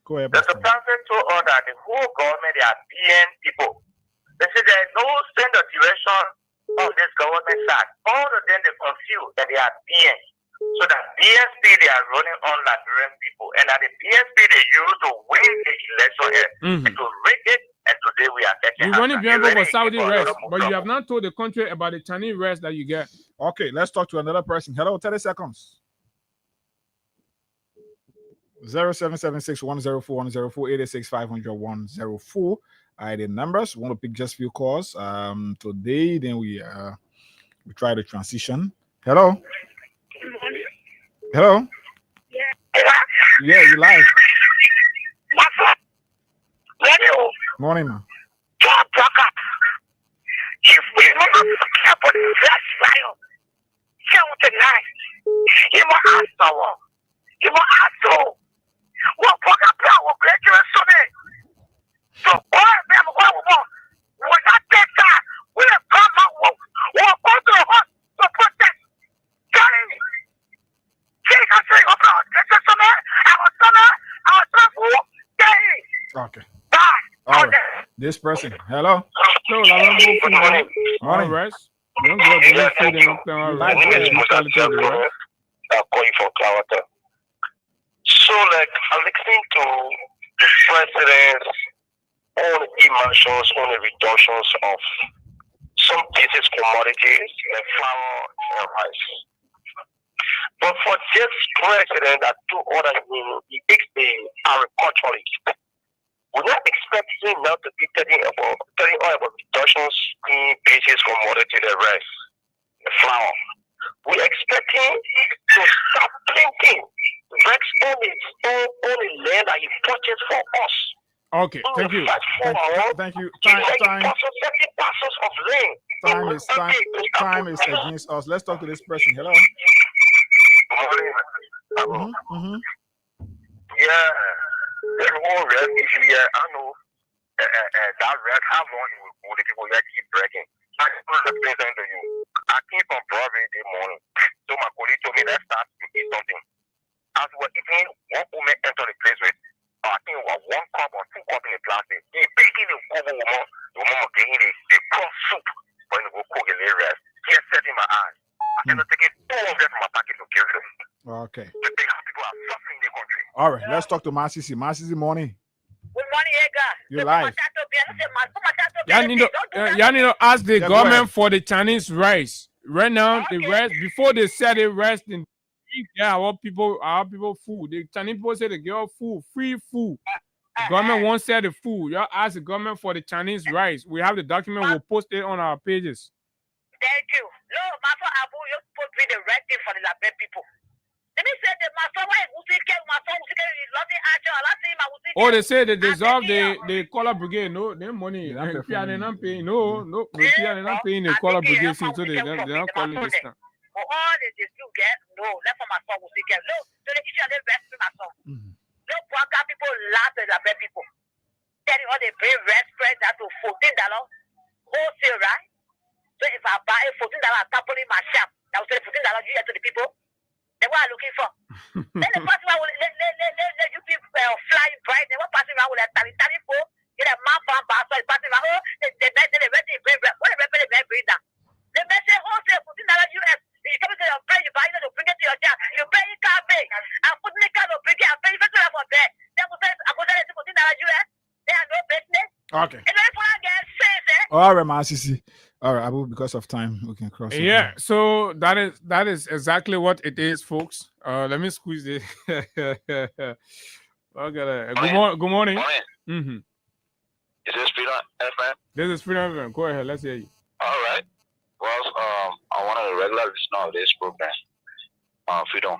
E: Go ahead,
I: The
E: Pastor.
I: prophet told us that the whole government, they are being people. They say there is no standard direction on this government side. All of them, they confused that they are being. So that BSP, they are running on Liberian people. And that the BSP, they use to win the election and to rig it. And today we are taking
D: You're running behind for Saudi rest, but you have not told the country about the Chinese rest that you get.
E: Okay, let's talk to another person. Hello, 30 seconds. 0776-104-104-886-500-104. The numbers. We want to pick just few calls. Today, then we try to transition. Hello. Hello. Yeah, you live. Morning, man.
I: If we not care for the first fire, tonight, you will ask our, you will ask all. What power graduate something? So all them who will not take that, will come out, will go to the house to protest. Telling me, take a thing of God, get the summer, our fool,
E: Okay. All right. This person. Hello.
D: So, good morning.
E: Morning.
D: Rest. Don't go to the food and
I: going for Clarity. So, like, I'm listening to the president's own emotions, on the reductions of some basic commodities like flour and rice. But for this president that do other things, he takes the agriculturalist. We're not expecting now to be telling about reductions in basic commodity, the rice, the flour. We're expecting to stop planting Rex on the land that he purchased for us.
D: Okay, thank you.
E: Thank you. Time is against us. Let's talk to this person. Hello.
I: Yeah. There's more red issue here. I know that red, how long will the people that keep breaking? I just explain something to you. I came from Broadway this morning. So my colleague told me, let's start to eat something. As we were eating, one woman entered the place with, I think, 1 cup or 2 cups in the plastic. He's baking the woman. The woman was getting the corn soup when we go cook in the rest. He set in my eyes. I ended up taking 2 of them from my pocket to give them.
E: Okay.
I: To take how people are suffering in the country.
E: All right, let's talk to Masisi. Masisi, morning.
I: Good morning, Edgar.
E: You're live.
D: Y'all need to ask the government for the Chinese rice. Right now, the rice, before they said the rice, our people food. The Chinese people say they get food, free food. The government won't sell the food. Y'all ask the government for the Chinese rice. We have the document. We'll post it on our pages.
I: Thank you. No, Master Abu, you're supposed to be the right thing for the Label people. Let me say the Master
D: Oh, they say they dissolve the color brigade. No, their money. They're not paying. No, they're not paying the color brigade. So they're not calling this now.
I: For all the you get, no, let for my son will get. No, so the issue they rest to my son. No, Blanca people laugh at the people. Tell you all they pay rest spread that to $14 wholesale, right? So if I buy $14 couple in my shop, that will say $14 you get to the people. They were looking for. Then the person will let you people flying bright. They were passing around with a 34. Get a man from Bassa, passing around. They ready to bring back. What the they bring down? They may say wholesale $14 US. You come to your friend, you buy it, you bring it to your job. You pay it, can't pay. I'm putting the car, bring it, I'm paying for that. Then we say, I'm going to $14 US. They have no business.
E: Okay.
I: And then for again, say,
E: all right, Masisi. All right, Abu, because of time, we can cross.
D: Yeah, so that is exactly what it is, folks. Let me squeeze it. Good morning. Mm-hmm.
I: Is this Freedom FM?
D: This is Freedom FM. Go ahead, let's hear you.
I: All right. Well, I wanted to
J: regular listener of this program, freedom.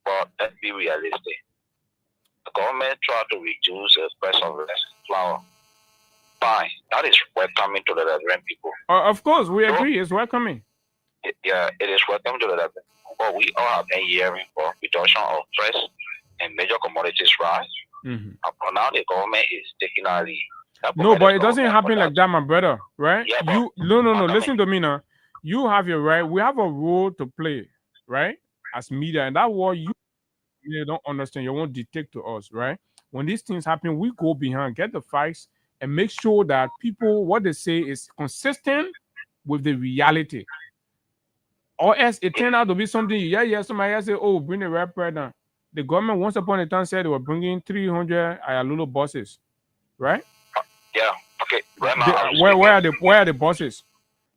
J: But let's be realistic. The government try to reduce the price of flour. Fine, that is welcoming to the Liberian people.
D: Of course, we agree. It's welcoming.
J: Yeah, it is welcome to the Liberian people. But we all have been hearing for reduction of price and major commodities rise.
D: Mm-hmm.
J: And now the government is taking a lead.
D: No, but it doesn't happen like that, my brother. Right?
J: Yeah,
D: no. Listen to me now. You have your right. We have a role to play, right? As media, and that what you don't understand. You won't dictate to us, right? When these things happen, we go behind, get the facts, and make sure that people what they say is consistent with the reality. Or else it turned out to be something. Somebody else say, "Oh, bring the rapper down." The government once upon a time said they were bringing 300 little buses, right?
J: Yeah. Okay. Right now,
D: where are the buses?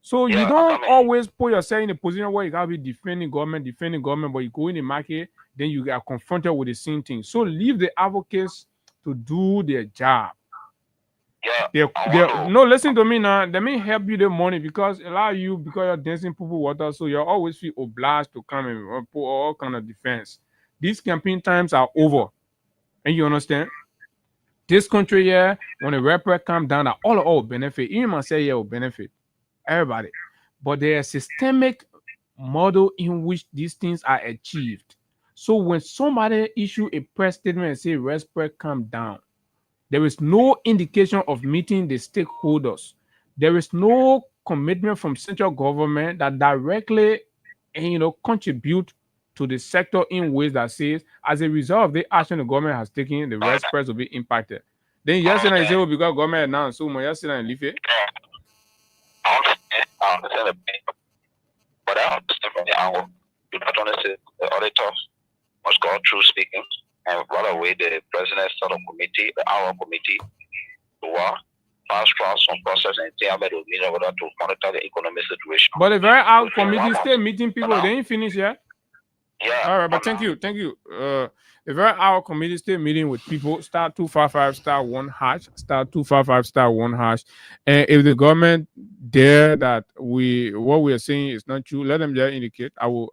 D: So you don't always put yourself in a position where you gotta be defending government, but you go in the market, then you get confronted with the same thing. So leave the advocates to do their job. No, listen to me now. Let me help you the money because a lot of you, because you're dancing poo water, so you always feel obliged to come and put all kind of defense. These campaign times are over. And you understand? This country here, when the rapper come down, that all benefit. Even myself here will benefit. Everybody. But there's a systemic model in which these things are achieved. So when somebody issue a press statement and say respect come down, there is no indication of meeting the stakeholders. There is no commitment from central government that directly contribute to the sector in ways that says, as a result of the action the government has taken, the rest price will be impacted. Then yesterday, say, because government announced, so yesterday and leave it.
J: I understand the pain, but I understand from the angle. You not only say the auditors must go through speaking, and right away the president sort of committee, our committee, to fast track some process and see how to monitor the economic situation.
D: But the very our committee still meeting people, they ain't finished yet.
J: Yeah.
D: All right, but thank you. The very our committee still meeting with people. Star 255 star 1 hash, star 255 star 1 hash. And if the government dare that what we are saying is not true, let them just indicate. I will.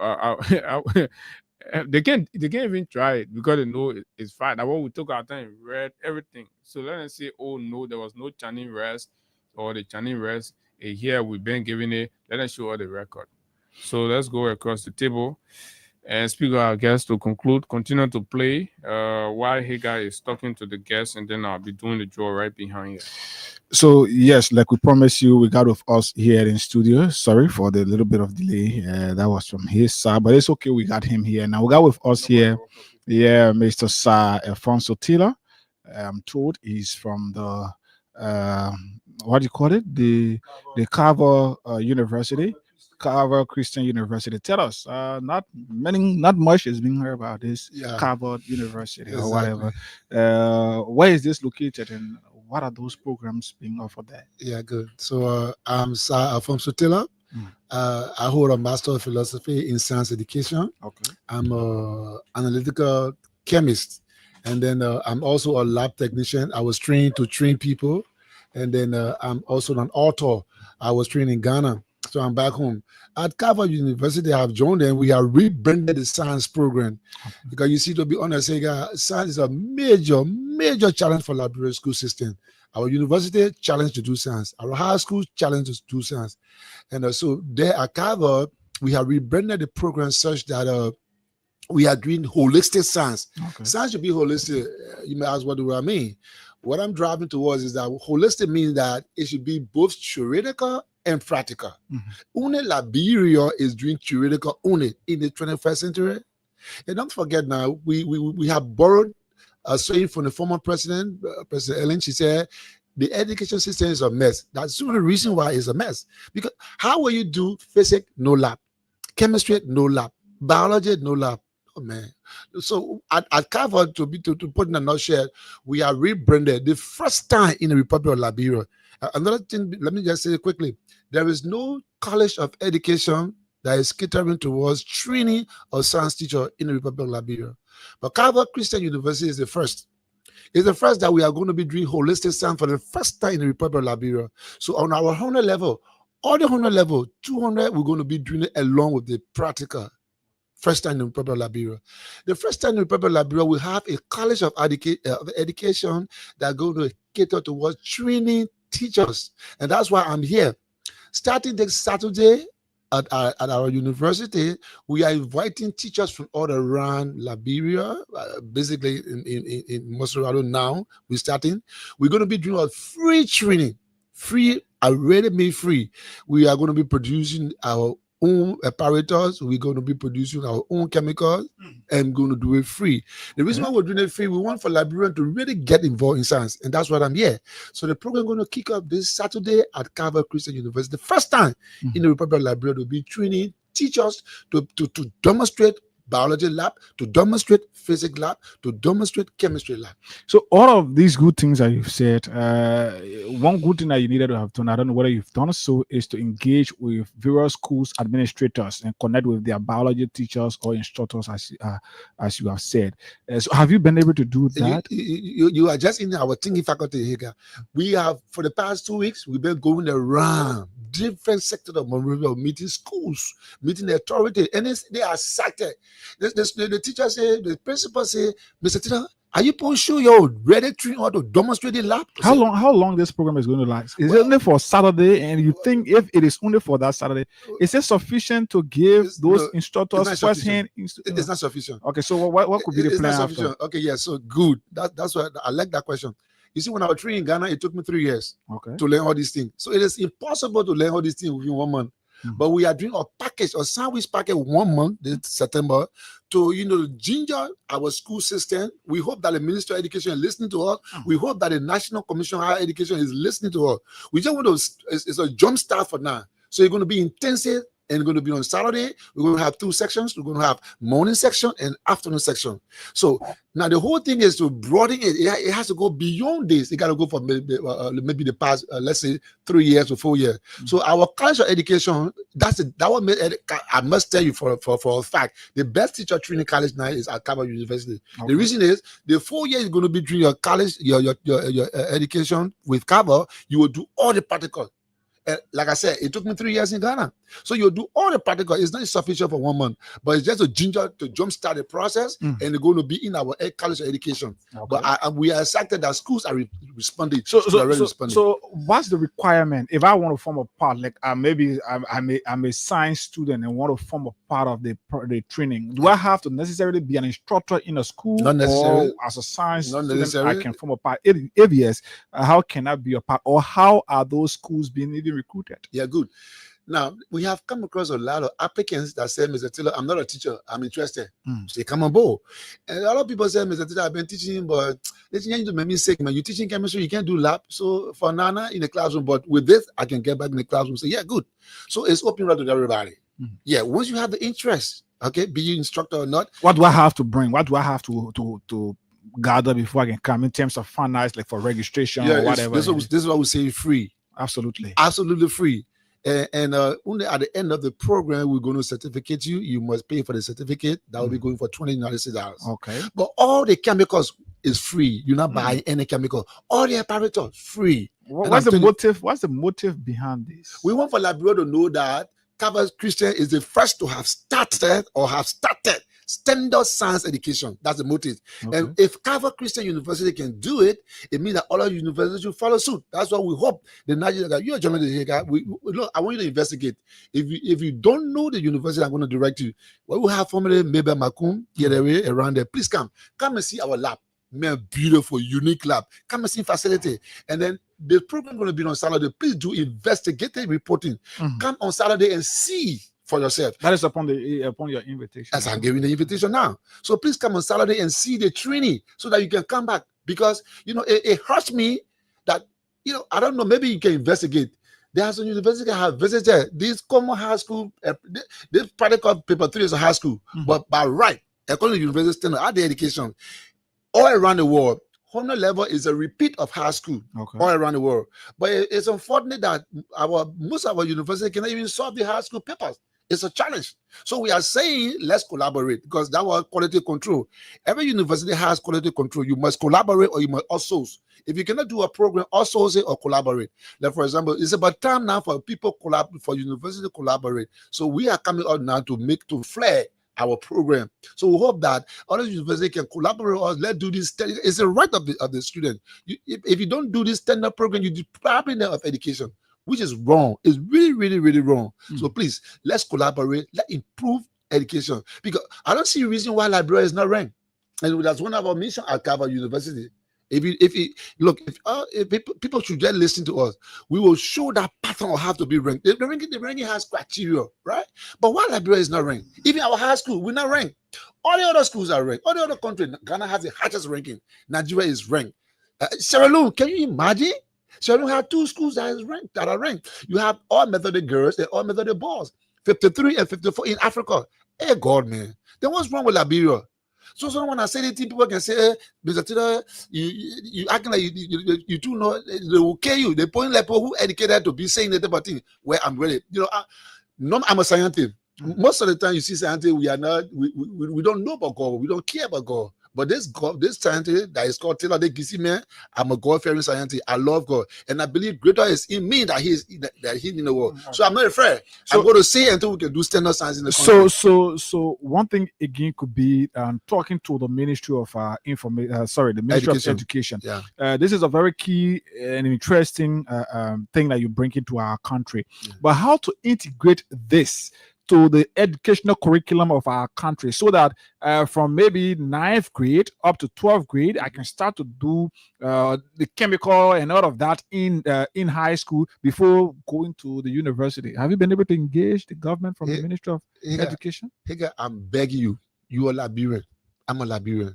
D: They can't even try it because they know it's fine. That when we took our time, read everything. So let them say, oh no, there was no Channing rest or the Channing rest. Here we've been giving it. Let them show all the record. So let's go across the table. And speak our guest to conclude, continue to play while Hagar is talking to the guests, and then I'll be doing the draw right behind you.
E: So, yes, like we promised you, we got with us here in studio. Sorry for the little bit of delay. That was from his side, but it's okay. We got him here. Now, we got with us here, Mr. Sir Alfonso Tiller. I'm told he's from the, what do you call it? The Carver University. Carver Christian University. Tell us, not much is being heard about this Carver University or whatever. Where is this located and what are those programs being offered there?
K: Yeah, good. So I'm Sir Alfonso Tiller. I hold a Master of Philosophy in Science Education.
E: Okay.
K: I'm an analytical chemist, and then I'm also a lab technician. I was trained to train people, and then I'm also an author. I was trained in Ghana. So I'm back home. At Carver University, I've joined them. We have rebranded the science program. Because you see, to be honest, science is a major challenge for Liberia school system. Our university challenged to do science. Our high school challenged to do science. And so there at Carver, we have rebranded the program such that we are doing holistic science. Okay. Science should be holistic. You may ask, what do I mean? What I'm driving towards is that holistic means that it should be both theoretical and practical. Only Liberia is doing theoretical only in the 21st century. And don't forget now, we have borrowed a saying from the former president, President Ellen. She said, the education system is a mess. That's the reason why it's a mess. Because how will you do physics? No lab. Chemistry? No lab. Biology? No lab. Oh, man. So at Carver, to put in a nutshell, we are rebranded the first time in the Republic of Liberia. Another thing, let me just say it quickly. There is no college of education that is catering towards training of science teacher in the Republic of Liberia. But Carver Christian University is the first. It's the first that we are going to be doing holistic science for the first time in the Republic of Liberia. So on our honor level, All the 100 level, 200, we're going to be doing it along with the practical. First time in Republic of Liberia. The first time in Republic of Liberia, we have a college of education that going to cater towards training teachers. And that's why I'm here. Starting next Saturday at our university, we are inviting teachers from all around Liberia, basically in Mosurado now. We're starting. We're going to be doing a free training. Free, already made free. We are going to be producing our own apparatus. We're going to be producing our own chemicals and going to do it free. The reason why we're doing it free, we want for Liberians to really get involved in science, and that's what I'm here. So the program is going to kick off this Saturday at Calvary Christian University. The first time in the Republic of Liberia to be training teachers to demonstrate biology lab, to demonstrate physics lab, to demonstrate chemistry lab.
E: So all of these good things that you've said, one good thing that you needed to have done, I don't know whether you've done so, is to engage with various schools administrators and connect with their biology teachers or instructors, as you have said. So have you been able to do that?
K: You are just in our thinking faculty here. We have, for the past 2 weeks, we've been going around different sectors of Monrovia, meeting schools, meeting the authority, and they are excited. The teacher say, the principal say, Mr. Tina, are you sure you're ready to demonstrate the lab?
E: How long this program is going to last? Is it only for Saturday? And you think if it is only for that Saturday, is it sufficient to give those instructors first hand?
K: It's not sufficient.
E: Okay, so what could be the plan after?
K: Okay, yeah, so good. That's why I like that question. You see, when I was training in Ghana, it took me 3 years to learn all these things. So it is impossible to learn all these things within 1 month. But we are doing a package, a sandwich package 1 month this September to ginger our school system. We hope that the Ministry of Education is listening to us. We hope that the National Commission on Higher Education is listening to us. We just want to, it's a jump start for now. So it's going to be intensive and going to be on Saturday. We're going to have 2 sections. We're going to have morning section and afternoon section. So now the whole thing is to broaden it. It has to go beyond this. It got to go for maybe the past, let's say, 3 years or 4 years. So our college of education, that what made it, I must tell you for a fact, the best teacher training college now is at Calvary University. The reason is the 4 years you're going to be doing your college, your education with Calvary, you will do all the practical. Like I said, it took me 3 years in Ghana. So you do all the practical. It's not sufficient for 1 month, but it's just a ginger to jumpstart the process, and they're going to be in our college education. But we are excited that schools are responding. So
E: what's the requirement if I want to form a part? Like maybe I'm a science student and want to form a part of the training. Do I have to necessarily be an instructor in a school?
K: Not necessarily.
E: Or as a science student, I can form a part. If yes, how can I be a part? Or how are those schools being recruited?
K: Yeah, good. Now, we have come across a lot of applicants that say, Mr. Taylor, I'm not a teacher, I'm interested. So they come on board. And a lot of people say, Mr. Taylor, I've been teaching, but let's change to make me sick, man. You're teaching chemistry, you can't do lab. So for Nana in the classroom, but with this, I can get back in the classroom and say, yeah, good. So it's open right to everybody. Yeah, once you have the interest, okay, be you instructor or not.
E: What do I have to bring? What do I have to gather before I can come in terms of finance, like for registration or whatever?
K: This is what we say free. Absolutely free. And only at the end of the program, we're going to certificate you. You must pay for the certificate. That will be going for $20.
E: Okay.
K: But all the chemicals is free. You're not buying any chemical. All the apparatus free.
E: What's the motive? What's the motive behind this?
K: We want for Liberia to know that Calvary Christian is the first to have started standard science education. That's the motive. Okay. And if Calvary Christian University can do it, it means that other universities will follow suit. That's what we hope. The Nigeria, you're a journalist here, guy. Look, I want you to investigate. If you don't know the university, I'm going to direct you. We will have formerly Mabel Makum get away around there. Please come and see our lab. Man, beautiful, unique lab. Come and see facility. And then the program going to be on Saturday. Please do investigative reporting. Come on Saturday and see for yourself.
E: That is upon your invitation.
K: As I'm giving the invitation now. So please come on Saturday and see the training so that you can come back. Because, it hurts me that, I don't know, maybe you can investigate. There's some university I have visited. This common high school, this practical paper 3 is a high school. But by right, according to university standard, at the education, all around the world, 100 level is a repeat of high school all around the world. But it's unfortunate that most of our universities cannot even solve the high school papers. It's a challenge. So we are saying, let's collaborate, because that was quality control. Every university has quality control. You must collaborate or you must outsource. If you cannot do a program, associate or collaborate. Like for example, it's about time now for people for university to collaborate. So we are coming out now to flare our program. So we hope that other universities can collaborate with us. Let's do this. It's a right of the student. If you don't do this standard program, you deprive them of education, which is wrong. It's really, really, really wrong. So please, let's collaborate. Let's improve education, because I don't see a reason why library is not ranked. And that's one of our missions at Harvard University. If people should just listen to us, we will show that pattern will have to be ranked. The ranking has criteria, right? But why library is not ranked? Even our high school, we're not ranked. All the other schools are ranked. All the other countries, Ghana has the highest ranking. Nigeria is ranked. Sierra Leone, can you imagine? Sierra Leone have 2 schools that are ranked. You have all Methodist girls and all Methodist boys, 53 and 54 in Africa. Hey God, man. Then what's wrong with Liberia? So when I say anything, people can say, hey, Mr. Tito, you acting like you do know, they will kill you. They point like people who educated to be saying that about thing where I'm ready. I'm a scientist. Most of the time you see scientists, we don't know about God. We don't care about God. But this scientist that is called Taylor de Gisi, man, I'm a God-fearing scientist. I love God. And I believe greater is in me that he's in the world. So I'm not afraid. So, I'm going to say until we can do standard science in the country.
E: So one thing again could be talking to the Ministry of the Ministry of Education.
K: Yeah.
E: This is a very key and interesting thing that you bring into our country. Yeah. But how to integrate this to the educational curriculum of our country, so that from maybe 9th grade up to 12th grade, I can start to do the chemical and all of that in high school before going to the university. Have you been able to engage the government from the Ministry of Education?
K: I'm begging you. You are Liberian. I'm a Liberian.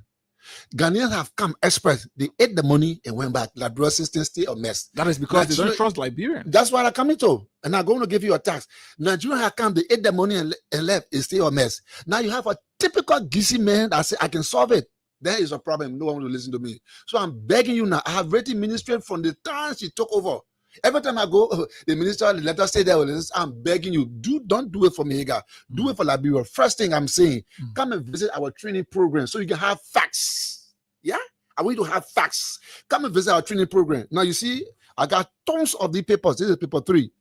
K: Ghanaians have come express. They ate the money and went back. Liberia system still a mess.
E: That is because they don't trust Liberians.
K: That's what I'm coming to. And I'm going to give you a tax. Nigeria have come, they ate the money and left. It's still a mess. Now you have a typical Gisi man that say, I can solve it. There is a problem. No one will listen to me. So I'm begging you now. I have written ministry from the time she took over. Every time I go, the minister, the letter say there, I'm begging you, don't do it for me, Higa. Do it for Liberia. First thing I'm saying, come and visit our training program so you can have facts. Yeah? I want you to have facts. Come and visit our training program. Now, you see, I got tons of the papers. This is paper 3.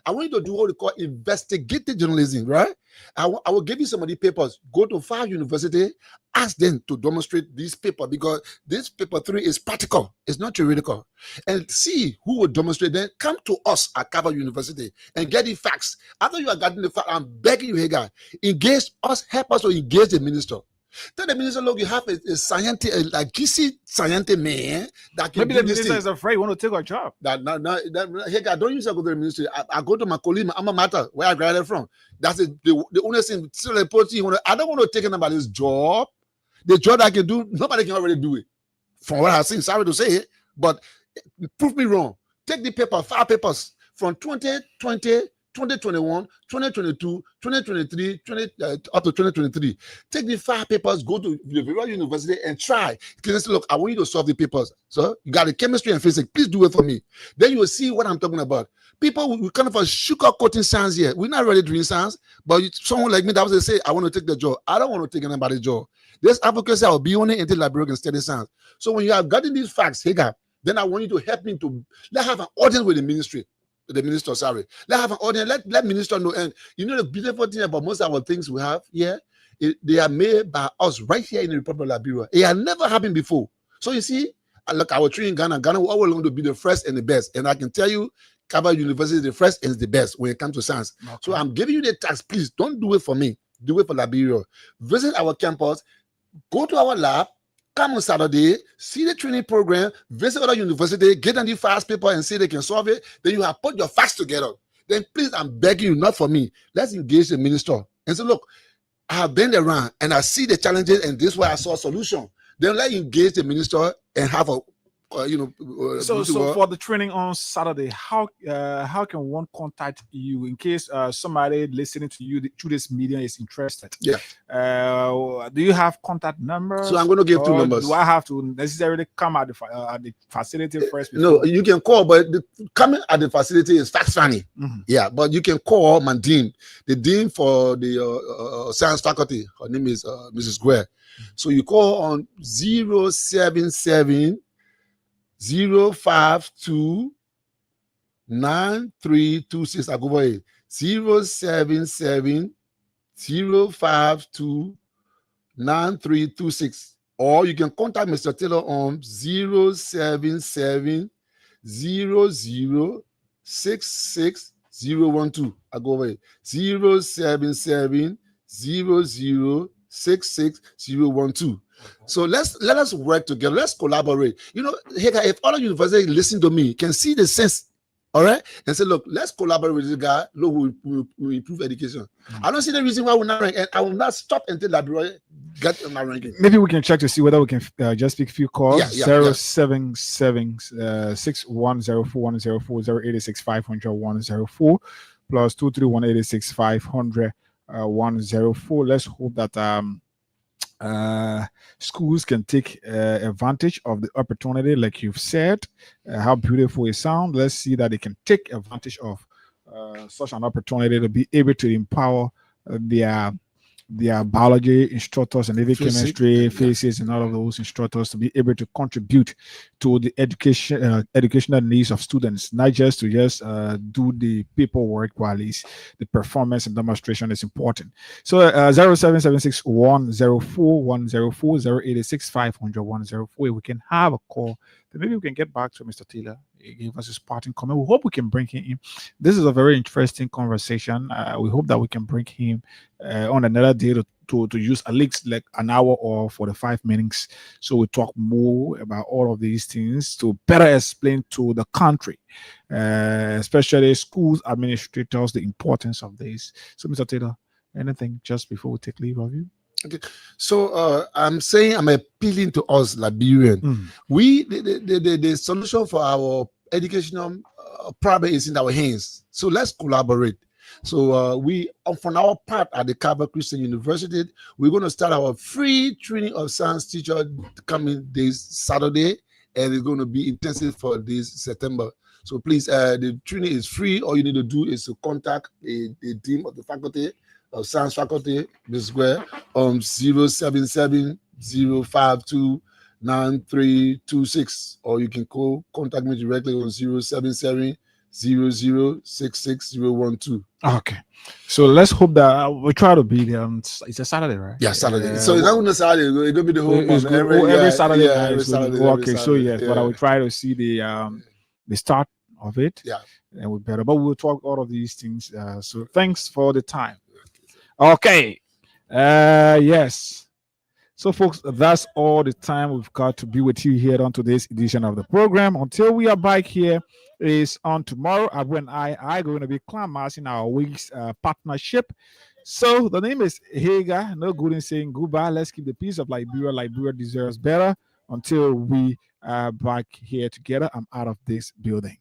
K: I want you to do what we call investigative journalism, right? I will give you some of the papers. Go to 5 universities, ask them to demonstrate this paper, because this paper 3 is practical. It's not theoretical. And see who will demonstrate. Then come to us at Harvard University and get the facts. After you are getting the facts, I'm begging you, hey guy, engage us, help us to engage the minister. Tell the minister, look, you have a scientist, like Gisi scientist man that can.
E: Maybe the minister is afraid you want to take our job.
K: Hey, God, don't use to go to the ministry. I go to my colleague, I'm a matter where I graduated from. That's the only thing. I don't want to take anybody's job. The job I can do, nobody can already do it. From what I've seen, sorry to say it, but prove me wrong. Take the paper, 5 papers from 2020. 2021, 2022, 2023, up to 2023. Take the 5 papers, go to the Liberia University and try. Say, look, I want you to solve the papers. So you got the chemistry and physics. Please do it for me. Then you will see what I'm talking about. People, we kind of a sugar-coating science here. We're not really doing science, but someone like me that was say, I want to take the job. I don't want to take anybody's job. This advocacy, I'll be on it until Liberia can study science. So when you have gotten these facts, then I want you to help me to let's have an audience with the ministry. The minister, sorry. Let's have an audience. Let minister know. And you know the beautiful thing about most of our things we have here, they are made by us right here in the Republic of Liberia. It had never happened before. So you see, look, our tree in Ghana. Ghana will always want to be the first and the best. And I can tell you, Harvard University is the first and the best when it comes to science. Okay. So I'm giving you the tax. Please don't do it for me. Do it for Liberia. Visit our campus. Go to our lab. Come on Saturday, see the training program, visit other university, get on the fast paper and see they can solve it. Then you have put your facts together. Then please, I'm begging you, not for me. Let's engage the minister and say, look, I have been around and I see the challenges and this is why I saw a solution. Then let's engage the minister and have a
E: so for the training on Saturday, how can one contact you in case somebody listening to you through this medium is interested?
K: Yeah.
E: Do you have contact numbers?
K: So I'm going to give 2 numbers.
E: Do I have to necessarily come at the facility first?
K: No, you can call, but coming at the facility is fact funny. Yeah, but you can call my dean, the dean for the science faculty. Her name is Mrs. Guer. So you call on 077 052 9326. I go over it. 077 052 9326. Or you can contact Mr. Taylor on 077 0066012. I go over it. 077 0066012. So let us work together. Let's collaborate. You know, if all of you universities listen to me, can see the sense, all right, and say, look, let's collaborate with this guy. Look, we improve education. I don't see the reason why we're not rank, and I will not stop until Liberia get on my ranking.
E: Maybe we can check to see whether we can just pick a few calls. 077 6104 104 086 500 104 plus 231 86 500 104. Let's hope that schools can take advantage of the opportunity, like you've said. How beautiful it sounds. Let's see that they can take advantage of such an opportunity to be able to empower their biology instructors and even chemistry physics and all of those instructors to be able to contribute to the educational needs of students, not just to do the paperwork, while the performance and demonstration is important. So 0776 104 104 086 500 104. We can have a call. Then maybe we can get back to Mr. Taylor. He gave us his parting comment. We hope we can bring him in. This is a very interesting conversation. We hope that we can bring him on another day to use at least like an hour or 45 minutes. So we talk more about all of these things to better explain to the country, especially schools administrators, the importance of this. So, Mr. Taylor, anything just before we take leave of you?
K: Okay, so I'm appealing to us Liberian. The solution for our educational problem is in our hands. So let's collaborate. So we, from our part at the Calvary Christian University, we're going to start our free training of science teacher coming this Saturday, and it's going to be intensive for this September. So please, the training is free. All you need to do is to contact the dean of the faculty of science faculty, Ms. Square, 077 052 9326, or you can contact me directly on 077 0066012.
E: Okay, so let's hope that we try to be there. It's a Saturday, right?
K: Yeah, Saturday. So it's not on Saturday. It's gonna be the whole month.
E: Every Saturday.
K: Yeah, every Saturday.
E: Okay, so yes, but I will try to see the start of it.
K: Yeah,
E: and we better. But we'll talk all of these things. So thanks for the time. Okay. Yes. So, folks, that's all the time we've got to be with you here on today's edition of the program. Until we are back here is on tomorrow. Abu and I are going to be climaxing our week's partnership. So the name is Hager. No good in saying goodbye. Let's keep the peace of Liberia. Liberia deserves better. Until we are back here together, I'm out of this building.